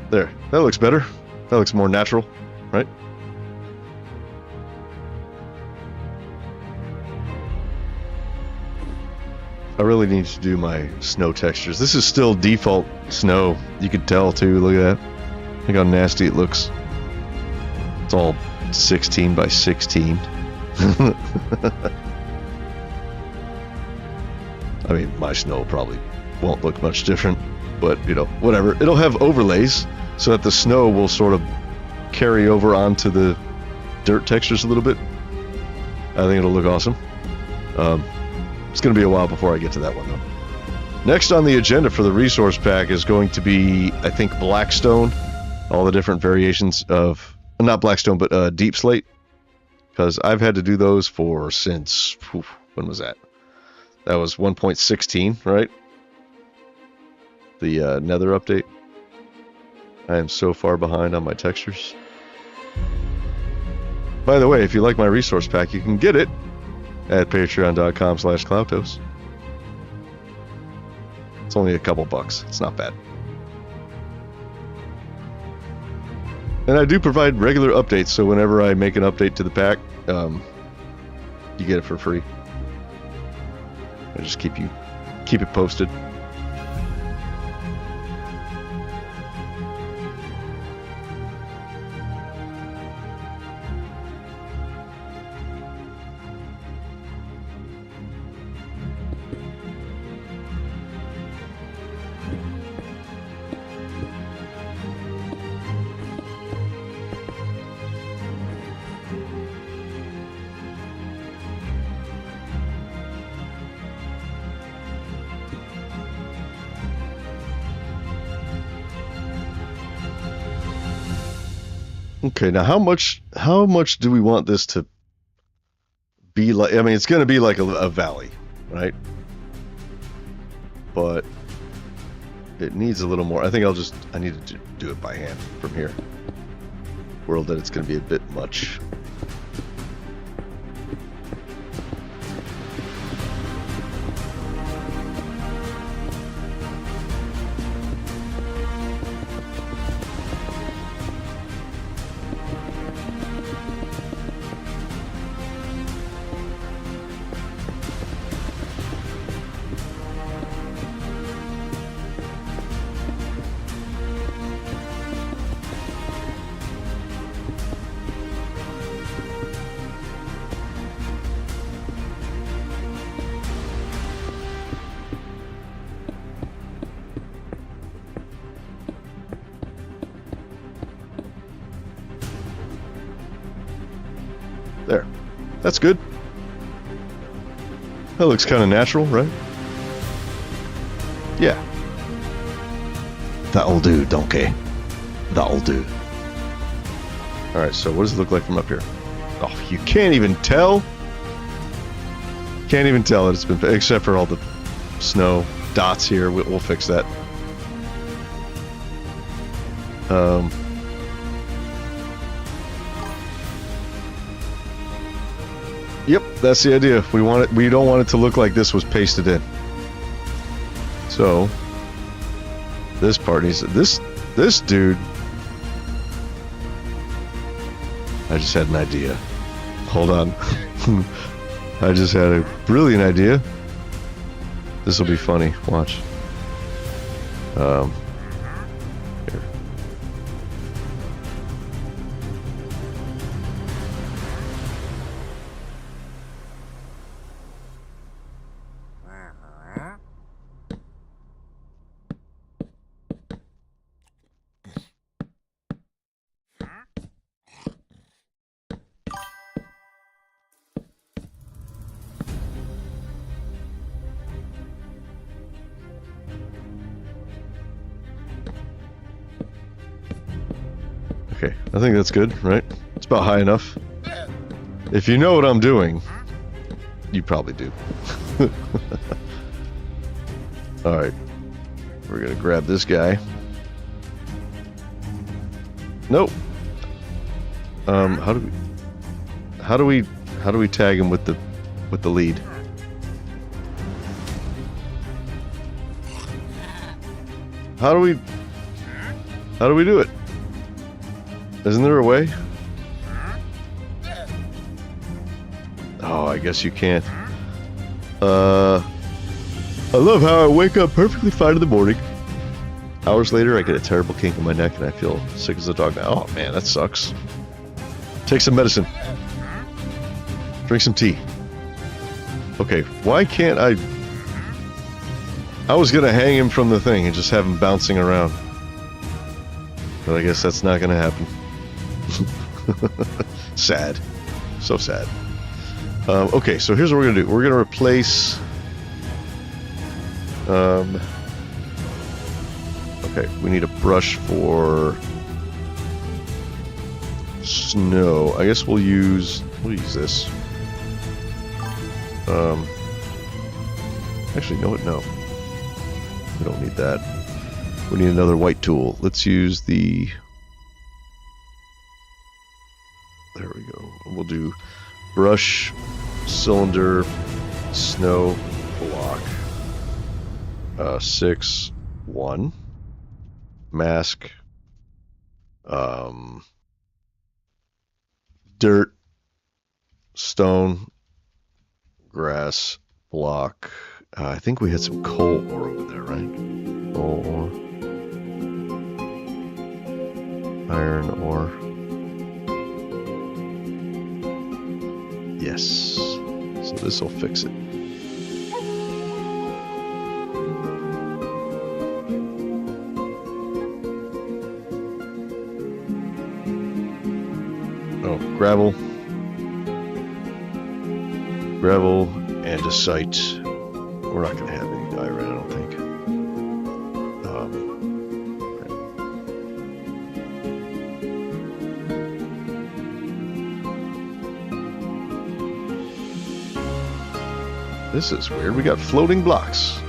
Speaker 1: There, that looks better. That looks more natural, right? I really need to do my snow textures. This is still default snow. You could tell too, look at that. Look how nasty it looks. It's all 16 by 16. I mean, my snow probably won't look much different, but you know, whatever. It'll have overlays so that the snow will sort of carry over onto the dirt textures a little bit. I think it'll look awesome. It's going to be a while before I get to that one, though. Next on the agenda for the resource pack is going to be, I think, Blackstone. All the different variations of, not Blackstone, but Deep Slate. Because I've had to do those for since, when was that? That was 1.16, right? The Nether update. I am so far behind on my textures. By the way, if you like my resource pack, you can get it at patreon.com/Cloutos. It's only a couple bucks. It's not bad. And I do provide regular updates, so whenever I make an update to the pack, you get it for free. I just keep it posted. Okay, now how much do we want this to be like? I mean, it's going to be like a valley, right? But it needs a little more. I think I need to do it by hand from here. WorldEdit's going to be a bit much. There. That's good. That looks kind of natural, right? Yeah. That'll do, donkey. That'll do. Alright, so what does it look like from up here? Oh, you can't even tell? Can't even tell that it's been... Except for all the snow dots here. We'll fix that. Yep, that's the idea. We don't want it to look like this was pasted in. So this part needs this dude. I just had an idea. Hold on. I just had a brilliant idea. This will be funny. Watch. Here. Okay, I think that's good, right? It's about high enough. If you know what I'm doing, you probably do. Alright. We're gonna grab this guy. Nope. How do we tag him with the lead? How do we do it? Isn't there a way? Oh, I guess you can't. I love how I wake up perfectly fine in the morning. Hours later, I get a terrible kink in my neck and I feel sick as a dog now. Oh man, that sucks. Take some medicine. Drink some tea. Okay, why can't I... I was gonna hang him from the thing and just have him bouncing around. But I guess that's not gonna happen. Sad. So sad. Okay, so here's what we're gonna do. We're gonna replace... okay, we need a brush for snow. I guess we'll use this. Actually, no, we don't need that. We need another white tool. Let's use the... There we go. We'll do brush, cylinder, snow, block. 6, 1. Mask. Dirt, stone, grass, block. I think we had some coal ore over there, right? Coal ore. Iron ore. Yes. So this will fix it. Oh, gravel. Gravel, andesite. We're not going to have any diorite, I don't think. This is weird. We got floating blocks.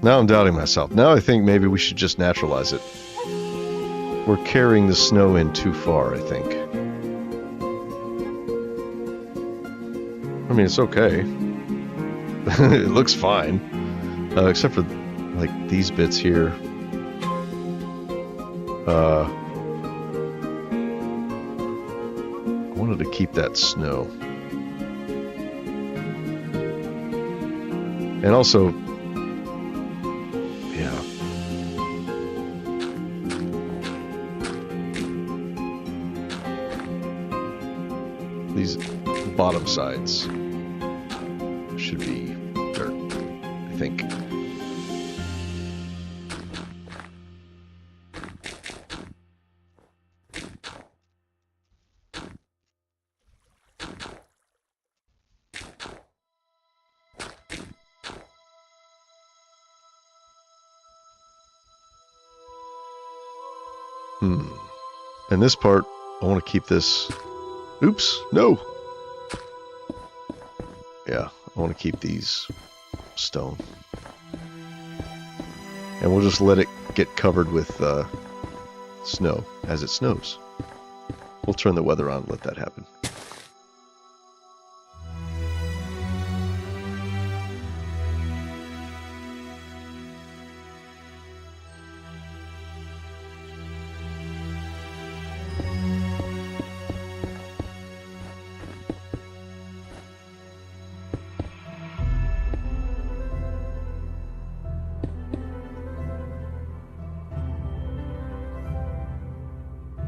Speaker 1: Now I'm doubting myself. Now I think maybe we should just naturalize it. We're carrying the snow in too far, I think. I mean, it's okay. It looks fine. Except for, like, these bits here. I wanted to keep that snow. And also... these bottom sides should be dirt, I think. And this part, I want to keep this... Oops, no! Yeah, I want to keep these stone. And we'll just let it get covered with snow as it snows. We'll turn the weather on and let that happen.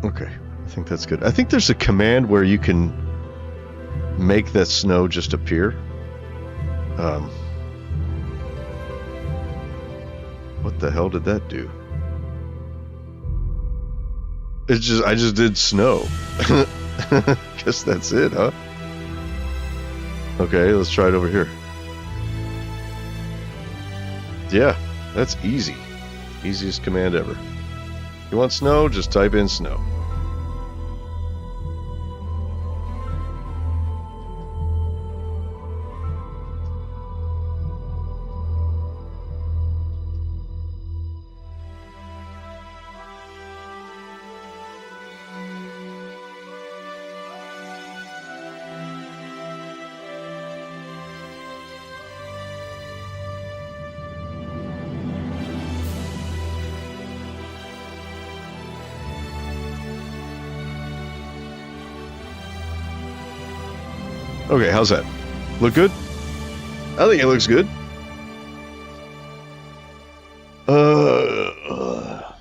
Speaker 1: Okay, I I think that's good. I think there's a command where you can make that snow just appear. What the hell did that do? It's just, I just did snow. Guess that's it, huh? Okay, let's try it over here. Yeah, that's easy. Easiest command ever. You want snow? Just type in snow. Okay, how's that? Look good? I think it looks good.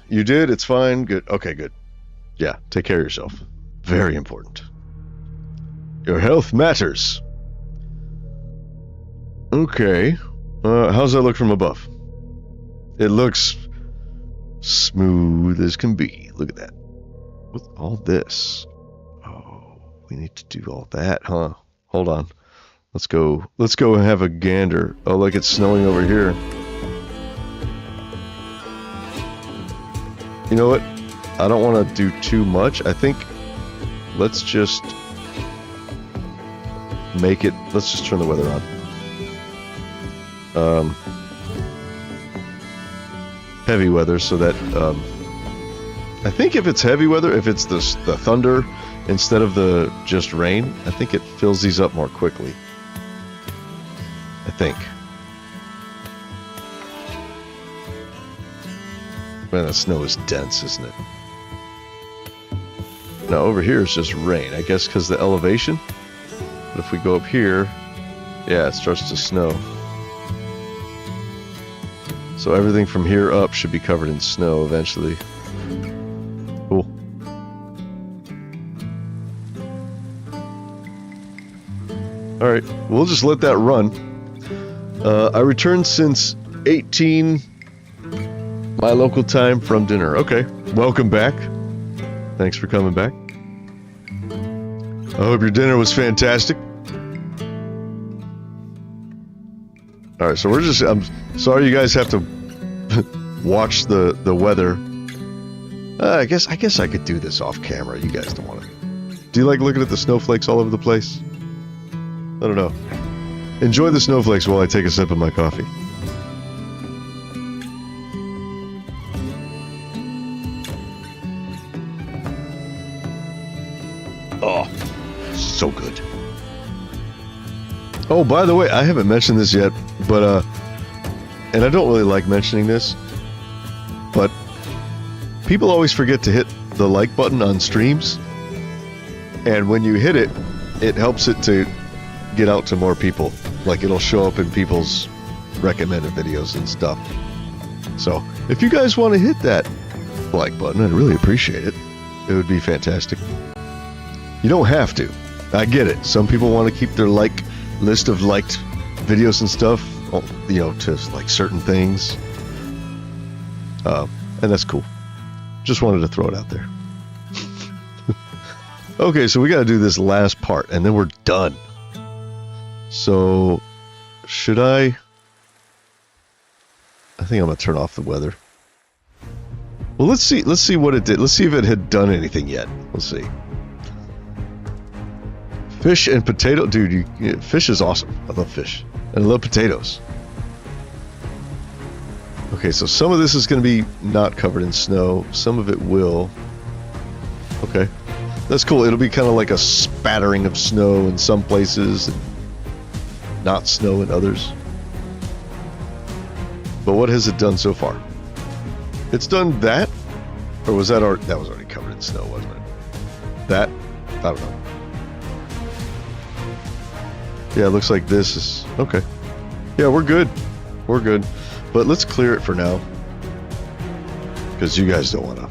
Speaker 1: You did? It's fine? Good. Okay, good. Yeah, take care of yourself. Very important. Your health matters. Okay. How's that look from above? It looks smooth as can be. Look at that. With all this. Oh, we need to do all that, huh? Hold on. Let's go and have a gander. Oh, like it's snowing over here. You know what? I don't want to do too much. I think let's just make it, let's just turn the weather on. Heavy weather so that I think if it's heavy weather, if it's the thunder instead of the just rain, I think it fills these up more quickly. I think. Man, that snow is dense, isn't it? Now over here is just rain, I guess because the elevation. But if we go up here, yeah, it starts to snow. So everything from here up should be covered in snow eventually. Cool. Alright, we'll just let that run. I returned since 18 my local time from dinner. Okay, welcome back. Thanks for coming back. I hope your dinner was fantastic. Alright, so we're just, I'm sorry you guys have to watch the weather. I guess I could do this off camera. You guys don't want to. Do you like looking at the snowflakes all over the place? I don't know. Enjoy the snowflakes while I take a sip of my coffee. Oh, so good. Oh, by the way, I haven't mentioned this yet, but and I don't really like mentioning this, but people always forget to hit the like button on streams, and when you hit it, it helps it to get out to more people. Like, it'll show up in people's recommended videos and stuff. So if you guys want to hit that like button, I'd really appreciate it. It would be fantastic. You don't have to. I get it. Some people want to keep their like list of liked videos and stuff, you know, to like certain things, and that's cool. Just wanted to throw it out there. Okay, so we got to do this last part and then we're done. So should I think I'm gonna turn off the weather. Well, let's see what it did. Let's see if it had done anything yet. Let's see. Fish and potato, dude. Fish is awesome. I love fish, and I love potatoes. Okay, so some of this is going to be not covered in snow. Some of it will. Okay, that's cool. It'll be kind of like a spattering of snow in some places, and not snow in others. But what has it done so far? It's done that, or was that already? That was already covered in snow, wasn't it? That? I don't know. Yeah, it looks like this is okay. Yeah, we're good. We're good. But let's clear it for now, because you guys don't want to.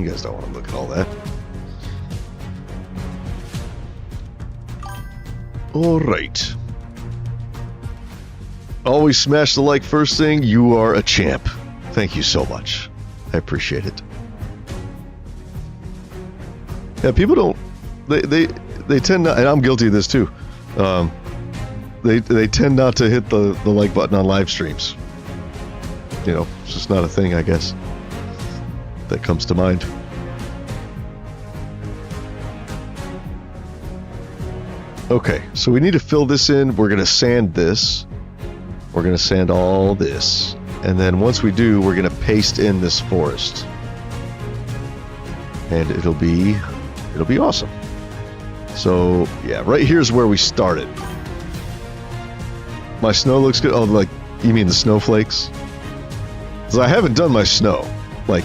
Speaker 1: You guys don't want to look at all that. Alright. Always smash the like first thing. You are a champ. Thank you so much. I appreciate it. Yeah, people don't... They tend not... And I'm guilty of this too. They tend not to hit the like button on live streams. You know, it's just not a thing, I guess, that comes to mind. Okay, so we need to fill this in. We're going to sand this. We're going to sand all this. And then once we do, we're going to paste in this forest. And it'll be awesome. So, yeah, right here's where we started. My snow looks good. Oh, like, you mean the snowflakes? Because I haven't done my snow. Like,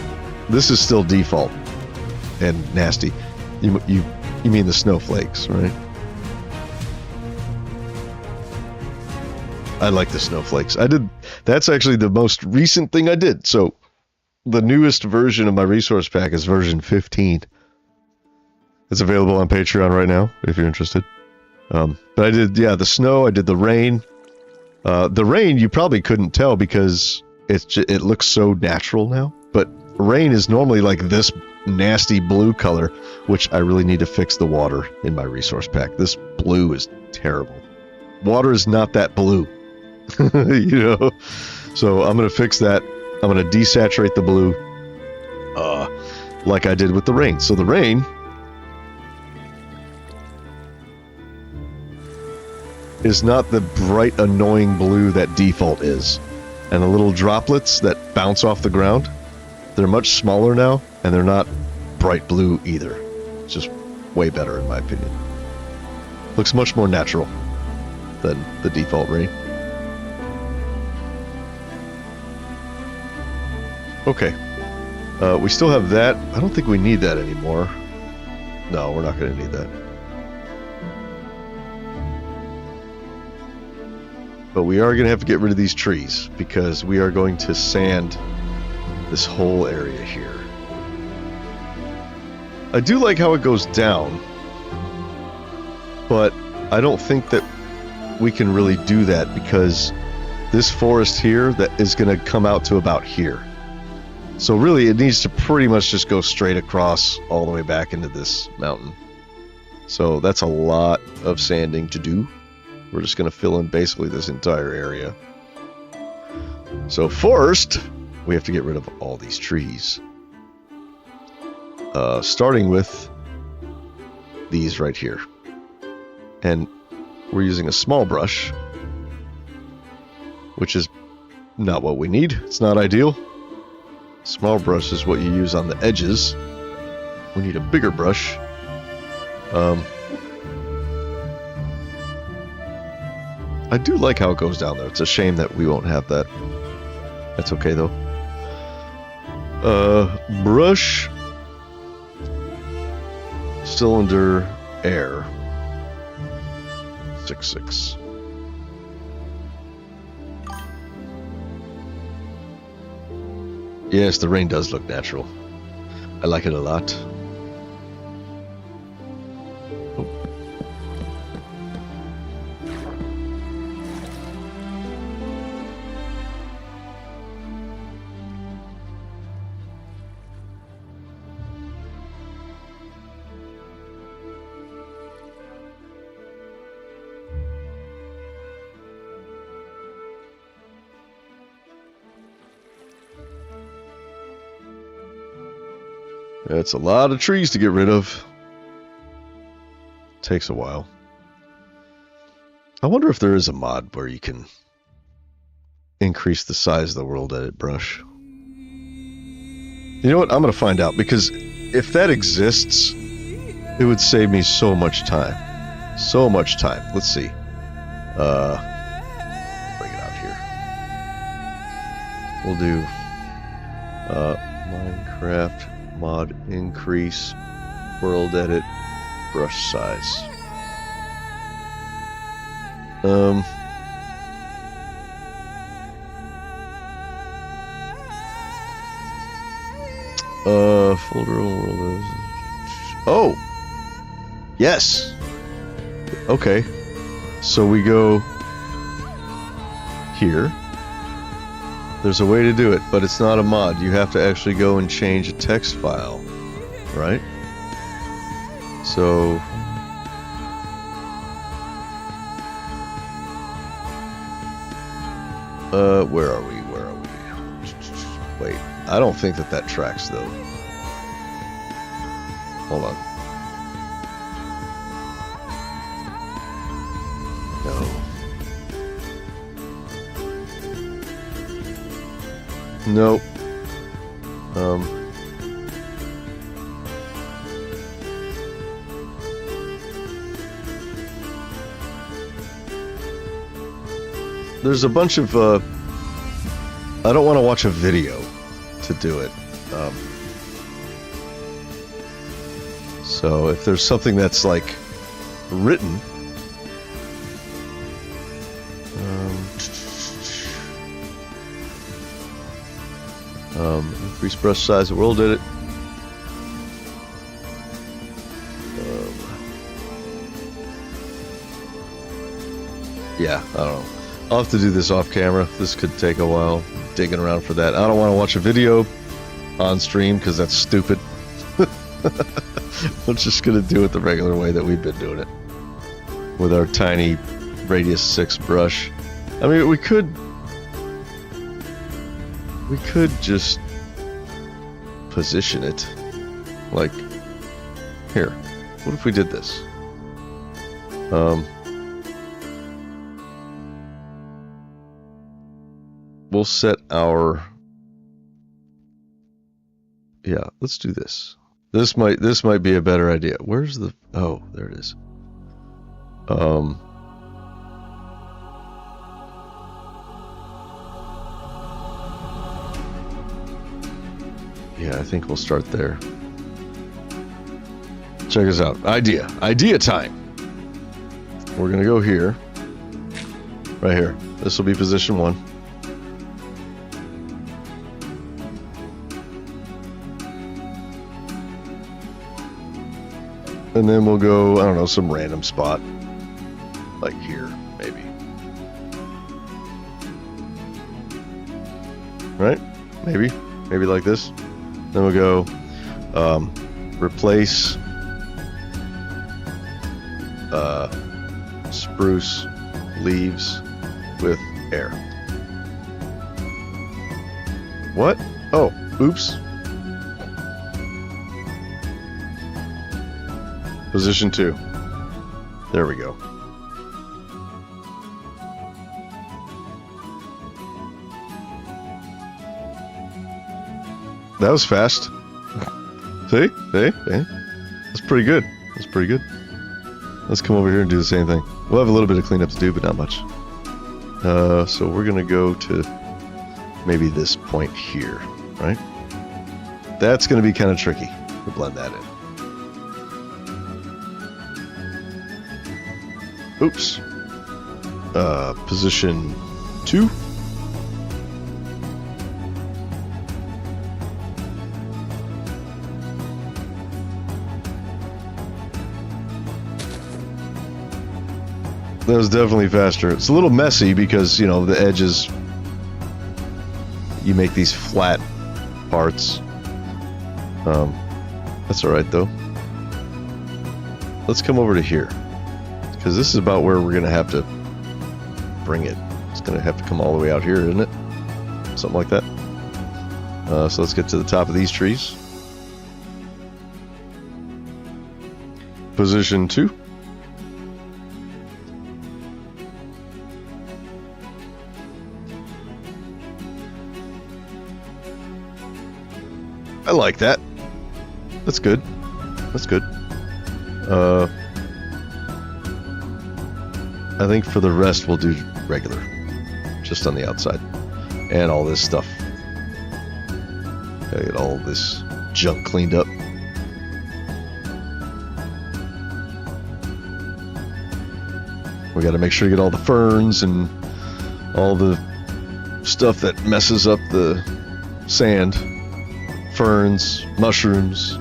Speaker 1: this is still default and nasty. You mean the snowflakes, right? I like the snowflakes. That's actually the most recent thing I did. So the newest version of my resource pack is version 15. It's available on Patreon right now if you're interested. But I did, yeah, the snow. I did the rain. The rain you probably couldn't tell because it looks so natural now. But rain is normally like this nasty blue color, which I really need to fix the water in my resource pack. This blue is terrible. Water is not that blue. You know, so I'm gonna fix that. I'm gonna desaturate the blue, like I did with the rain. So the rain is not the bright, annoying blue that default is, and the little droplets that bounce off the ground, they're much smaller now, and they're not bright blue either. It's just way better in my opinion. Looks much more natural than the default rain. Okay, we still have that. I don't think we need that anymore. No, we're not going to need that. But we are going to have to get rid of these trees because we are going to sand this whole area here. I do like how it goes down, but I don't think that we can really do that because this forest here that is going to come out to about here. So really, it needs to pretty much just go straight across all the way back into this mountain. So that's a lot of sanding to do. We're just going to fill in basically this entire area. So first, we have to get rid of all these trees. Starting with these right here. And we're using a small brush, which is not what we need. It's not ideal. Small brush is what you use on the edges. We need a bigger brush. I do like how it goes down there. It's a shame that we won't have that. That's okay though. Brush. Cylinder air. 6.6. Yes, the rain does look natural. I like it a lot. Oh. That's a lot of trees to get rid of. Takes a while. I wonder if there is a mod where you can increase the size of the WorldEdit brush. You know what? I'm going to find out, because if that exists, it would save me so much time. So much time. Let's see. Bring it out here. We'll do Minecraft mod increase WorldEdit brush size. Folder on WorldEdit. Oh, yes. Okay. So we go here. There's a way to do it, but it's not a mod. You have to actually go and change a text file, right? So where are we? Wait, I don't think that tracks though. Hold on. No. Nope. There's a bunch of, I don't want to watch a video to do it. So if there's something that's like written, increase brush size of WorldEdit. Yeah, I don't know. I'll have to do this off camera. This could take a while digging around for that. I don't want to watch a video on stream because that's stupid. I'm just going to do it the regular way that we've been doing it. With our tiny radius 6 brush. I mean, we could just position it like here. What if we did this? We'll set our, yeah, let's do this. This might be a better idea. Where's the, oh, there it is. Yeah, I think we'll start there. Check us out. Idea time. We're gonna go here. Right here. This will be position 1. And then we'll go, I don't know, some random spot. Like here, maybe. Right? Maybe. Maybe like this. Then we'll go replace spruce leaves with air. What? Oh, oops. Position 2. There we go. That was fast. See? That's pretty good. That's pretty good. Let's come over here and do the same thing. We'll have a little bit of cleanup to do, but not much. So we're gonna go to maybe this point here, right? That's gonna be kind of tricky to blend that in. Oops. Position 2. That was definitely faster. It's a little messy because, you know, the edges, you make these flat parts. That's alright though. Let's come over to here. Because this is about where we're going to have to bring it. It's going to have to come all the way out here, isn't it? Something like that. So let's get to the top of these trees. Position 2. I like that. That's good. That's good. I think for the rest we'll do regular, just on the outside, and all this stuff. Gotta get all this junk cleaned up. We gotta make sure you get all the ferns and all the stuff that messes up the sand. Ferns, mushrooms,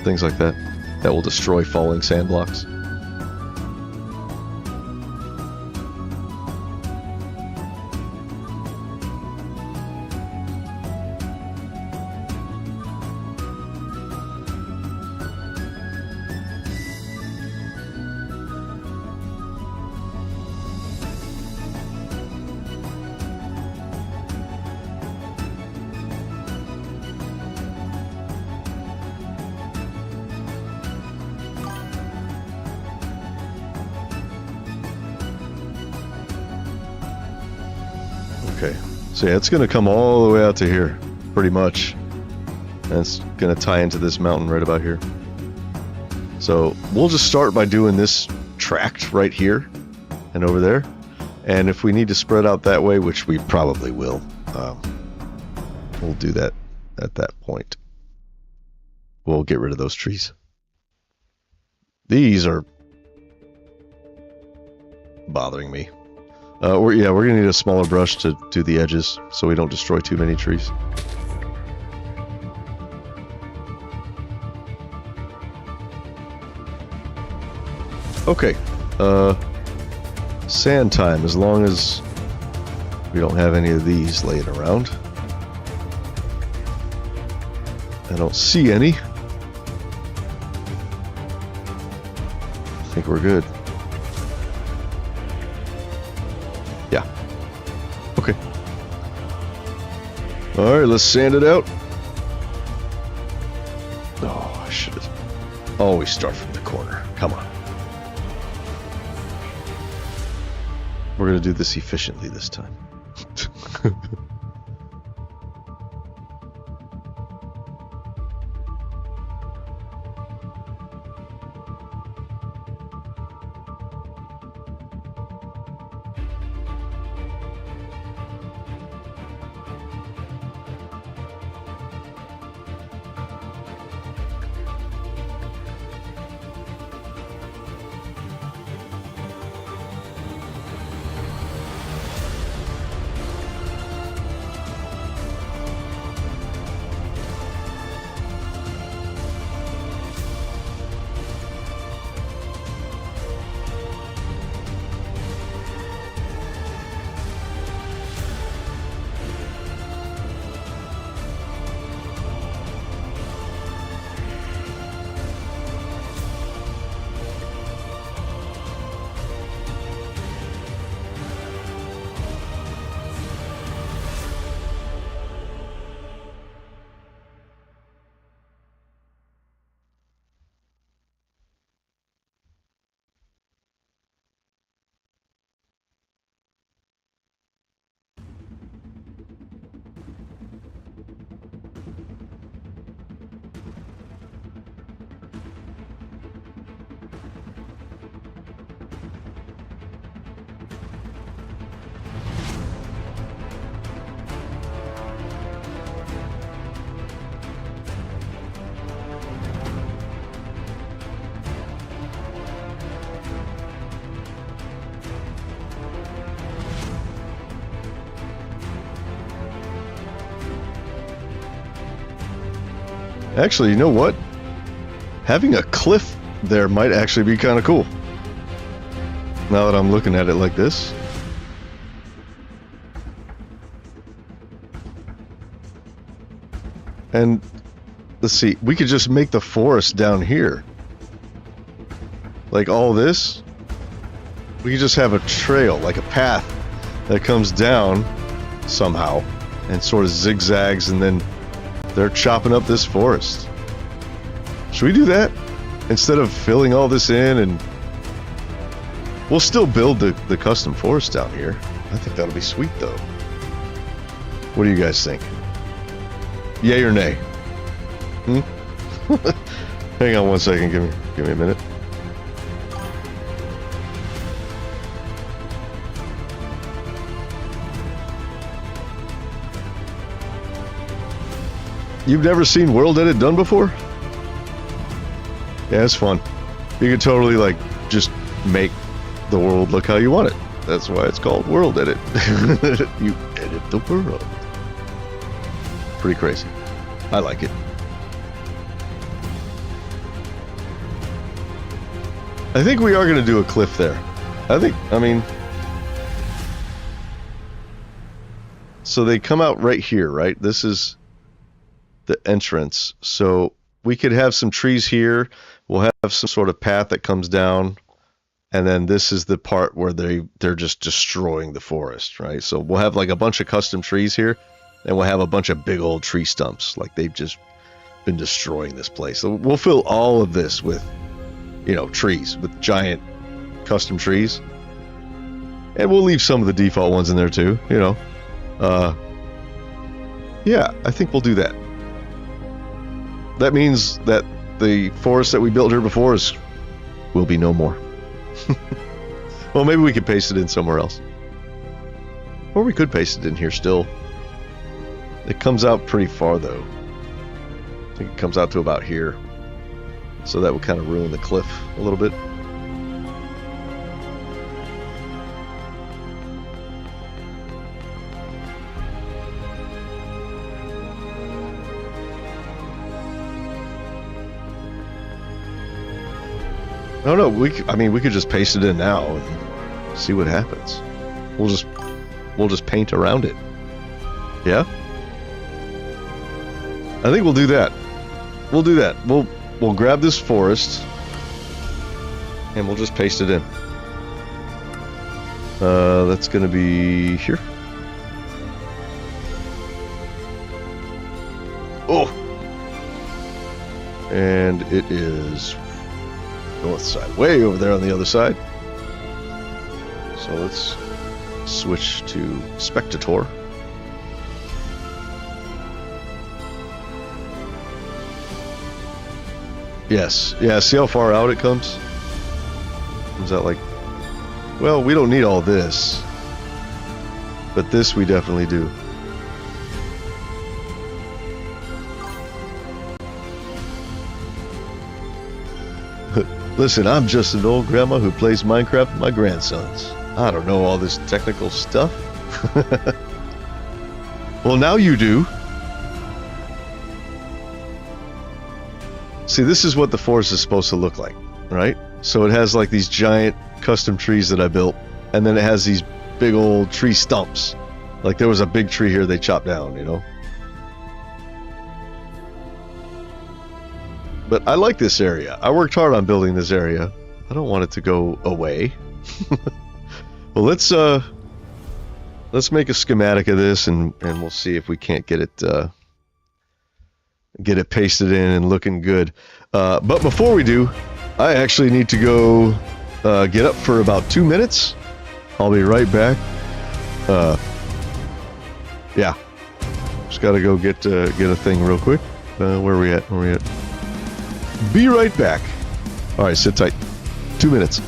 Speaker 1: things like that. That will destroy falling sand blocks. Okay. So yeah, it's going to come all the way out to here, pretty much. And it's going to tie into this mountain right about here. So we'll just start by doing this tract right here and over there. And if we need to spread out that way, which we probably will, we'll do that at that point. We'll get rid of those trees. These are bothering me. We're gonna need a smaller brush to do the edges so we don't destroy too many trees. Okay, sand time, as long as we don't have any of these laying around. I don't see any. I think we're good. Yeah. Okay. Alright, let's sand it out. Oh, I should have always start from the corner. Come on. We're going to do this efficiently this time. Actually, you know what? Having a cliff there might actually be kind of cool. Now that I'm looking at it like this. And let's see, we could just make the forest down here. Like all this. We could just have a trail, like a path that comes down somehow and sort of zigzags, and then they're chopping up this forest. Should we do that? Instead of filling all this in, and we'll still build the custom forest down here. I think that'll be sweet though. What do you guys think? Yay or nay? Hang on one second, give me a minute. You've never seen WorldEdit done before? Yeah, it's fun. You can totally like just make the world look how you want it. That's why it's called WorldEdit. You edit the world. Pretty crazy. I like it. I think we are going to do a cliff there. I mean, so they come out right here, right? This is the entrance. So we could have some trees here. We'll have some sort of path that comes down. And then this is the part where they're just destroying the forest, right? So we'll have like a bunch of custom trees here. And we'll have a bunch of big old tree stumps. Like they've just been destroying this place. So we'll fill all of this with, you know, trees. With giant custom trees. And we'll leave some of the default ones in there too, you know. Yeah, I think we'll do that. That means that the forest that we built here before will be no more. Well, maybe we could paste it in somewhere else. Or we could paste it in here still. It comes out pretty far, though. I think it comes out to about here. So that would kind of ruin the cliff a little bit. No, I mean, we could just paste it in now and see what happens. We'll just paint around it. Yeah? I think we'll do that. We'll do that. We'll grab this forest and we'll just paste it in. That's gonna be here. Oh! And it is north side, way over there on the other side. So let's switch to spectator. Yes, yeah, see how far out it comes? Comes out like, well, we don't need all this, but this we definitely do. Listen, I'm just an old grandma who plays Minecraft with my grandsons. I don't know all this technical stuff. Well, now you do. See, this is what the forest is supposed to look like, right? So it has like these giant custom trees that I built, and then it has these big old tree stumps. Like there was a big tree here they chopped down, you know? But I like this area. I worked hard on building this area. I don't want it to go away. Well, let's make a schematic of this, and we'll see if we can't get it pasted in and looking good. But before we do, I actually need to go get up for about 2 minutes. I'll be right back. Yeah, just gotta go get a thing real quick. Where are we at? Be right back. All right, sit tight. 2 minutes.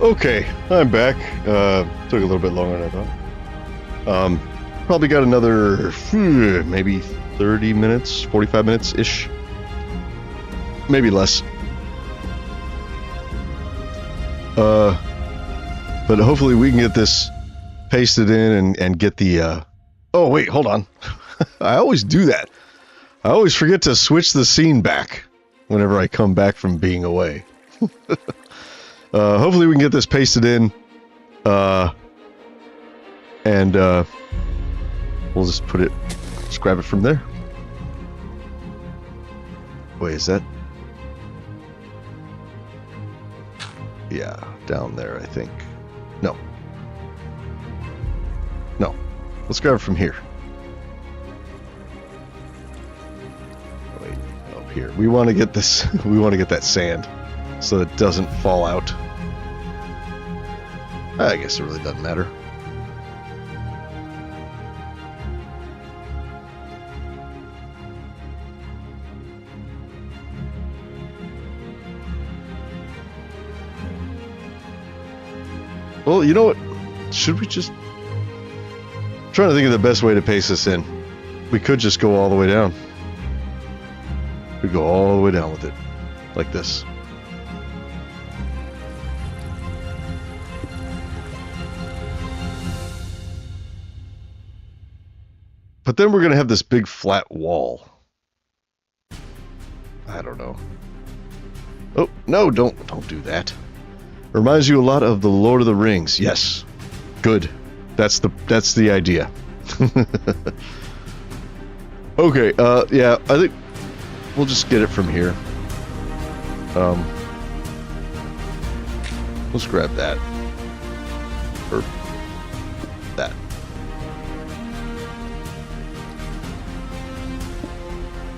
Speaker 1: Okay, I'm back. Took a little bit longer than I thought. Probably got another maybe 30 minutes, 45 minutes-ish. Maybe less. But hopefully we can get this pasted in and get the, oh wait, hold on. I always do that. I always forget to switch the scene back whenever I come back from being away. Hopefully we can get this pasted in, and we'll just put it, just grab it from there. Wait, is that? Yeah, down there, I think. No. No. Let's grab it from here. Wait, up here. We want to get this, we want to get that sand so it doesn't fall out. I guess it really doesn't matter. Well, you know what? Should we just... I'm trying to think of the best way to paste this in. We could just go all the way down. We go all the way down with it. Like this. But then we're going to have this big flat wall. I don't know. Oh, no, don't do that. Reminds you a lot of the Lord of the Rings. Yes. Good. That's the idea. Okay, yeah, I think we'll just get it from here. Let's grab that. Or that.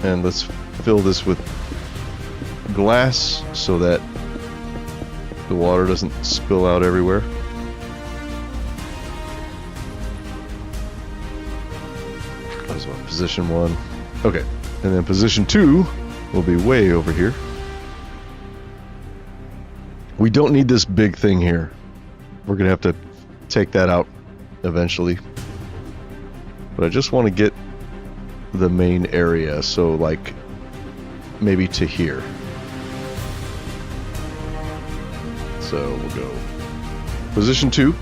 Speaker 1: And let's fill this with glass so that the water doesn't spill out everywhere. That's what, position 1. Okay, and then position 2 will be way over here. We don't need this big thing here. We're gonna have to take that out eventually. But I just want to get the main area, so like maybe to here. So we'll go position 2.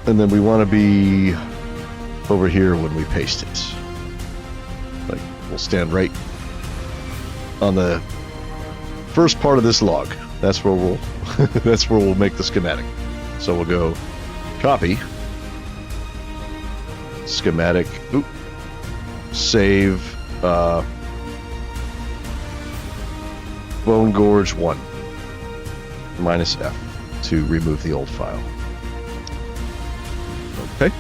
Speaker 1: And then we want to be over here when we paste it. Like, we'll stand right on the first part of this log. That's where we'll that's where we'll make the schematic. So we'll go copy schematic, save Bone Gorge 1 -F to remove the old file. Okay.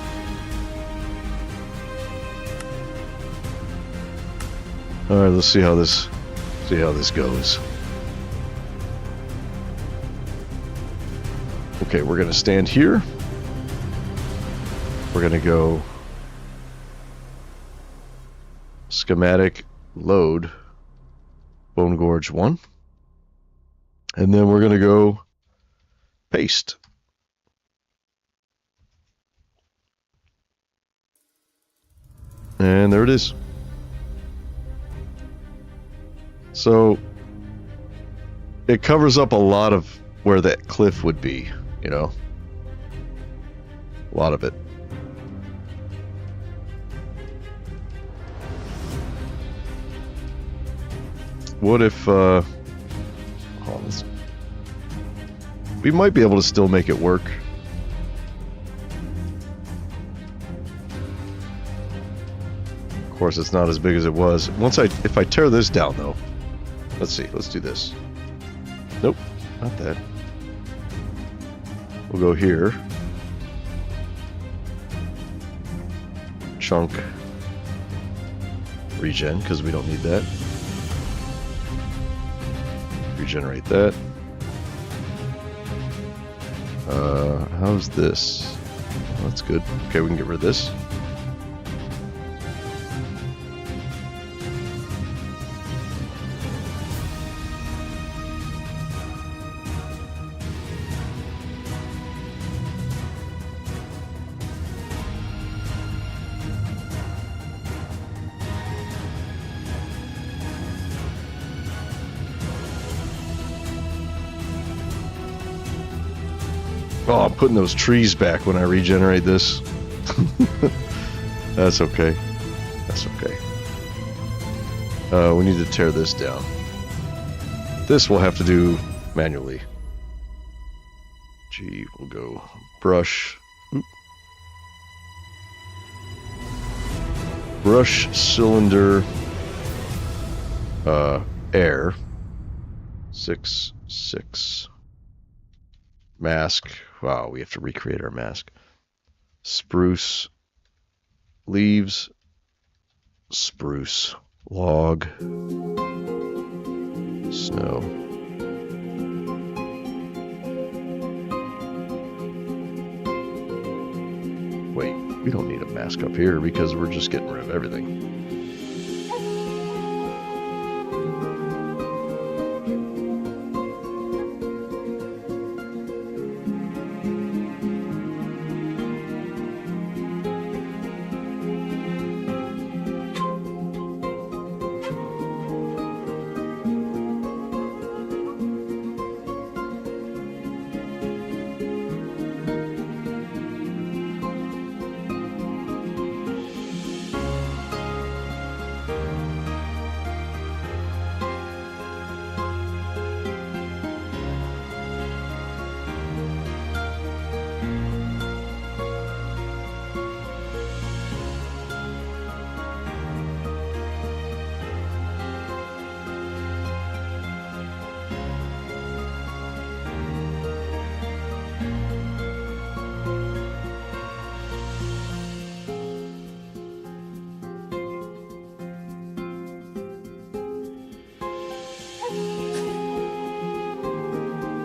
Speaker 1: All right, let's see how this goes. Okay, we're gonna stand here. We're gonna go schematic load Bone Gorge 1. And then we're going to go paste. And there it is. So it covers up a lot of where that cliff would be, you know. A lot of it. What if, we might be able to still make it work. Of course, it's not as big as it was. If I tear this down though, let's see, let's do this. Nope, not that. We'll go here. Chunk. Regen, because we don't need that. Regenerate that. How's this? Oh, that's good. Okay, we can get rid of this. Oh, I'm putting those trees back when I regenerate this. That's okay. That's okay. We need to tear this down. This we'll have to do manually. Gee, we'll go brush. Oop. Brush cylinder air 6 mask. Wow, we have to recreate our mask. Spruce leaves, spruce log, snow. Wait, we don't need a mask up here because we're just getting rid of everything.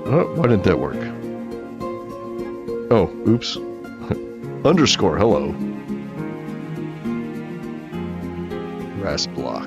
Speaker 1: Oh, why didn't that work? Oh, oops. Underscore, hello. Grass block.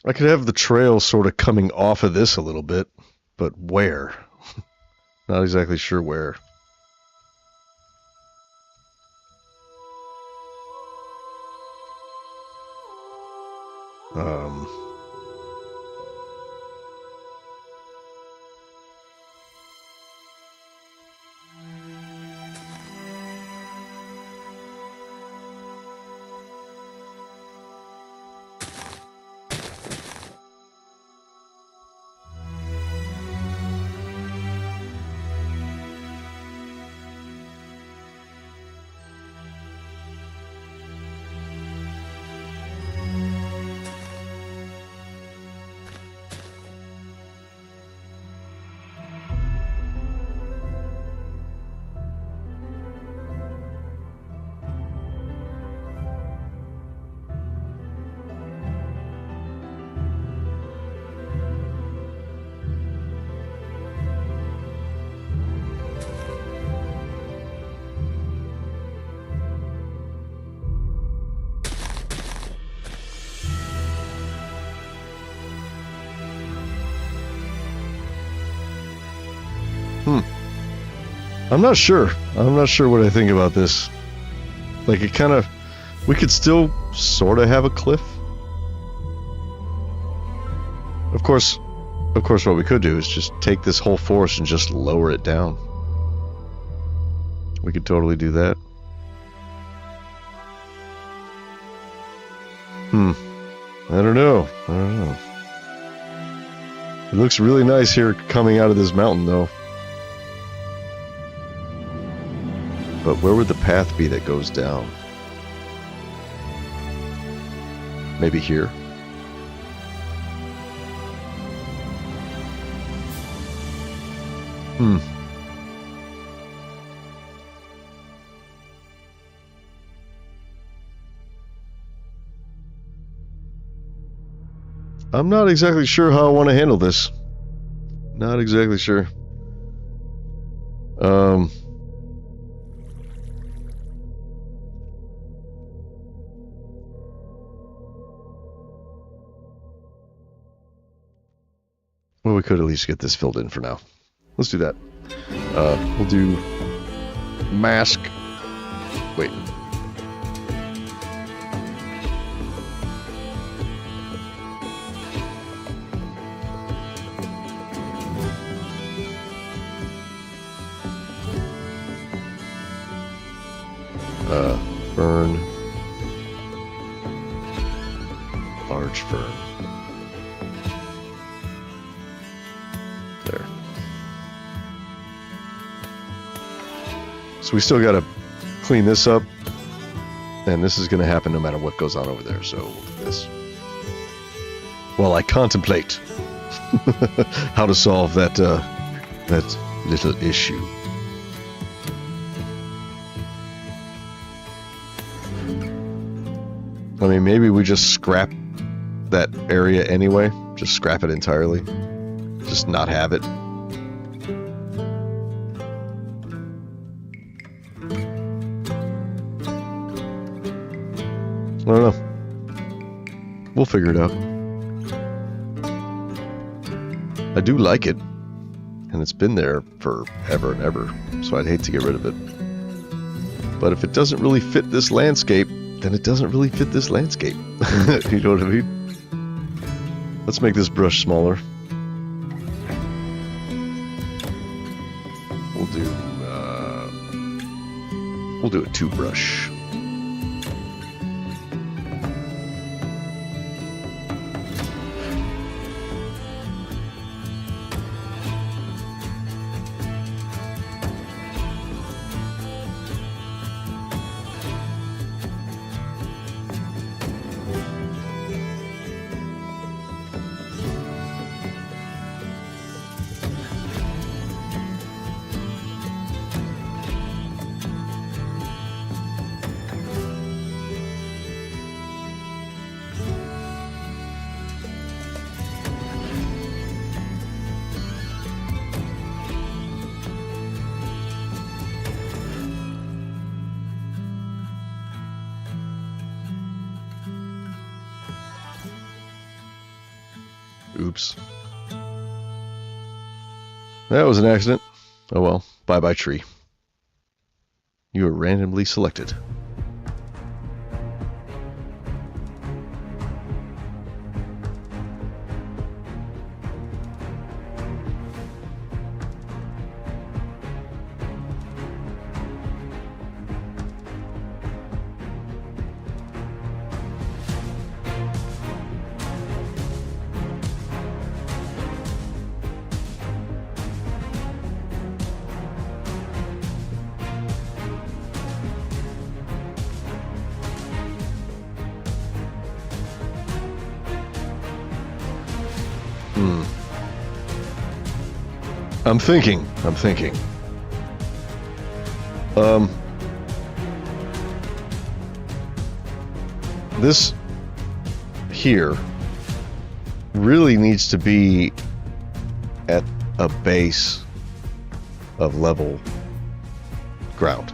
Speaker 1: I could have the trail sort of coming off of this a little bit, but where? Not exactly sure where. I'm not sure. I'm not sure what I think about this. Like, it kind of... We could still sort of have a cliff. Of course, what we could do is just take this whole forest and just lower it down. We could totally do that. I don't know. It looks really nice here coming out of this mountain, though. But where would the path be that goes down? Maybe here? I'm not exactly sure how I want to handle this. Not exactly sure. Well, we could at least get this filled in for now. Let's do that. We'll do mask. Wait. Fern. Large fern. There. So we still gotta clean this up, and this is gonna happen no matter what goes on over there, so we'll do this. While I contemplate how to solve that little issue. I mean, maybe we just scrap that area anyway. Just scrap it entirely. Just not have it. I don't know. We'll figure it out. I do like it. And it's been there forever and ever. So I'd hate to get rid of it. But if it doesn't really fit this landscape, then it doesn't really fit this landscape. You know what I mean? Let's make this brush smaller. We'll do a 2 brush. Oops. That was an accident. Oh well. Bye-bye tree. You were randomly selected. I'm thinking. This here really needs to be at a base of level ground.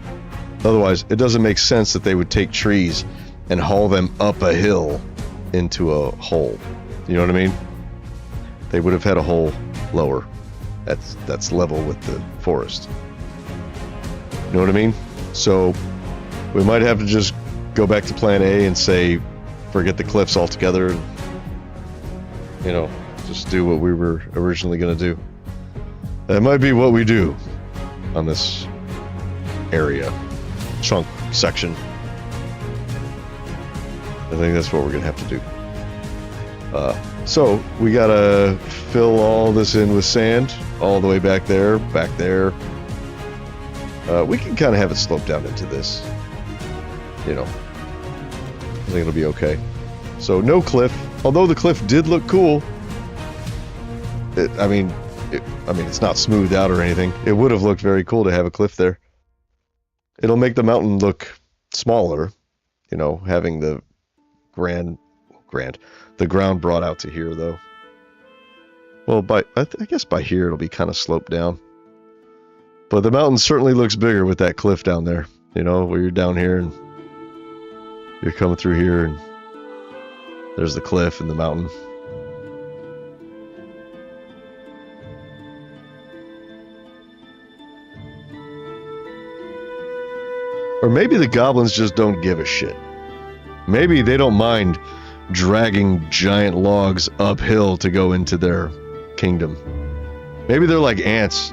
Speaker 1: Otherwise, it doesn't make sense that they would take trees and haul them up a hill into a hole. You know what I mean? They would have had a hole lower. That's level with the forest. You know what I mean? So we might have to just go back to plan A and say, forget the cliffs altogether. And, you know, just do what we were originally going to do. That might be what we do on this area, chunk, section. I think that's what we're going to have to do. So we gotta fill all this in with sand all the way back there. We can kind of have it slope down into this. You know, I think it'll be okay. So no cliff, although the cliff did look cool. I mean, it's not smoothed out or anything. It would have looked very cool to have a cliff there. It'll make the mountain look smaller, you know, having the grand grand. The ground brought out to here, though. Well, I guess by here it'll be kind of sloped down. But the mountain certainly looks bigger with that cliff down there. You know, where you're down here and you're coming through here and there's the cliff and the mountain. Or maybe the goblins just don't give a shit. Maybe they don't mind dragging giant logs uphill to go into their kingdom. Maybe they're like ants.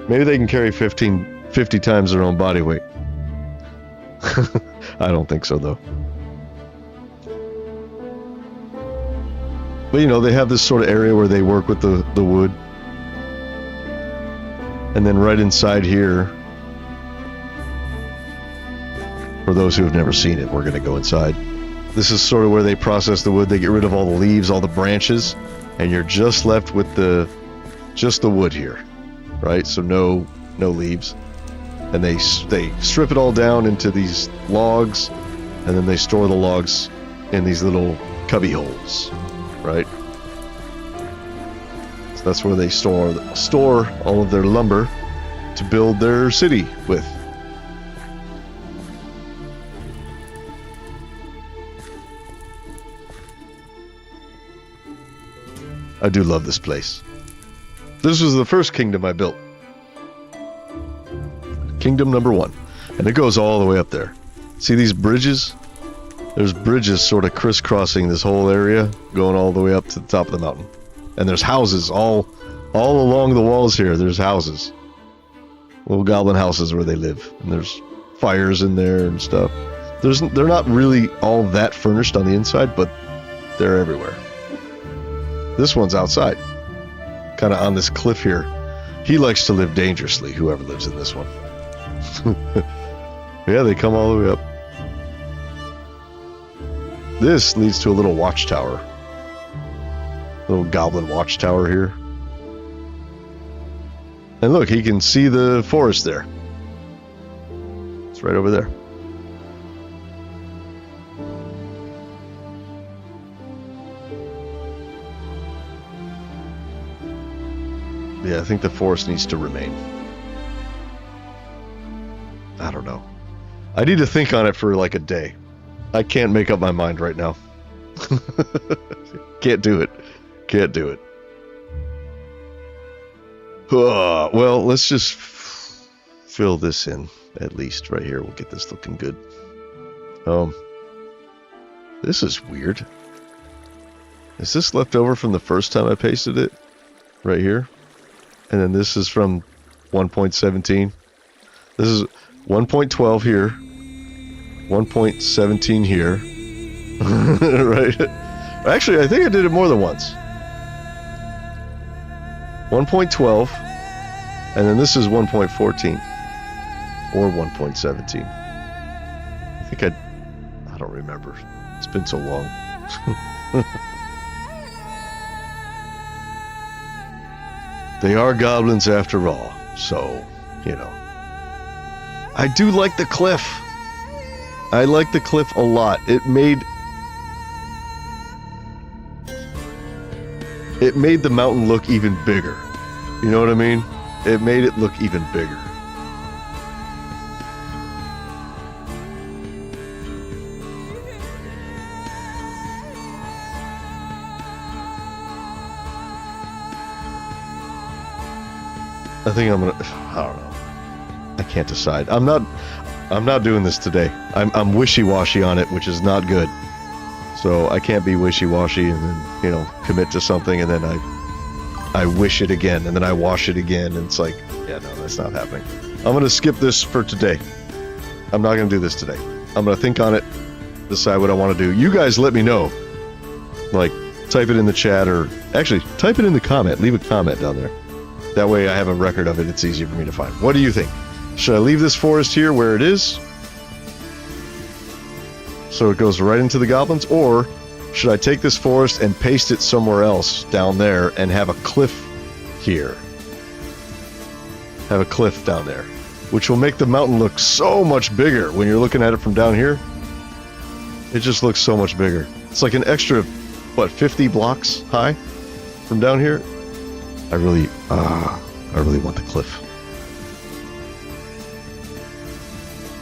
Speaker 1: Maybe they can carry 50 times their own body weight. I don't think so, though. But, you know, they have this sort of area where they work with the wood. And then right inside here, for those who have never seen it, we're going to go inside. This is sort of where they process the wood. They get rid of all the leaves, all the branches, and you're just left with just the wood here, right? So no leaves. And they strip it all down into these logs, and then they store the logs in these little cubby holes, right? So that's where they store all of their lumber to build their city with. I do love this place. This was the first kingdom I built. Kingdom number 1. And it goes all the way up there. See these bridges? There's bridges sort of crisscrossing this whole area, going all the way up to the top of the mountain. And there's houses all along the walls here. There's houses. Little goblin houses where they live. And there's fires in there and stuff. They're not really all that furnished on the inside, but they're everywhere. This one's outside, kind of on this cliff here. He likes to live dangerously, whoever lives in this one. Yeah, they come all the way up. This leads to a little watchtower. Little goblin watchtower here. And look, he can see the forest there. It's right over there. Yeah, I think the forest needs to remain. I don't know. I need to think on it for like a day. I can't make up my mind right now. Can't do it. Can't do it. Well, let's just fill this in. At least right here. We'll get this looking good. This is weird. Is this left over from the first time I pasted it? Right here? And then this is from 1.17. This is 1.12 here. 1.17 here. Right? Actually, I think I did it more than once. 1.12. And then this is 1.14. Or 1.17. I don't remember. It's been so long. They are goblins after all, so, you know. I do like the cliff. I like the cliff a lot. It made the mountain look even bigger. You know what I mean? It made it look even bigger. I think I'm gonna. I don't know. I can't decide. I'm not doing this today. I'm wishy-washy on it, which is not good. So I can't be wishy-washy and then, you know, commit to something and then I wish it again and then I wash it again and it's like, yeah, no, that's not happening. I'm gonna skip this for today. I'm not gonna do this today. I'm gonna think on it, decide what I want to do. You guys let me know. Like, type it in the chat or actually type it in the comment. Leave a comment down there. That way I have a record of it. It's easier for me to find. What do you think? Should I leave this forest here where it is? So it goes right into the goblins? Or should I take this forest and paste it somewhere else down there and have a cliff here? Have a cliff down there. Which will make the mountain look so much bigger when you're looking at it from down here. It just looks so much bigger. It's like an extra, what, 50 blocks high from down here? I really want the cliff.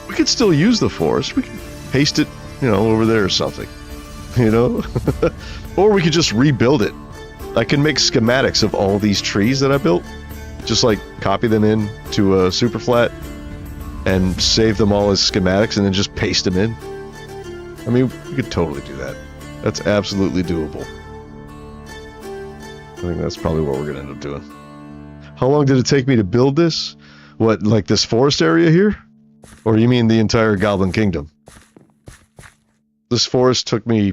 Speaker 1: We could still use the forest. We could paste it, you know, over there or something, you know? Or we could just rebuild it. I can make schematics of all these trees that I built. Just like copy them in to a super flat and save them all as schematics and then just paste them in. I mean, we could totally do that. That's absolutely doable. I think that's probably what we're going to end up doing. How long did it take me to build this? What, like this forest area here? Or you mean the entire Goblin Kingdom? This forest took me,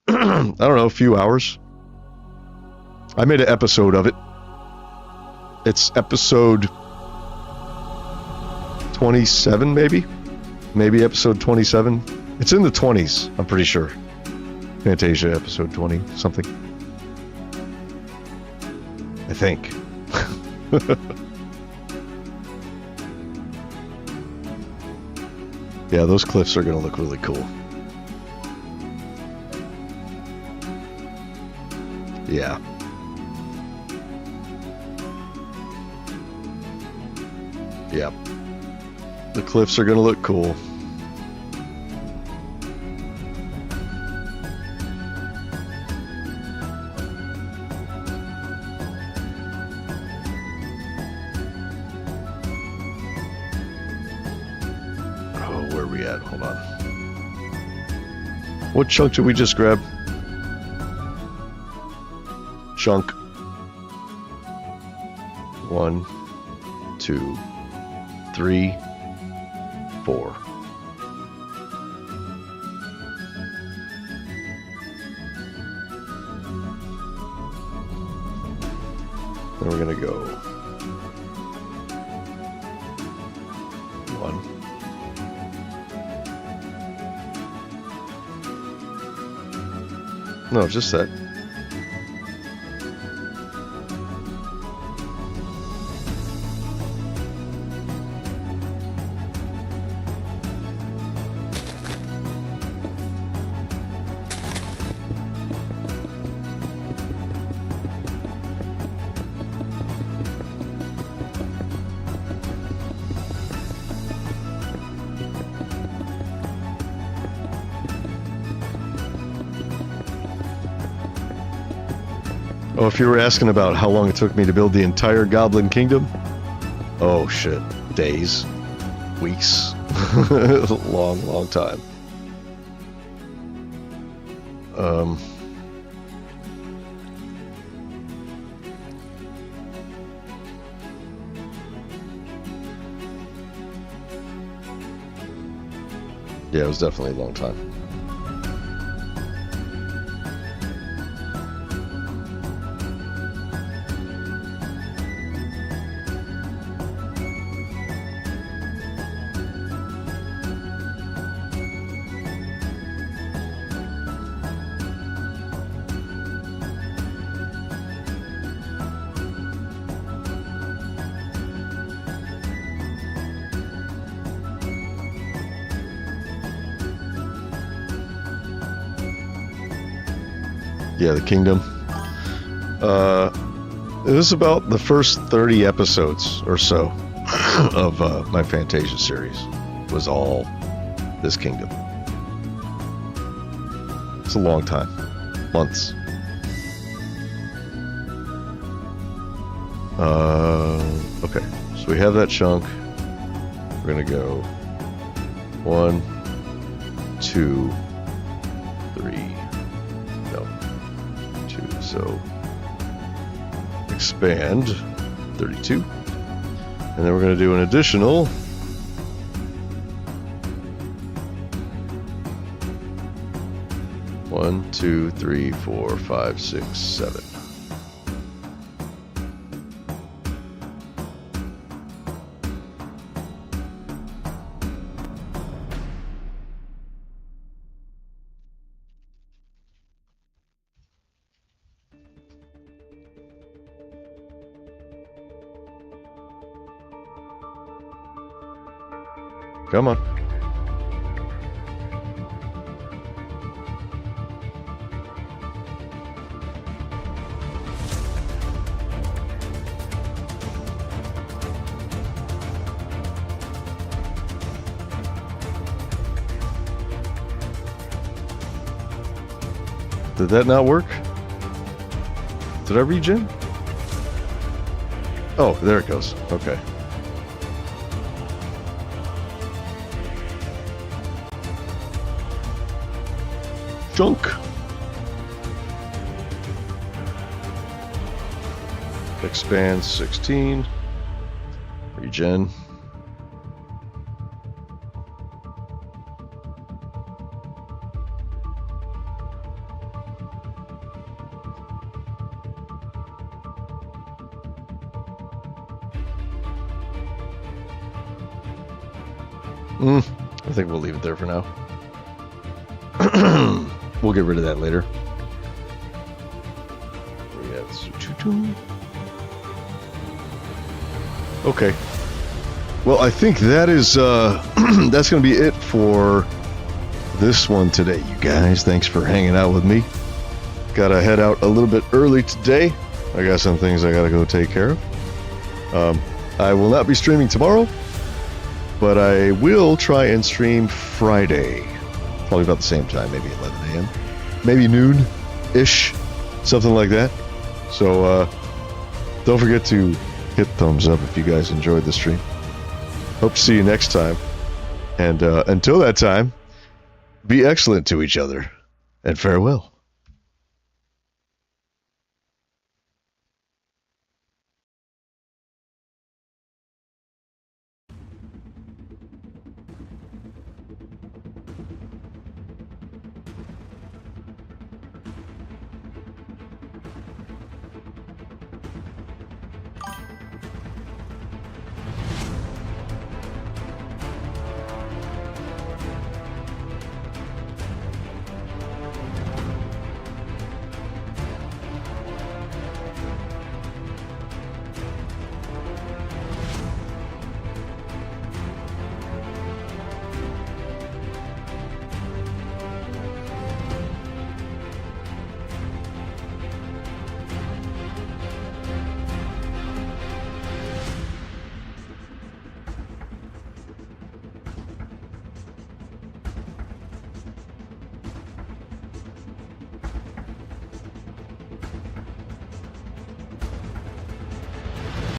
Speaker 1: I don't know, a few hours. I made an episode of it. It's episode 27, maybe? Maybe episode 27. It's in the 20s, I'm pretty sure. Fantasia episode 20, something. I think. Yeah, those cliffs are going to look really cool. Yeah. Yep. The cliffs are going to look cool. Oh, where are we at? Hold on. What chunk did we just grab? Chunk. 1, 2, 3, 4. Then we're gonna go 1. No, just that. Oh, if you were asking about how long it took me to build the entire Goblin Kingdom, oh shit, days, weeks, long time. Yeah, it was definitely a long time. Yeah, the kingdom. It was about the first 30 episodes or so of my Fantasia series was all this kingdom. It's a long time. Months. Okay, so we have that chunk. We're gonna go 1, 2, 3. No. 2. So expand 32. And then we're going to do an additional 1, 2, 3, 4, 5, 6, 7. Come on. Did that not work? Did I regen? Oh, there it goes. Okay. Junk. Expand 16. Regen. I think we'll leave it there for now. We'll get rid of that later. Okay. Well, I think that is that's going to be it for this one today, you guys. Thanks for hanging out with me. Gotta head out a little bit early today. I got some things I gotta go take care of. I will not be streaming tomorrow, but I will try and stream Friday. Probably about the same time, maybe 11 a.m. Maybe noon-ish, something like that. So don't forget to hit thumbs up if you guys enjoyed the stream. Hope to see you next time. And until that time, be excellent to each other, and farewell.